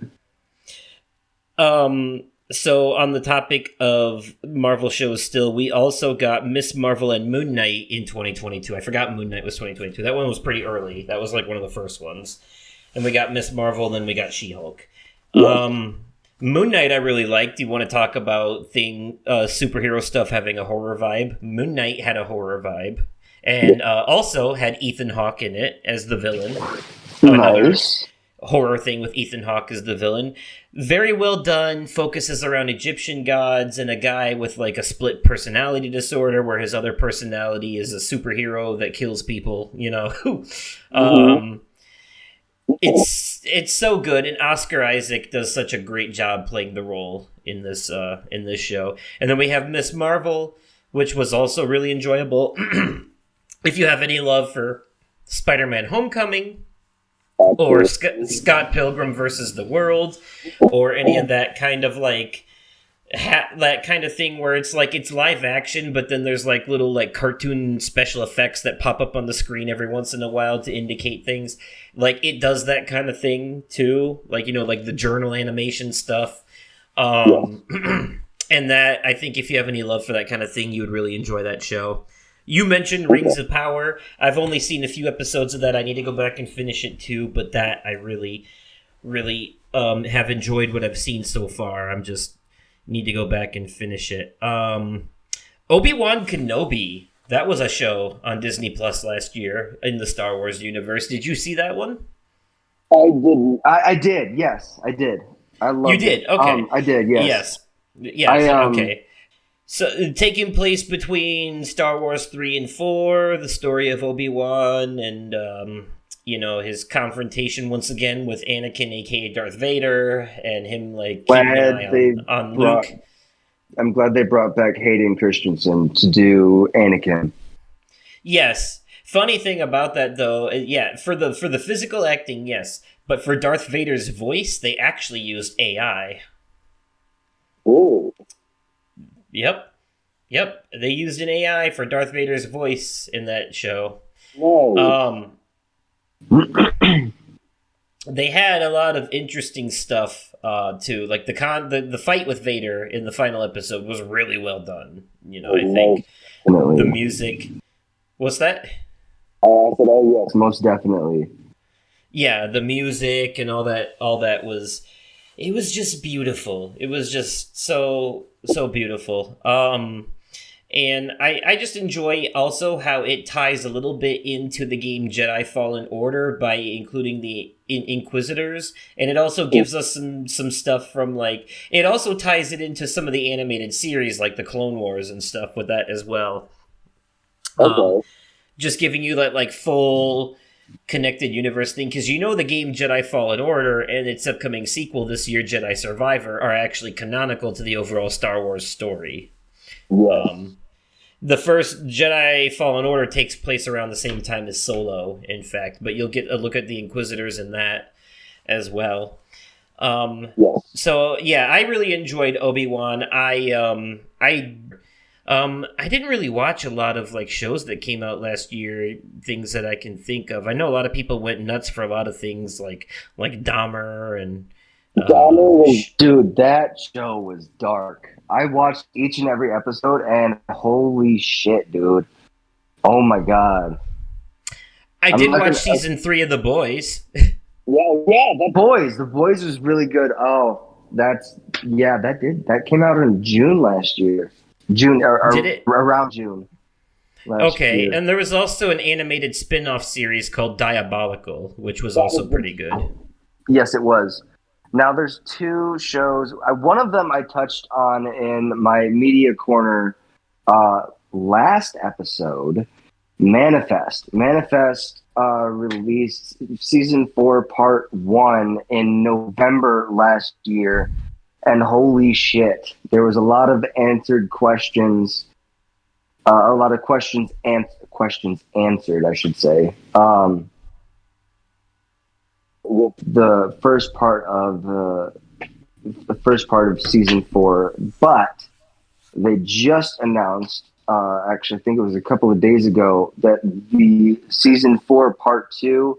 So on the topic of Marvel shows still, we also got Miss Marvel and Moon Knight in 2022. I forgot Moon Knight was 2022. That one was pretty early. That was like one of the first ones. And we got Miss Marvel, and then we got She-Hulk. Yeah. Moon Knight I really liked. You want to talk about superhero stuff having a horror vibe? Moon Knight had a horror vibe. And also had Ethan Hawke in it as the villain. Nice. Horror thing with Ethan Hawke as the villain. Very well done. Focuses around Egyptian gods and a guy with like a split personality disorder where his other personality is a superhero that kills people, you know. It's so good, and Oscar Isaac does such a great job playing the role in this show. And then we have Miss Marvel, which was also really enjoyable. If you have any love for Spider-Man Homecoming, or Scott Pilgrim versus the World, or any of that kind of like that kind of thing where it's like it's live action, but then there's like little like cartoon special effects that pop up on the screen every once in a while to indicate things. Like it does that kind of thing too, like like the journal animation stuff. And that, I think if you have any love for that kind of thing, you would really enjoy that show. You mentioned Rings of Power. I've only seen a few episodes of that. I need to go back and finish it too, but that I really, really have enjoyed what I've seen so far. I'm just need to go back and finish it. Obi-Wan Kenobi. That was a show on Disney Plus last year in the Star Wars universe. Did you see that one? I didn't. I did. Yes, I did. I loved it. You did? Okay. I did, yes. Yes, okay. So, taking place between Star Wars 3 and 4, the story of Obi-Wan and, his confrontation once again with Anakin, a.k.a. Darth Vader, and him, like, keeping an eye on Luke. I'm glad they brought back Hayden Christensen to do Anakin. Yes. Funny thing about that, though, for the physical acting, yes. But for Darth Vader's voice, they actually used AI. Oh. Yep. They used an AI for Darth Vader's voice in that show. Whoa. They had a lot of interesting stuff too. Like the fight with Vader in the final episode was really well done. I think the music. What's that? I said, oh yes, most definitely. Yeah, the music and all that was. It was just beautiful. It was just so beautiful. And I just enjoy also how it ties a little bit into the game Jedi Fallen Order by including the Inquisitors. And it also gives us some stuff from like... It also ties it into some of the animated series like the Clone Wars and stuff with that as well. Okay. Just giving you that like full connected universe thing, because the game Jedi Fallen Order and its upcoming sequel this year, Jedi Survivor, are actually canonical to the overall Star Wars story. Yes. The first Jedi Fallen Order takes place around the same time as Solo, in fact, but you'll get a look at the Inquisitors in that as well. Yes. So yeah, I really enjoyed Obi-Wan. I didn't really watch a lot of like shows that came out last year, things that I can think of. I know a lot of people went nuts for a lot of things like Dahmer and dude, that show was dark. I watched each and every episode, and holy shit, dude! Oh my god! I did watch season 3 of The Boys. Yeah, The Boys was really good. Oh, that came out in June last year. Did it? Around June. Okay, year. and there was also an animated spin-off series called Diabolical, which was also pretty good. Yes, it was. Now there's 2 shows. One of them I touched on in my media corner last episode. Manifest released season 4 part 1 in November last year, and holy shit, there was a lot of answered questions, a lot of questions answered, I should say, with the first part of season 4. But they just announced, actually I think it was a couple of days ago, that the season 4 part 2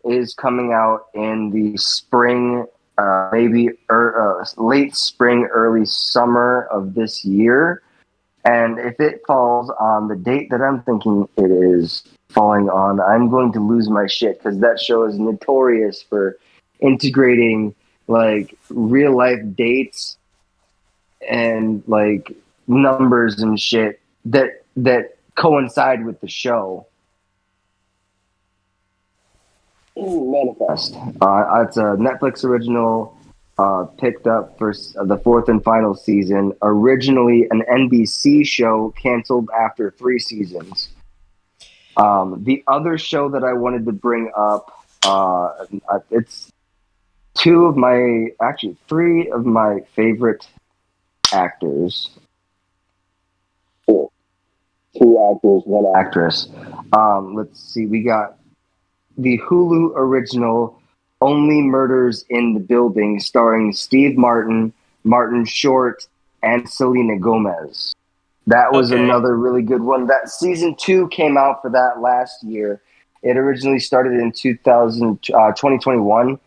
is coming out in the spring, late spring, early summer of this year. And if it falls on the date that I'm thinking it is falling on, I'm going to lose my shit, because that show is notorious for integrating like real life dates and like numbers and shit that coincide with the show. Manifest. It's a Netflix original, picked up for the 4th and final season. Originally an NBC show, canceled after 3 seasons. The other show that I wanted to bring up, it's 3 of my favorite actors. 2 actors, 1 actress. Let's see, we got the Hulu original Only Murders in the Building, starring Steve Martin, Martin Short, and Selena Gomez. That was another really good one. That season 2 came out for that last year. It originally started in 2021,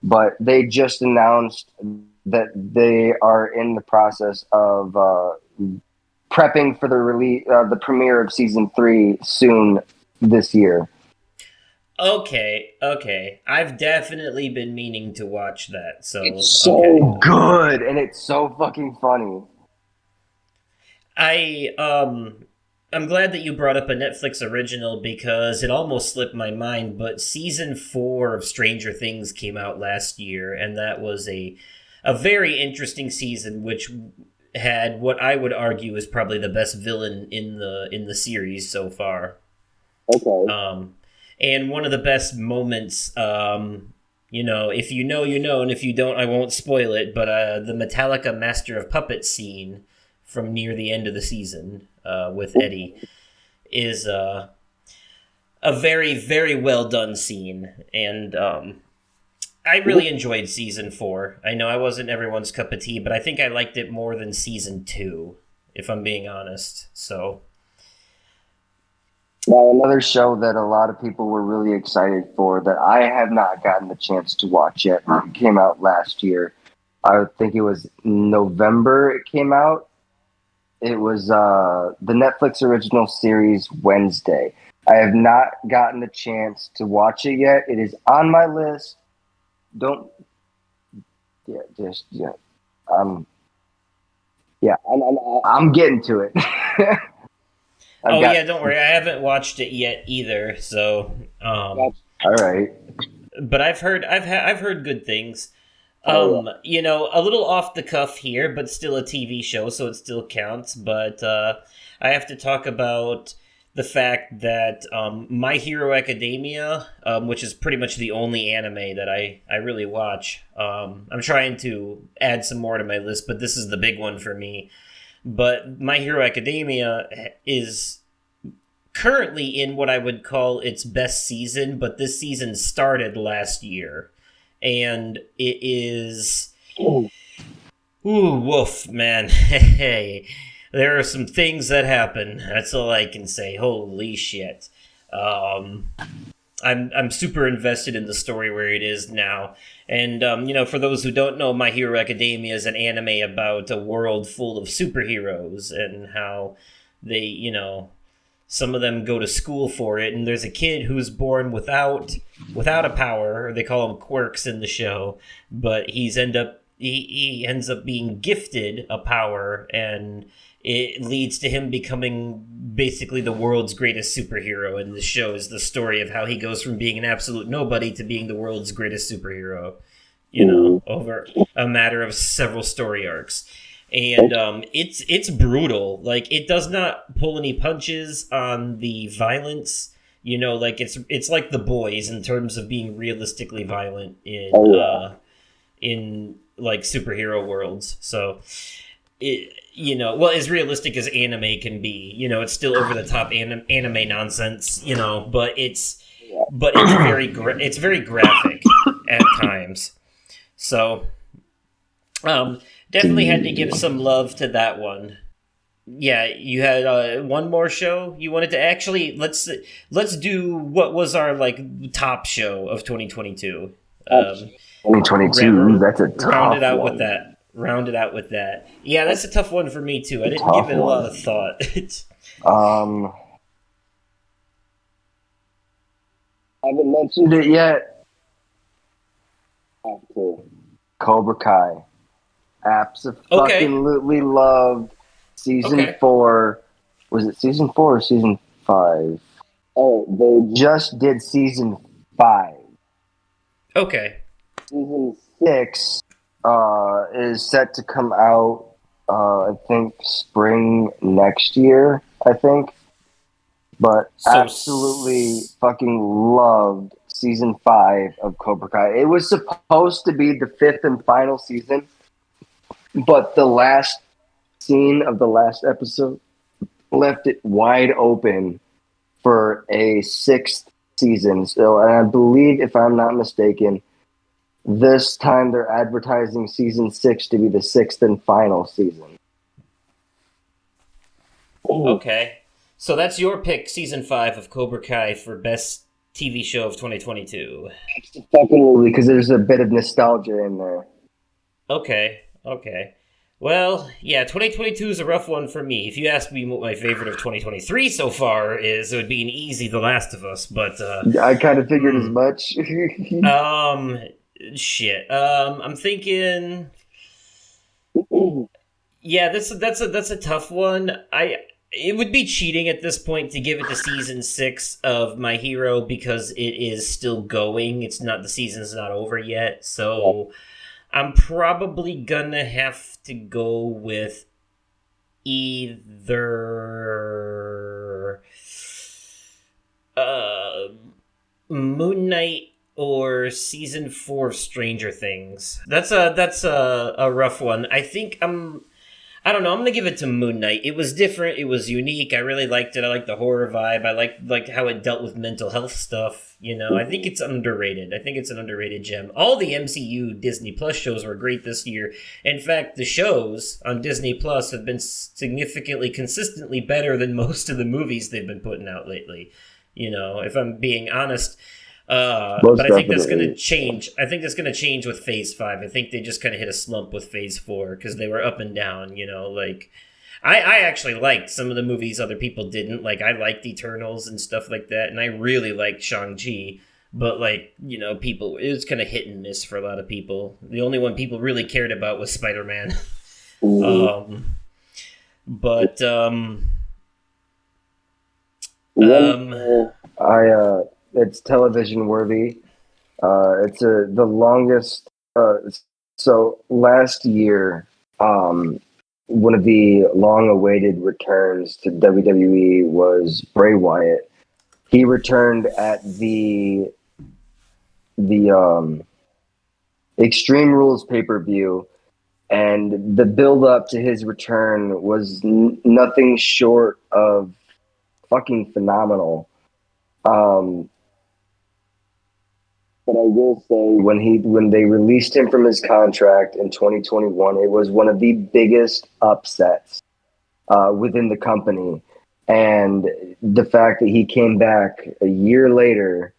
but they just announced that they are in the process of prepping for the release, the premiere of season 3 soon this year. Okay. I've definitely been meaning to watch that. So it's so good, and it's so fucking funny. I'm glad that you brought up a Netflix original, because it almost slipped my mind, but season 4 of Stranger Things came out last year, and that was a very interesting season, which had what I would argue is probably the best villain in the series so far. Okay. And one of the best moments, if you know, and if you don't, I won't spoil it, but the Metallica Master of Puppets scene from near the end of the season with Eddie is a very, very well done scene. And I really enjoyed season 4. I know I wasn't everyone's cup of tea, but I think I liked it more than season 2, if I'm being honest. So... Now, another show that a lot of people were really excited for that I have not gotten the chance to watch yet. It came out last year. I think it was November it came out. It was the Netflix original series Wednesday. I have not gotten the chance to watch it yet. It is on my list. I'm getting to it. Don't worry, I haven't watched it yet either. So, all right. But I've heard good things. A little off the cuff here, but still a TV show, so it still counts. But I have to talk about the fact that My Hero Academia, which is pretty much the only anime that I really watch. I'm trying to add some more to my list, but this is the big one for me. But My Hero Academia is currently in what I would call its best season, but this season started last year. And it is... Ooh, woof, man. Hey, there are some things that happen. That's all I can say. Holy shit. I'm super invested in the story where it is now. And, for those who don't know, My Hero Academia is an anime about a world full of superheroes and how they, some of them go to school for it. And there's a kid who's born without a power, or they call them quirks in the show, but he ends up being gifted a power, and it leads to him becoming basically the world's greatest superhero. And the show is the story of how he goes from being an absolute nobody to being the world's greatest superhero, over a matter of several story arcs. And it's brutal. Like, it does not pull any punches on the violence. It's like The Boys in terms of being realistically violent in like superhero worlds. So as realistic as anime can be, it's still over the top anime nonsense, but it's it's very graphic at times. So definitely had to give some love to that one. Yeah, you had one more show you wanted to actually let's do what was our top show of 2022. 2022. That's a tough round it out one. with that. Round it out with that. Yeah, that's a tough one for me too. I didn't give it a lot of thought. I haven't mentioned it yet. Cobra Kai. Absolutely loved season 4. Was it season 4 or season 5? Oh, they just did season 5. Okay. Season 6 is set to come out, I think, spring next year, I think. But absolutely fucking loved season 5 of Cobra Kai. It was supposed to be the 5th and final season, but the last scene of the last episode left it wide open for a 6th season. So, and I believe, if I'm not mistaken, this time they're advertising season 6 to be the 6th and final season. Okay. So that's your pick, season 5 of Cobra Kai for best TV show of 2022. Absolutely, because there's a bit of nostalgia in there. Okay. Well, yeah, 2022 is a rough one for me. If you ask me what my favorite of 2023 so far is, it would be an easy The Last of Us, but... I kind of figured as much. I'm thinking... Yeah, that's a tough one. It would be cheating at this point to give it to season 6 of My Hero because it is still going. The season's not over yet, so I'm probably gonna have to go with either Moon Knight or season 4 of Stranger Things. That's a rough one. I don't know. I'm gonna give it to Moon Knight. It was different. It was unique. I really liked it. I liked the horror vibe. I liked how it dealt with mental health stuff. I think it's underrated. I think it's an underrated gem. All the MCU Disney Plus shows were great this year. In fact, the shows on Disney Plus have been significantly, consistently better than most of the movies they've been putting out lately. If I'm being honest. But I think that's going to change. I think that's going to change with Phase 5. I think they just kind of hit a slump with Phase 4 because they were up and down, I actually liked some of the movies other people didn't. Like, I liked Eternals and stuff like that, and I really liked Shang-Chi. But, people, it was kind of hit and miss for a lot of people. The only one people really cared about was Spider-Man. It's television worthy. It's the longest. So last year, one of the long-awaited returns to WWE was Bray Wyatt. He returned at the Extreme Rules pay-per-view, and the build-up to his return was nothing short of fucking phenomenal. But I will say, when they released him from his contract in 2021, it was one of the biggest upsets within the company. And the fact that he came back a year later,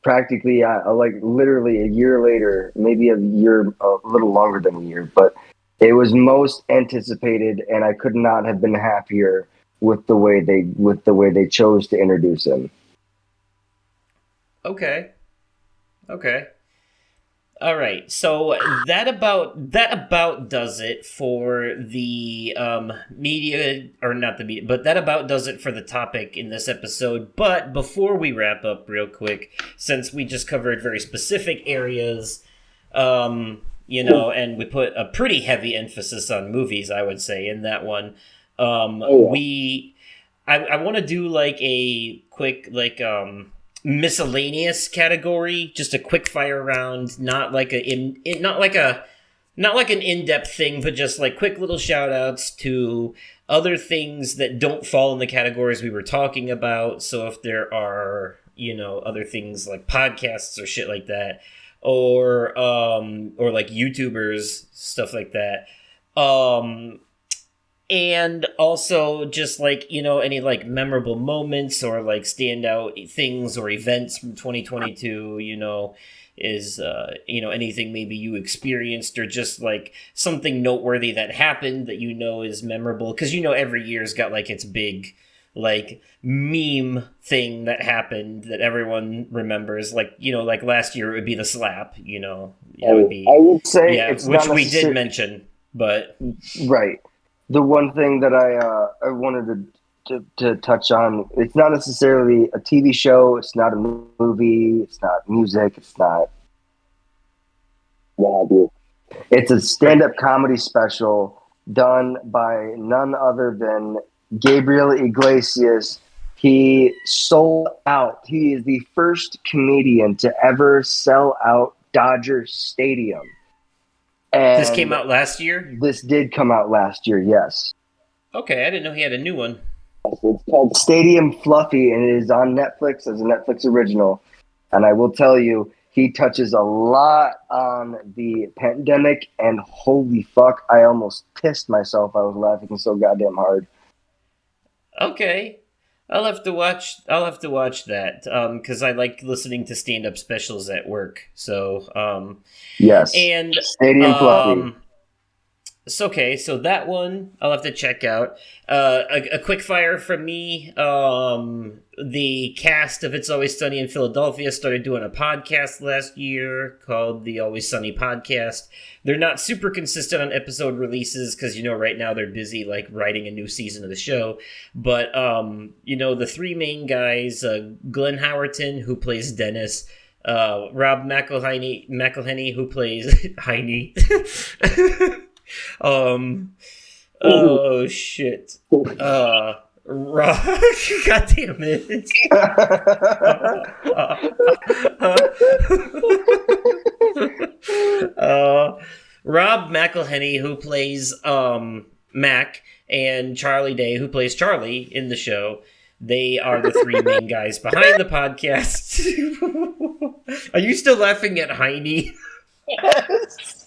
practically like literally a year later, maybe a little longer than a year, but it was most anticipated, and I could not have been happier with the way they chose to introduce him. Okay. All right. So that about does it for the media, or not the media, but that about does it for the topic in this episode. But before we wrap up real quick, since we just covered very specific areas, and we put a pretty heavy emphasis on movies, I would say, in that one. I want to do like a quick miscellaneous category, just a quick fire round, not like an in-depth thing, but just like quick little shout outs to other things that don't fall in the categories we were talking about. So if there are, other things like podcasts or shit like that, or like YouTubers, stuff like that. And also just like, any like memorable moments or like standout things or events from 2022, is, anything maybe you experienced or just like something noteworthy that happened that, is memorable. Cause, every year's got like its big like meme thing that happened that everyone remembers. Like, like last year it would be the slap, it would be, I would say, it's which we did mention, but right. The one thing that I wanted to touch on, it's not necessarily a TV show, it's not a movie, it's not music, it's not what have you. It's a stand-up comedy special done by none other than Gabriel Iglesias. He sold out. He is the first comedian to ever sell out Dodger Stadium. And this came out last year? This did come out last year, yes. Okay, I didn't know he had a new one. It's called Stadium Fluffy, and it is on Netflix as a Netflix original. And I will tell you, he touches a lot on the pandemic, and holy fuck, I almost pissed myself. I was laughing so goddamn hard. Okay. I'll have to watch that because I like listening to stand-up specials at work. So yes, and Stadium Fluffy. Okay, so that one I'll have to check out. A quick fire from me. The cast of It's Always Sunny in Philadelphia started doing a podcast last year called the Always Sunny Podcast. They're not super consistent on episode releases because, right now they're busy like writing a new season of the show. But, the three main guys, Glenn Howerton, who plays Dennis, Rob McElhenney, who plays Heine. Oh shit. Rob, God damn it. Rob McElhenney, who plays Mac, and Charlie Day, who plays Charlie in the show. They are the three main guys behind the podcast. Are you still laughing at Heine? Yes.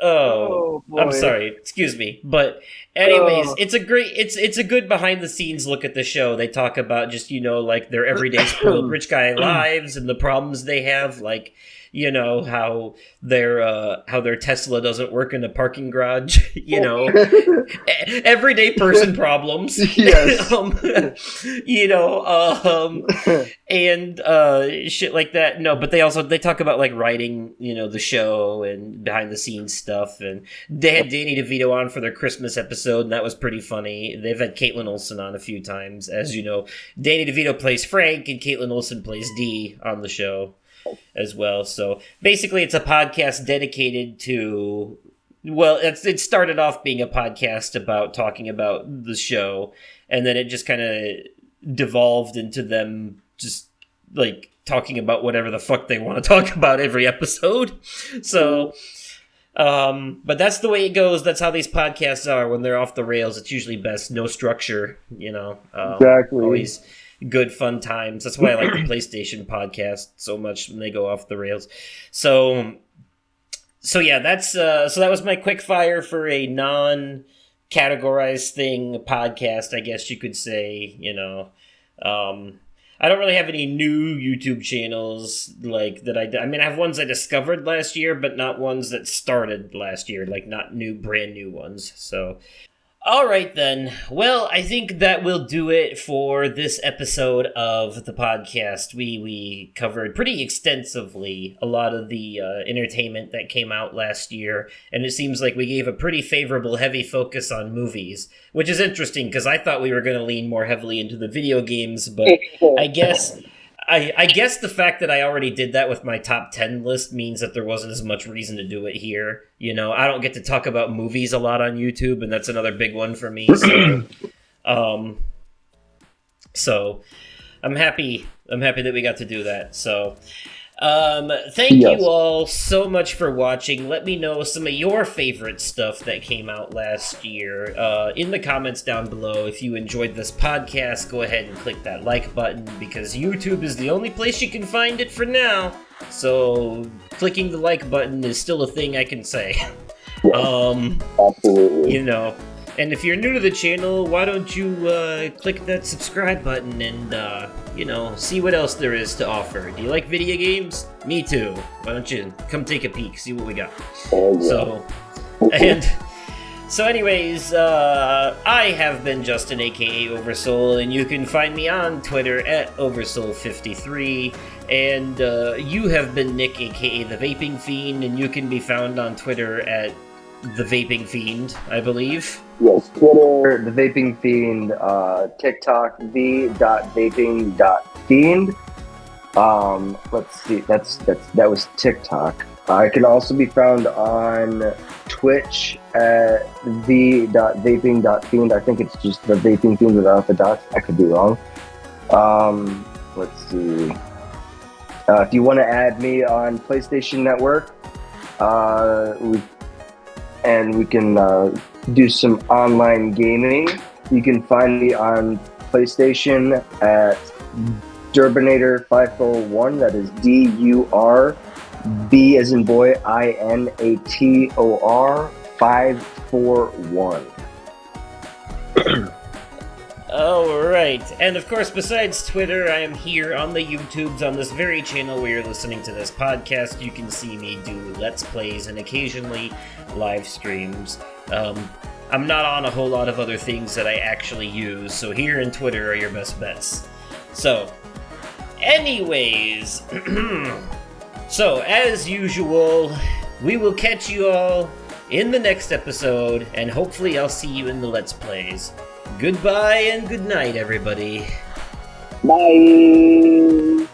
Oh, I'm sorry. Excuse me. But anyways, it's a good behind the scenes look at the show. They talk about just, like their everyday spoiled rich guy lives and the problems they have, like, how their Tesla doesn't work in a parking garage, everyday person problems. Yes. And shit like that. No, but they talk about like writing, the show and behind the scenes stuff. And they had Danny DeVito on for their Christmas episode, and that was pretty funny. They've had Caitlin Olsen on a few times. As you know, Danny DeVito plays Frank, and Caitlin Olsen plays Dee on the show as well. So basically, it's a podcast dedicated to... Well, it started off being a podcast about talking about the show, and then it just kind of devolved into them just, like, talking about whatever the fuck they want to talk about every episode. So... but that's the way it goes. That's how these podcasts are when they're off the rails. It's usually best. No structure, you know. Exactly. Always good fun times. That's why I like the PlayStation podcast so much when they go off the rails. So yeah, that's so that was my quick fire for a non-categorized thing podcast, I guess you could say, you know. I don't really have any new YouTube channels like that. I mean, I have ones I discovered last year, but not ones that started last year, like not brand new ones. So, all right then. Well, I think that will do it for this episode of the podcast. We covered pretty extensively a lot of the entertainment that came out last year, and it seems like we gave a pretty favorable, heavy focus on movies, which is interesting because I thought we were going to lean more heavily into the video games, but I guess the fact that I already did that with my top 10 list means that there wasn't as much reason to do it here. You know, I don't get to talk about movies a lot on YouTube, and that's another big one for me. So I'm happy that we got to do that. So thank you all so much for watching. Let me know some of your favorite stuff that came out last year in the comments down below. If you enjoyed this podcast, go ahead and click that like button because YouTube is the only place you can find it for now. So clicking the like button is still a thing I can say. Absolutely. You know. And if you're new to the channel, why don't you click that subscribe button and, you know, see what else there is to offer. Do you like video games? Me too. Why don't you come take a peek, see what we got. So anyways, I have been Justin, aka Oversoul, and you can find me on Twitter at Oversoul53. And you have been Nick, aka The Vaping Fiend, and you can be found on Twitter at The Vaping Fiend, I believe. Yes, Twitter, The Vaping Fiend, TikTok, the.vaping.fiend. Let's see, that was TikTok. I can also be found on Twitch at the.vaping.fiend. I think it's just The Vaping Fiend without the dots. I could be wrong. Let's see. If you want to add me on PlayStation Network, we can do some online gaming. You can find me on PlayStation at Durbinator541. That is DURB as in boy INATOR 541. Alright, and of course, besides Twitter, I am here on the YouTubes on this very channel where you're listening to this podcast. You can see me do Let's Plays and occasionally live streams. I'm not on a whole lot of other things that I actually use, so here and Twitter are your best bets. So, anyways, so as usual, we will catch you all in the next episode, and hopefully I'll see you in the Let's Plays. Goodbye and good night, everybody. Bye.